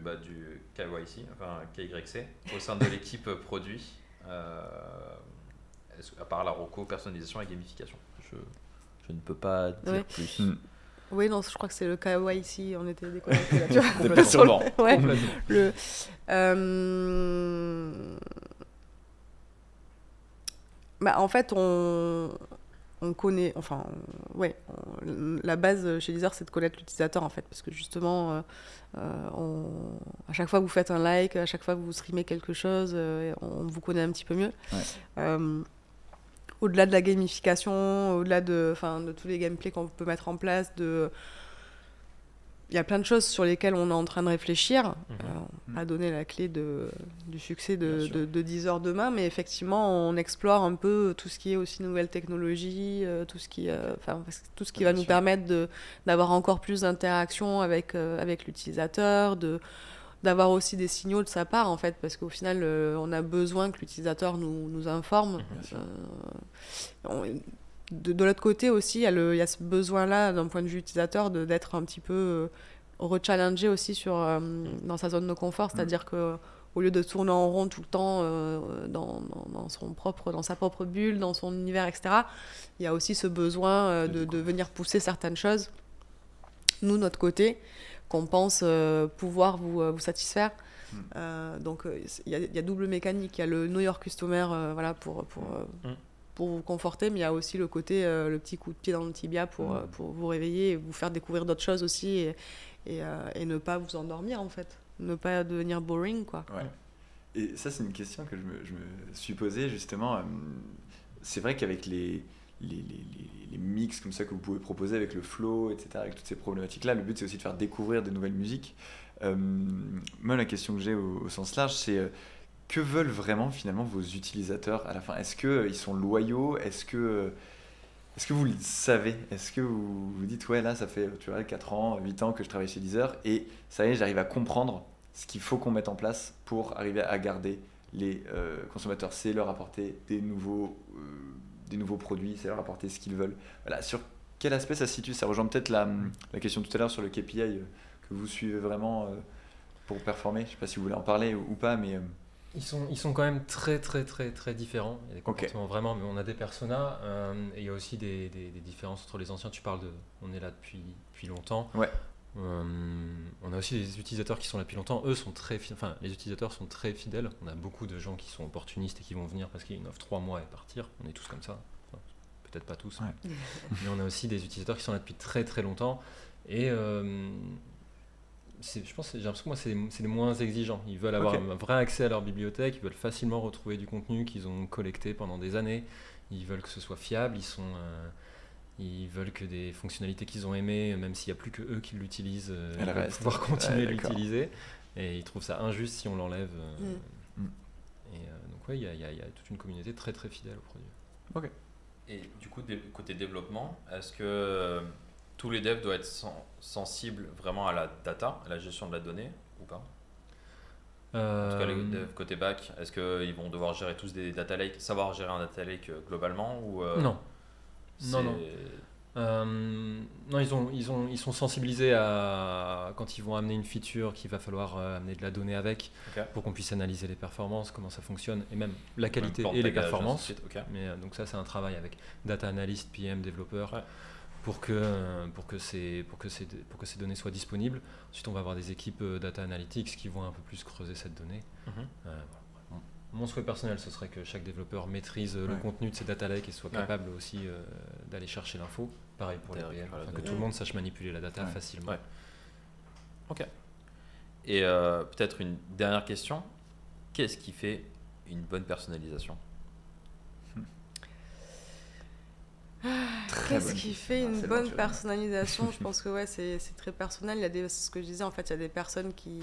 Speaker 2: KYC, enfin KYC, au sein de l'équipe produit, à part la reco, personnalisation et gamification? Je ne peux pas dire plus.
Speaker 3: Oui, non, je crois que c'est le Kawaii ici, on était déconnectés là, tu vois.
Speaker 1: De perturbant.
Speaker 3: Ouais. En fait, on connaît, la base chez Deezer, c'est de connaître l'utilisateur, en fait, parce que justement, à chaque fois que vous faites un like, à chaque fois que vous streamez quelque chose, on vous connaît un petit peu mieux. Ouais. Au-delà de la gamification, au-delà de tous les gameplays qu'on peut mettre en place, il y a plein de choses sur lesquelles on est en train de réfléchir. On va pas donner la clé du succès de Deezer demain, mais effectivement, on explore un peu tout ce qui est aussi nouvelles technologies, tout ce qui va nous permettre d'avoir encore plus d'interaction avec l'utilisateur, d'avoir aussi des signaux de sa part, en fait, parce qu'au final, on a besoin que l'utilisateur nous informe. De l'autre côté aussi, il y a ce besoin-là, d'un point de vue utilisateur, d'être un petit peu rechallengé aussi dans sa zone de confort, c'est-à-dire qu'au lieu de tourner en rond tout le temps dans sa propre bulle, dans son univers, etc., il y a aussi ce besoin de venir pousser certaines choses, nous, notre côté, qu'on pense pouvoir vous satisfaire. Donc, il y a double mécanique. Il y a le Know Your Customer pour vous conforter, mais il y a aussi le côté, le petit coup de pied dans le tibia pour vous réveiller et vous faire découvrir d'autres choses aussi et ne pas vous endormir, en fait. Ne pas devenir boring, quoi.
Speaker 1: Ouais. Et ça, c'est une question que je me suis posée, justement. C'est vrai qu'avec les mix comme ça que vous pouvez proposer avec le flow, etc., avec toutes ces problématiques-là, le but, c'est aussi de faire découvrir des nouvelles musiques. Moi, la question que j'ai au sens large, c'est... que veulent vraiment finalement vos utilisateurs à la fin? Est-ce qu'ils sont loyaux? Est-ce que vous le savez? Est-ce que vous vous dites, ouais, là, ça fait 4 ans, 8 ans que je travaille chez Deezer et ça y est, j'arrive à comprendre ce qu'il faut qu'on mette en place pour arriver à garder les consommateurs? C'est leur apporter des nouveaux produits, c'est leur apporter ce qu'ils veulent. Voilà. Sur quel aspect ça se situe? Ça rejoint peut-être la question tout à l'heure sur le KPI que vous suivez vraiment pour performer. Je ne sais pas si vous voulez en parler ou pas, mais...
Speaker 4: Ils sont quand même très très très très différents. Il y a des comportements vraiment, mais on a des personas et il y a aussi des différences entre les anciens. Tu parles on est là depuis longtemps.
Speaker 1: Ouais.
Speaker 4: On a aussi des utilisateurs qui sont là depuis longtemps. Eux sont les utilisateurs sont très fidèles. On a beaucoup de gens qui sont opportunistes et qui vont venir parce qu'il y a une offre 3 mois et partir. On est tous comme ça. Enfin, peut-être pas tous. Ouais. Mais on a aussi des utilisateurs qui sont là depuis très très longtemps et j'ai l'impression que moi c'est les moins exigeants. Ils veulent avoir un vrai accès à leur bibliothèque, ils veulent facilement retrouver du contenu qu'ils ont collecté pendant des années, ils veulent que ce soit fiable, ils veulent que des fonctionnalités qu'ils ont aimées, même s'il n'y a plus que eux qui l'utilisent, pouvoir continuer à l'utiliser, et ils trouvent ça injuste si on l'enlève. Et donc il y a toute une communauté très très fidèle au produit.
Speaker 2: Et du coup, côté développement, est-ce que tous les devs doivent être sensibles vraiment à la data, à la gestion de la donnée ou pas? En tout cas, les devs côté back, est-ce qu'ils vont devoir gérer tous des data lakes, savoir gérer un data lake globalement ou
Speaker 4: Non. Non, ils sont sensibilisés à quand ils vont amener une feature qu'il va falloir amener de la donnée avec pour qu'on puisse analyser les performances, comment ça fonctionne et même la qualité et les performances. Mais donc ça, c'est un travail avec data analyst, PM, développeur. Pour que ces données soient disponibles. Ensuite, on va avoir des équipes data analytics qui vont un peu plus creuser cette donnée. Mon souhait personnel, ce serait que chaque développeur maîtrise le contenu de ses data lakes et soit capable aussi d'aller chercher l'info. Pareil pour les PL. Que tout le monde sache manipuler la data facilement.
Speaker 2: Ouais. Ok. Et peut-être une dernière question. Qu'est-ce qui fait une bonne personnalisation?
Speaker 3: Qu'est-ce qui fait une bonne personnalisation? Je pense que c'est très personnel. Ce que je disais, en fait, il y a des personnes qui...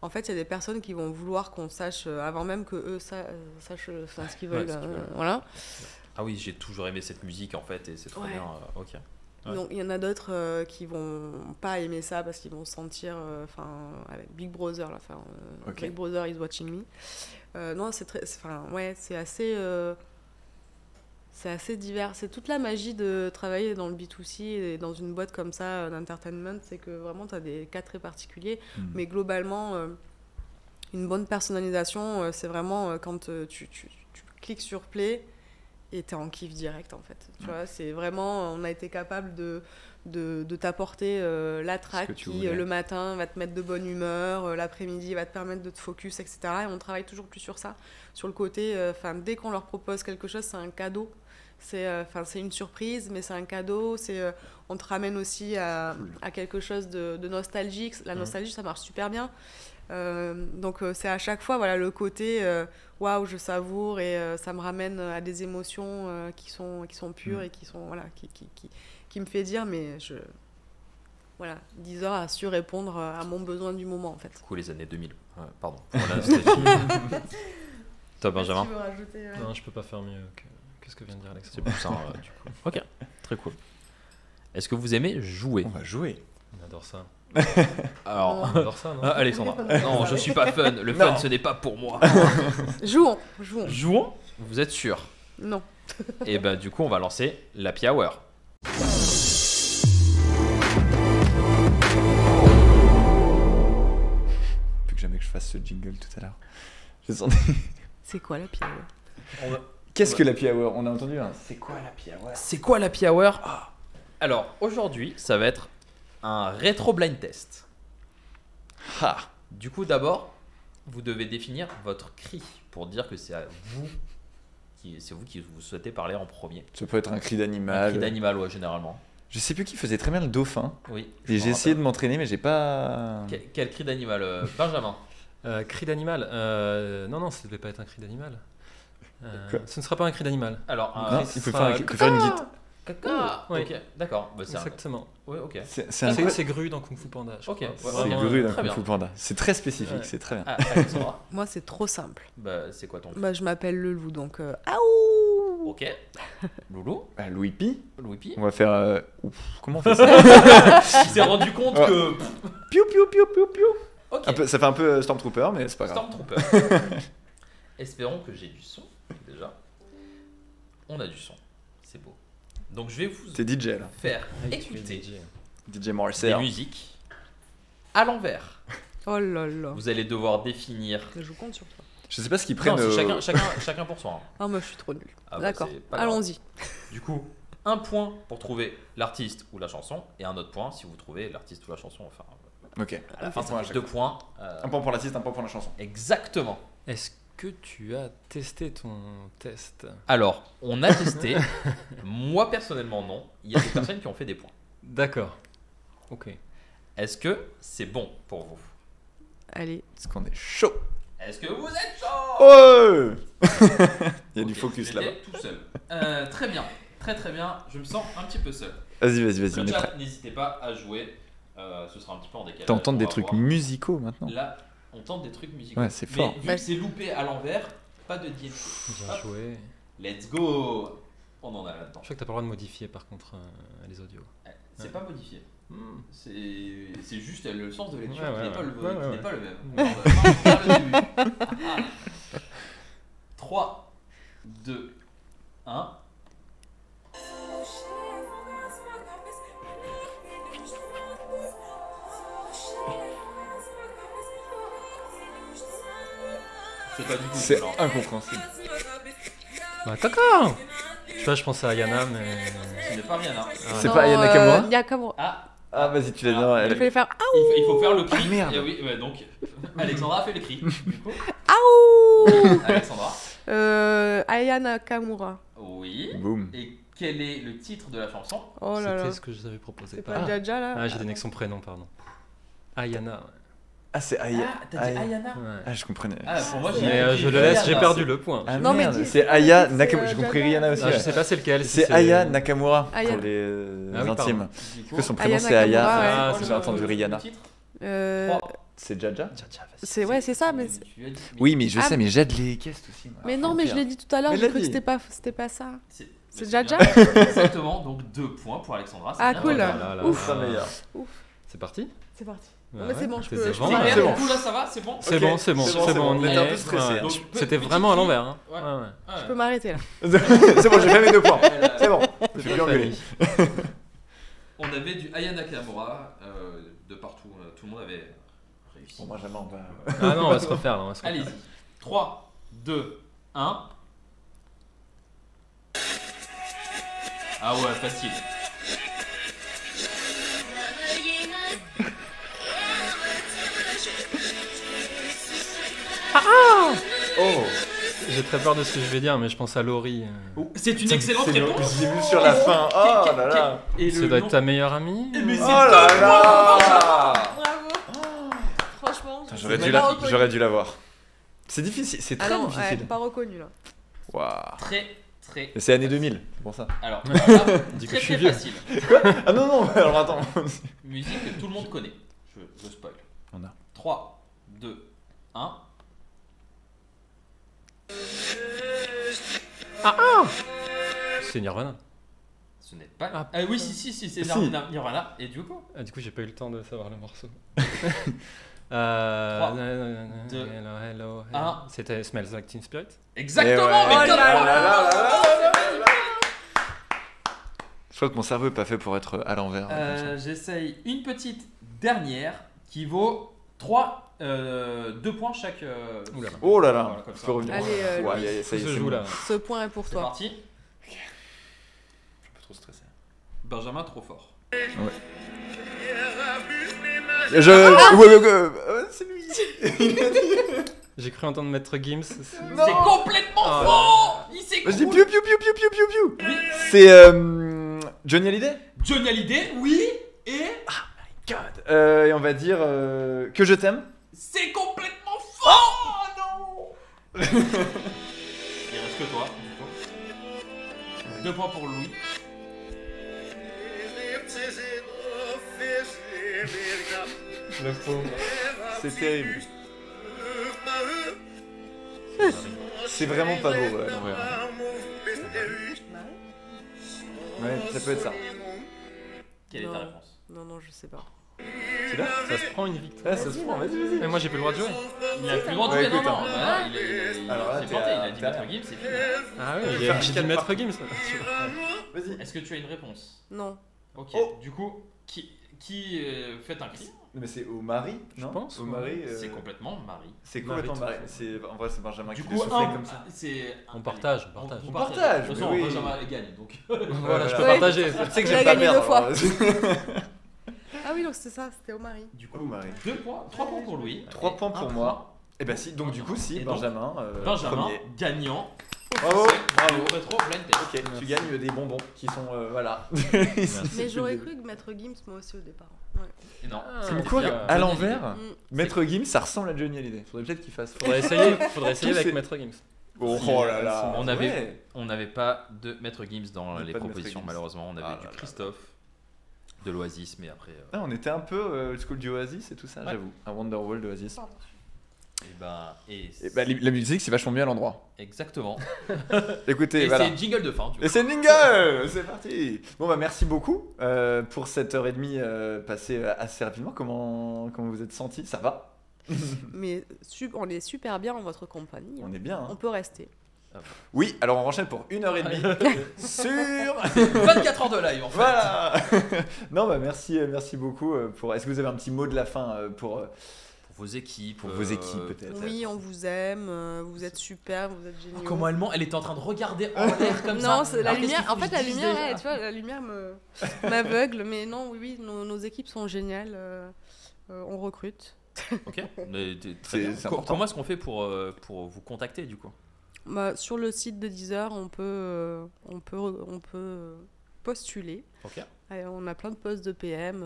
Speaker 3: En fait, il y a des personnes qui vont vouloir qu'on sache avant même que eux sachent ce qu'ils veulent. Voilà.
Speaker 2: Ah oui, j'ai toujours aimé cette musique en fait et c'est trop bien. Ok. Ouais.
Speaker 3: Donc il y en a d'autres qui vont pas aimer ça parce qu'ils vont se sentir, avec Big Brother, là, Big Brother is watching me. Non, c'est assez divers. C'est toute la magie de travailler dans le B2C et dans une boîte comme ça d'entertainment, c'est que vraiment tu as des cas très particuliers, mais globalement, une bonne personnalisation, c'est vraiment quand tu cliques sur play et tu es en kiff direct en fait. Tu vois, c'est vraiment, on a été capable de t'apporter la track qui le matin va te mettre de bonne humeur, l'après-midi va te permettre de te focus, etc. Et on travaille toujours plus sur ça, sur le côté, dès qu'on leur propose quelque chose, c'est un cadeau. C'est une surprise, mais c'est un cadeau. On te ramène aussi à quelque chose de nostalgique. La nostalgie, ça marche super bien. Donc c'est à chaque fois le côté waouh, je savoure et ça me ramène à des émotions qui sont pures et qui sont qui me fait dire mais 10 heures a su répondre à mon besoin du moment en fait.
Speaker 2: Cool, les années 2000. Pardon. Pour la nostalgie. Toi, Benjamin?
Speaker 3: Tu veux rajouter,
Speaker 4: Non, je peux pas faire mieux que ce que vient de dire Alexandre.
Speaker 2: C'est plus ça du coup. Ok, très cool. Est-ce que vous aimez jouer?
Speaker 1: On va jouer.
Speaker 4: On adore ça.
Speaker 2: Alors,
Speaker 4: On adore ça, non
Speaker 2: Alexandra. Non, je suis pas fun. Le fun, ce n'est pas pour moi.
Speaker 3: Jouons.
Speaker 2: Jouons? Vous êtes sûr?
Speaker 3: Non.
Speaker 2: Et bah du coup, on va lancer l'Happy Hour.
Speaker 1: Plus que jamais que je fasse ce jingle tout à l'heure. Je sens...
Speaker 3: C'est quoi l'Happy Hour?
Speaker 1: Qu'est-ce que l'Happy Hour? On a entendu un. C'est quoi l'Happy Hour?
Speaker 2: C'est quoi l'Happy Hour? Alors, aujourd'hui, ça va être un rétro blind test. Du coup, d'abord, vous devez définir votre cri pour dire que c'est vous qui vous souhaitez parler en premier.
Speaker 1: Ça peut être un cri
Speaker 2: Un
Speaker 1: d'animal.
Speaker 2: cri d'animal, ouais, généralement.
Speaker 1: Je sais plus qui faisait très bien le dauphin.
Speaker 2: Oui.
Speaker 1: Et j'ai essayé de m'entraîner, mais j'ai pas.
Speaker 2: Quel cri d'animal, Benjamin?
Speaker 4: Cri d'animal. Non, ça ne devait pas être un cri d'animal. Ce ne sera pas un cri d'animal.
Speaker 2: Alors,
Speaker 1: Non, il peut faire une guitare.
Speaker 2: Oui. Ok, d'accord. Bah,
Speaker 4: Exactement.
Speaker 2: Ouais, ok.
Speaker 4: C'est Gru dans Kung Fu Panda. Je
Speaker 2: Ok,
Speaker 4: crois.
Speaker 2: ouais,
Speaker 1: C'est
Speaker 2: vraiment,
Speaker 1: Gru dans
Speaker 2: très
Speaker 1: Kung
Speaker 2: bien.
Speaker 1: Fu Panda. C'est très spécifique,
Speaker 4: Ouais.
Speaker 1: c'est très bien.
Speaker 2: Alexandra?
Speaker 3: Moi, c'est trop simple.
Speaker 2: Bah, c'est quoi ton cri?
Speaker 3: Je m'appelle le loup, donc aouh.
Speaker 2: Ok. Loulou?
Speaker 1: Louis Pi,
Speaker 2: Louis Pi?
Speaker 1: on va faire. Comment on fait ça?
Speaker 2: Il s'est rendu compte que.
Speaker 1: Piou piou piou piou piou.
Speaker 2: Ok.
Speaker 1: Ça fait un peu Stormtrooper, mais c'est pas grave.
Speaker 2: Stormtrooper. Espérons que j'ai du son déjà. On a du son. C'est beau. Donc je vais vous
Speaker 1: T'es DJ là.
Speaker 2: faire
Speaker 4: Ah, tu es
Speaker 2: écouter
Speaker 4: DJ.
Speaker 1: DJ
Speaker 2: des
Speaker 1: Marcel.
Speaker 2: musiques à l'envers.
Speaker 3: Oh là là.
Speaker 2: Vous allez devoir définir.
Speaker 3: Je compte sur toi.
Speaker 1: Je sais pas ce qu'ils
Speaker 2: Non,
Speaker 1: prennent.
Speaker 2: c'est chacun pour soi. Hein.
Speaker 3: Ah, moi, je suis trop nulle.
Speaker 2: Ah bah,
Speaker 3: D'accord.
Speaker 2: c'est pas grave.
Speaker 3: Allons-y.
Speaker 2: Du coup, un point pour trouver l'artiste ou la chanson et un autre point si vous trouvez l'artiste ou la chanson. Enfin,
Speaker 1: Ok.
Speaker 2: à la fin,
Speaker 1: Un
Speaker 2: ça
Speaker 1: point à
Speaker 2: fait
Speaker 1: chaque
Speaker 2: 2
Speaker 1: fois.
Speaker 2: points.
Speaker 1: Un point pour l'artiste, un point pour la chanson.
Speaker 2: Exactement.
Speaker 4: Est-ce que tu as testé ton test?
Speaker 2: Alors, on a testé. Moi, personnellement, non. Il y a des personnes qui ont fait des points.
Speaker 4: D'accord. Ok.
Speaker 2: Est-ce que c'est bon pour vous?
Speaker 3: Allez.
Speaker 1: Est-ce qu'on est chaud?
Speaker 2: Est-ce que vous êtes chaud?
Speaker 1: Oh. Il y a du
Speaker 2: Ok,
Speaker 1: focus
Speaker 2: j'étais
Speaker 1: là-bas.
Speaker 2: tout seul. Très bien. Très bien. Je me sens un petit peu seul.
Speaker 1: Vas-y,
Speaker 2: Le
Speaker 1: on est
Speaker 2: chat,
Speaker 1: prêt.
Speaker 2: n'hésitez pas à jouer. Ce sera un petit peu en décalage.
Speaker 1: T'entends
Speaker 2: on
Speaker 1: des
Speaker 2: va
Speaker 1: trucs
Speaker 2: voir.
Speaker 1: musicaux maintenant.
Speaker 2: Là, on tente des trucs musicaux.
Speaker 1: Ouais, c'est
Speaker 2: Mais
Speaker 1: fort.
Speaker 2: vu que c'est loupé à l'envers, pas de DNC.
Speaker 4: Bien
Speaker 2: Hop.
Speaker 4: joué.
Speaker 2: Let's go. On en a là-dedans.
Speaker 4: Je crois que t'as pas le droit de modifier par contre les audios.
Speaker 2: C'est
Speaker 4: Ouais.
Speaker 2: pas modifié.
Speaker 4: Hmm.
Speaker 2: C'est juste le sens de lecture
Speaker 4: Ouais,
Speaker 2: qui n'est
Speaker 4: ouais,
Speaker 2: pas,
Speaker 4: ouais. Ouais, ouais.
Speaker 2: pas le même.
Speaker 4: Ouais.
Speaker 2: On va faire le début. 3, 2, 1. C'est pas du tout.
Speaker 1: C'est
Speaker 2: genre.
Speaker 1: incompréhensible.
Speaker 4: Bah caca. Tu vois, je pensais à Yana, mais.
Speaker 2: Ce n'est pas rien. Hein.
Speaker 1: C'est pas Aya Nakamura
Speaker 3: Nakamura.
Speaker 2: Ah,
Speaker 1: Ah, vas-y, tu l'as bien.
Speaker 3: Il fallait faire ah.
Speaker 2: il faut faire le cri.
Speaker 1: Ah, merde.
Speaker 2: Et oui, ouais, donc Alexandra a fait le cri. Du coup,
Speaker 3: Ah
Speaker 2: Alexandra.
Speaker 3: Aya Nakamura.
Speaker 2: Oui.
Speaker 1: Boum.
Speaker 2: Et quel est le titre de la chanson?
Speaker 3: Oh là là.
Speaker 4: C'était ce que je vous avais proposé.
Speaker 3: C'est pas Jaja là?
Speaker 4: Ah, j'ai donné que son prénom, pardon. Ayana.
Speaker 1: Ah, c'est Aya.
Speaker 2: Ah, t'as dit Ayana?
Speaker 4: Ouais.
Speaker 1: Ah, je comprenais.
Speaker 2: Ah, pour moi, j'ai
Speaker 4: Mais je le laisse, j'ai perdu le point.
Speaker 1: Ah,
Speaker 3: Non, mais
Speaker 1: merde,
Speaker 3: dis-
Speaker 1: c'est Aya
Speaker 3: c'est,
Speaker 1: Nakamura. J'ai compris
Speaker 3: Jaja.
Speaker 1: Rihanna aussi.
Speaker 4: Ah, je
Speaker 1: ouais.
Speaker 4: sais pas c'est lequel. si
Speaker 1: C'est Aya Nakamura
Speaker 3: Aya.
Speaker 1: pour les
Speaker 4: Ah oui,
Speaker 1: intimes.
Speaker 4: pardon.
Speaker 1: Du coup, son prénom
Speaker 3: Aya
Speaker 1: c'est Aya.
Speaker 3: Nakamura, ouais.
Speaker 4: Ah,
Speaker 1: J'ai entendu Rihanna.
Speaker 2: Le titre
Speaker 3: Euh,
Speaker 1: C'est Jaja.
Speaker 3: c'est ouais, c'est ça, mais
Speaker 2: Tu lui as dit.
Speaker 1: Oui, mais je
Speaker 3: Ah,
Speaker 1: sais, mais j'aide les guests aussi. moi.
Speaker 3: mais non, mais je l'ai dit tout à l'heure,
Speaker 1: Mais
Speaker 3: j'ai
Speaker 1: l'a
Speaker 3: cru que
Speaker 1: dit.
Speaker 3: c'était pas ça. C'est
Speaker 2: bien.
Speaker 3: Jaja?
Speaker 2: Exactement, donc 2 points pour Alexandra. c'est
Speaker 3: Ah,
Speaker 2: bien.
Speaker 3: cool.
Speaker 1: Ouf, ça meilleur.
Speaker 4: C'est parti?
Speaker 3: C'est parti.
Speaker 4: Ouais,
Speaker 3: Non, mais c'est bon,
Speaker 4: ouais,
Speaker 3: je
Speaker 4: t'es
Speaker 3: peux- je
Speaker 4: devant.
Speaker 3: peux
Speaker 2: Ah,
Speaker 3: m'arrêter.
Speaker 1: c'est
Speaker 2: du
Speaker 1: bon.
Speaker 2: coup, là, ça va, c'est bon.
Speaker 4: C'est
Speaker 1: Ok,
Speaker 4: bon, c'est bon,
Speaker 1: c'est bon,
Speaker 4: c'est
Speaker 1: c'est
Speaker 4: bon,
Speaker 1: bon.
Speaker 4: on y
Speaker 1: On était un
Speaker 4: est.
Speaker 1: peu stressé,
Speaker 4: Ouais.
Speaker 1: hein.
Speaker 2: Donc,
Speaker 4: C'était
Speaker 2: petit
Speaker 4: vraiment à
Speaker 2: kiff.
Speaker 4: l'envers. Hein.
Speaker 2: Ouais.
Speaker 4: Ouais, ouais.
Speaker 3: Je peux m'arrêter là.
Speaker 1: C'est bon, j'ai fait mes 2 points. C'est bon. Je
Speaker 4: C'est
Speaker 1: vais plus
Speaker 4: pas
Speaker 1: engueuler.
Speaker 4: fini.
Speaker 2: On avait du Aya Nakamura de partout. Tout le monde avait réussi.
Speaker 1: Bon, moi, jamais on va.
Speaker 4: Ah non, on va se refaire là. On va se refaire.
Speaker 2: Allez-y. 3, 2, 1. Ah ouais, facile.
Speaker 1: Oh,
Speaker 4: J'ai très peur de ce que je vais dire, mais je pense à Laurie.
Speaker 2: C'est une excellente réponse.
Speaker 1: J'ai vu sur la fin. Oh là là.
Speaker 2: Et
Speaker 4: Ça
Speaker 2: le
Speaker 4: doit
Speaker 2: nom-
Speaker 4: être ta meilleure amie
Speaker 2: Mais c'est
Speaker 1: Oh là
Speaker 2: top.
Speaker 1: là.
Speaker 3: Bravo. Franchement,
Speaker 1: Putain,
Speaker 3: c'est
Speaker 1: J'aurais dû l'avoir. C'est difficile, c'est
Speaker 3: Ah
Speaker 1: très
Speaker 3: non,
Speaker 1: difficile.
Speaker 3: pas reconnu là.
Speaker 1: Waouh.
Speaker 2: Très.
Speaker 1: Et c'est année 2000, c'est pour ça.
Speaker 2: Alors,
Speaker 4: Dis que
Speaker 2: très
Speaker 4: je suis
Speaker 2: très
Speaker 4: vieux.
Speaker 2: facile.
Speaker 1: Ah non, non, alors attends.
Speaker 2: Musique que tout le monde connaît. Je spoil.
Speaker 1: On a.
Speaker 2: 3, 2, 1.
Speaker 4: C'est Nirvana.
Speaker 2: Ce n'est pas.
Speaker 4: Ah.
Speaker 2: Oui, si, c'est
Speaker 1: Si.
Speaker 2: Nirvana. Et du coup,
Speaker 4: Ah, du coup, j'ai pas eu le temps de savoir le morceau.
Speaker 2: 3,
Speaker 4: deux,
Speaker 2: 2,
Speaker 4: hello.
Speaker 2: 1.
Speaker 4: C'était Smells Like Teen Spirit.
Speaker 2: Exactement,
Speaker 1: Et ouais.
Speaker 2: mais
Speaker 1: Oh
Speaker 2: quatre
Speaker 1: là
Speaker 2: points.
Speaker 1: là là là là. Je crois que mon cerveau est pas fait pour être à l'envers.
Speaker 2: J'essaye une petite dernière qui vaut 2 points chaque.
Speaker 4: Oula.
Speaker 1: Oh là là,
Speaker 2: Voilà, comme
Speaker 1: je
Speaker 2: ça.
Speaker 1: peux revenir.
Speaker 3: Allez,
Speaker 1: Ouais,
Speaker 3: Louis.
Speaker 1: ça y est,
Speaker 4: Tout
Speaker 1: c'est
Speaker 4: se joue
Speaker 1: bon.
Speaker 4: là.
Speaker 3: Ce point est pour
Speaker 2: C'est
Speaker 3: toi.
Speaker 2: parti.
Speaker 1: Je suis un peu trop stressé.
Speaker 2: Benjamin, trop fort.
Speaker 1: C'est lui.
Speaker 4: J'ai cru entendre Maître Gims.
Speaker 2: C'est complètement
Speaker 4: Ah.
Speaker 2: faux. Il s'est
Speaker 1: Je dis
Speaker 2: couru.
Speaker 1: piou piou piou piou piou piou piou.
Speaker 2: Oui.
Speaker 1: C'est Johnny Hallyday.
Speaker 2: Johnny Hallyday, oui. Et
Speaker 1: Et on va dire que je t'aime.
Speaker 2: c'est complètement faux. Oh non. Il reste que toi. 2 points pour Louis.
Speaker 1: Le pauvre. C'est terrible. C'est vraiment pas beau, ouais, en vrai. Ouais, ça peut être ça.
Speaker 2: Quelle est ta
Speaker 3: Non.
Speaker 2: réponse?
Speaker 3: Non, je sais pas.
Speaker 1: C'est là.
Speaker 4: Ça se prend une victoire.
Speaker 1: Ouais, ça se prend, vas-y, vas-y.
Speaker 4: Mais moi, j'ai plus le droit de jouer.
Speaker 2: Il a plus le droit de
Speaker 1: Ouais,
Speaker 2: jouer, non,
Speaker 1: écoute,
Speaker 2: non.
Speaker 1: hein.
Speaker 2: Bah, il est
Speaker 1: Alors là,
Speaker 2: c'est
Speaker 1: t'es
Speaker 2: planté,
Speaker 1: à-
Speaker 2: il a dit
Speaker 1: t'es à-
Speaker 2: Maître Gims, c'est fini.
Speaker 4: Ah oui,
Speaker 1: Il
Speaker 4: j'ai
Speaker 1: va
Speaker 4: dit
Speaker 1: faire
Speaker 4: Maître Gims.
Speaker 1: Vas-y.
Speaker 2: Est-ce que tu as une réponse?
Speaker 3: Non.
Speaker 2: Ok,
Speaker 1: Oh.
Speaker 2: du coup, qui fait un cri?
Speaker 1: Mais c'est au mari, non?
Speaker 4: pense,
Speaker 1: Au
Speaker 4: ouais.
Speaker 1: mari.
Speaker 2: C'est complètement Marie.
Speaker 1: C'est
Speaker 4: Marie,
Speaker 1: complètement
Speaker 4: tout
Speaker 1: Marie.
Speaker 4: à fait.
Speaker 1: C'est en vrai c'est Benjamin
Speaker 2: Du
Speaker 1: qui
Speaker 2: coup,
Speaker 1: le souffrait comme ça.
Speaker 2: c'est
Speaker 4: On partage, on partage.
Speaker 2: On
Speaker 1: partage,
Speaker 2: De toute
Speaker 1: mais
Speaker 2: façon,
Speaker 1: oui.
Speaker 2: Benjamin gagne, donc.
Speaker 4: Voilà, je peux
Speaker 3: Ouais.
Speaker 4: partager.
Speaker 1: Tu sais que
Speaker 3: Il a
Speaker 1: j'aime pas
Speaker 3: gagné
Speaker 1: perdre.
Speaker 3: 2 fois.
Speaker 1: alors.
Speaker 3: Ah oui, donc c'est ça, c'était au mari.
Speaker 2: Du coup,
Speaker 1: Oh, Marie.
Speaker 2: 2 points, 3 points pour Louis.
Speaker 1: 3
Speaker 2: et
Speaker 1: points
Speaker 2: un
Speaker 1: pour
Speaker 2: point.
Speaker 1: moi. Et bah si, donc du coup si,
Speaker 2: Et donc,
Speaker 1: Benjamin,
Speaker 2: Benjamin,
Speaker 1: premier.
Speaker 2: gagnant.
Speaker 1: Bravo, bravo.
Speaker 2: Le rétro blind test.
Speaker 1: Ok, tu gagnes des bonbons qui sont voilà.
Speaker 3: Mais j'aurais cru que Maître Gims, moi aussi au départ. Ouais.
Speaker 2: Et non.
Speaker 4: Ah,
Speaker 1: Comme
Speaker 2: c'était
Speaker 1: quoi,
Speaker 2: bien
Speaker 1: à
Speaker 2: Johnny
Speaker 1: l'envers,
Speaker 3: Mm.
Speaker 1: Maître Gims, ça ressemble à Johnny Hallyday. Faudrait peut-être qu'il fasse.
Speaker 4: Faudrait essayer
Speaker 1: Tous
Speaker 4: avec
Speaker 1: ces-
Speaker 4: Maître Gims.
Speaker 1: Oh,
Speaker 2: Si,
Speaker 1: oh là là.
Speaker 2: on avait-
Speaker 1: ouais.
Speaker 2: On n'avait pas de Maître Gims dans
Speaker 1: On avait
Speaker 2: les
Speaker 1: pas de Maître
Speaker 2: propositions,
Speaker 1: Gims.
Speaker 2: malheureusement. On avait
Speaker 1: Ah
Speaker 2: du
Speaker 1: là là.
Speaker 2: Christophe, de l'Oasis, mais après.
Speaker 1: Ah, on était un peu old school du Oasis et tout ça,
Speaker 2: Ouais.
Speaker 1: j'avoue. Un Wonderwall de Oasis.
Speaker 2: Et
Speaker 1: Et bah, la musique, c'est vachement bien à l'endroit.
Speaker 2: exactement.
Speaker 1: Écoutez,
Speaker 2: Et
Speaker 1: voilà.
Speaker 2: c'est jingle de fin. Du coup.
Speaker 1: Et c'est jingle. C'est parti. Bon bah merci beaucoup pour cette heure et demie passée assez rapidement. Comment vous êtes senti? Ça va?
Speaker 3: Mais on est super bien en votre compagnie. hein.
Speaker 1: On est bien. Hein.
Speaker 3: On peut rester.
Speaker 1: Oui, alors on enchaîne pour 1h30 sur.
Speaker 2: 24 heures de live en fait.
Speaker 1: Voilà. Non bah merci beaucoup pour. Est-ce que vous avez un petit mot de la fin pour
Speaker 2: Pour vos équipes.
Speaker 1: vos équipes peut-être?
Speaker 3: Oui, on vous aime, vous êtes super, vous êtes géniaux.
Speaker 2: Comment elle était en train de regarder en l'air comme ça.
Speaker 3: Non, c'est la
Speaker 2: Alors, qu'est-ce
Speaker 3: lumière.
Speaker 2: qu'il faut
Speaker 3: En
Speaker 2: que
Speaker 3: fait,
Speaker 2: je
Speaker 3: la
Speaker 2: dise
Speaker 3: lumière,
Speaker 2: déjà
Speaker 3: ouais, tu vois, la lumière m'aveugle. Mais non, oui, nos équipes sont géniales. On recrute.
Speaker 2: Ok. Mais
Speaker 1: C'est important.
Speaker 2: comment est-ce qu'on fait pour vous contacter du coup?
Speaker 3: Bah, sur le site de Deezer, on peut postuler.
Speaker 2: Ok.
Speaker 3: On a plein de postes de PM.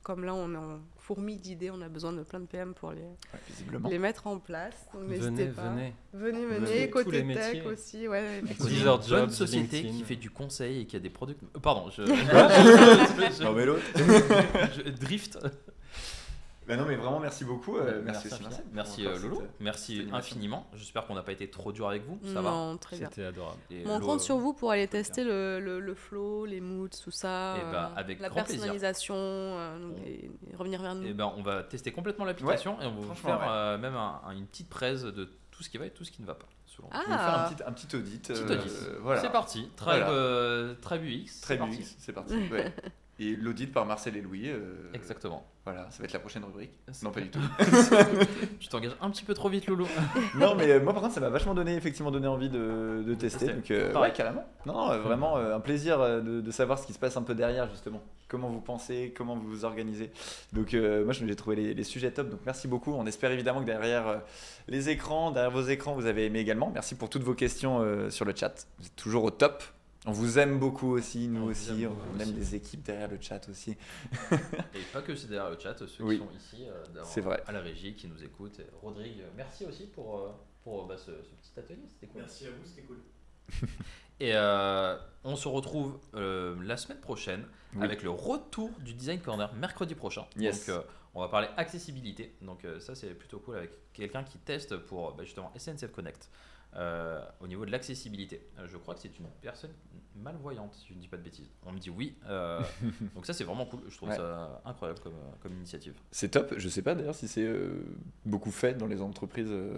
Speaker 3: Comme là, on est en fourmi d'idées, on a besoin de plein de PM pour
Speaker 1: Visiblement.
Speaker 3: les mettre en place. Donc n'hésitez pas.
Speaker 4: Venez.
Speaker 3: Venez.
Speaker 4: Tous
Speaker 3: Côté
Speaker 4: les
Speaker 3: tech
Speaker 4: métiers.
Speaker 3: aussi. Ouais,
Speaker 2: C'est une
Speaker 4: Deezer
Speaker 2: bonne
Speaker 4: Jobs,
Speaker 2: société
Speaker 4: LinkedIn.
Speaker 2: qui fait du conseil et qui a des produits. Pardon,
Speaker 1: Non, mais l'autre.
Speaker 2: je drift.
Speaker 1: Bah non, mais vraiment, merci beaucoup. Merci aussi,
Speaker 2: Marcel.
Speaker 1: Marcel.
Speaker 2: Merci
Speaker 1: Encore
Speaker 2: Lolo.
Speaker 1: cette
Speaker 2: Merci
Speaker 1: animation.
Speaker 2: infiniment. J'espère qu'on n'a pas été trop dur avec vous. Ça va.
Speaker 3: Non, très bien.
Speaker 4: C'était adorable.
Speaker 2: Et
Speaker 3: On
Speaker 2: Lolo,
Speaker 3: compte sur vous pour aller tester le flow, les moods, tout ça.
Speaker 2: Eh ben, avec
Speaker 3: la
Speaker 2: grand plaisir.
Speaker 3: personnalisation, et revenir vers nous.
Speaker 2: Eh ben, on va tester complètement l'application et on va vous
Speaker 1: franchement,
Speaker 2: faire même une petite presse de tout ce qui va et tout ce qui ne va pas. Selon
Speaker 3: Ah.
Speaker 1: On va faire un petit audit.
Speaker 2: Petit audit.
Speaker 1: Voilà.
Speaker 2: C'est parti. Tribe UX.
Speaker 1: Très
Speaker 2: c'est
Speaker 1: bien,
Speaker 2: parti.
Speaker 1: c'est parti. Ouais. Et l'audit par Marcel et Louis.
Speaker 2: Exactement.
Speaker 1: Voilà, ça va être la prochaine rubrique. Non, pas du tout.
Speaker 2: Tu t'engages un petit peu trop vite, Lolo.
Speaker 1: Non, mais moi par contre, ça m'a vachement donné envie de tester. Donc,
Speaker 2: Pareil.
Speaker 1: ouais, carrément. Non, vraiment un plaisir de savoir ce qui se passe un peu derrière, justement. Comment vous pensez, comment vous vous organisez. Donc, moi, j'ai trouvé les sujets top. Donc, merci beaucoup. On espère évidemment que derrière les écrans, derrière vos écrans, vous avez aimé également. Merci pour toutes vos questions sur le chat. Vous êtes toujours au top. On vous aime beaucoup aussi, nous
Speaker 2: On vous
Speaker 1: aussi.
Speaker 2: aime
Speaker 1: On
Speaker 2: beaucoup
Speaker 1: aime
Speaker 2: aussi.
Speaker 1: les équipes derrière le chat aussi.
Speaker 2: Et pas que c'est derrière le chat, ceux
Speaker 1: Oui.
Speaker 2: qui sont ici,
Speaker 1: C'est vrai.
Speaker 2: à la régie, qui nous écoutent. Et Rodrigue, merci aussi pour ce petit atelier, c'était cool.
Speaker 6: Merci à vous, c'était cool.
Speaker 2: Et on se retrouve la semaine prochaine
Speaker 1: Oui.
Speaker 2: avec le retour du Design Corner mercredi prochain.
Speaker 1: Yes.
Speaker 2: Donc on va parler accessibilité. Donc ça c'est plutôt cool avec quelqu'un qui teste pour justement SNCF Connect au niveau de l'accessibilité. Je crois que c'est une personne malvoyante, si je ne dis pas de bêtises. On me dit oui. Donc ça c'est vraiment cool. Je trouve
Speaker 1: Ouais.
Speaker 2: ça incroyable comme initiative.
Speaker 1: C'est top. Je sais pas d'ailleurs si c'est beaucoup fait dans les entreprises de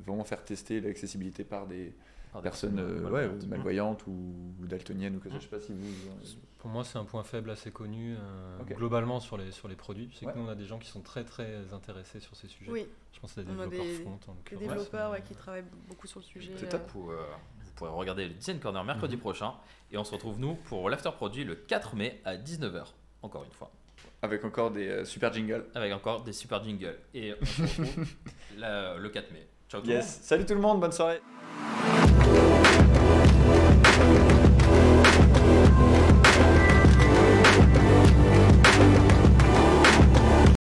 Speaker 1: vraiment faire tester l'accessibilité par des
Speaker 2: Par des
Speaker 1: personnes malvoyantes ou daltoniennes ou que ça. Je sais pas si vous.
Speaker 4: Pour moi, c'est un point faible assez connu
Speaker 1: Ok.
Speaker 4: globalement sur les produits. C'est
Speaker 1: Ouais.
Speaker 4: que nous, on a des gens qui sont très très intéressés sur ces sujets.
Speaker 3: Oui,
Speaker 4: Je pense à des
Speaker 3: On a
Speaker 4: développeurs
Speaker 3: des-
Speaker 4: front en
Speaker 3: les
Speaker 4: l'occurrence.
Speaker 3: développeurs qui travaillent beaucoup sur le sujet.
Speaker 1: C'est top.
Speaker 2: Vous pourrez regarder le Design Corner mercredi prochain. Et on se retrouve nous pour l'after produit le 4 mai à 19h. Encore une fois.
Speaker 1: Avec encore des super jingles.
Speaker 2: Avec encore des super jingles. Et on se retrouve le 4 mai. Ciao tout le monde.
Speaker 1: Yes. Salut tout le monde. Bonne soirée.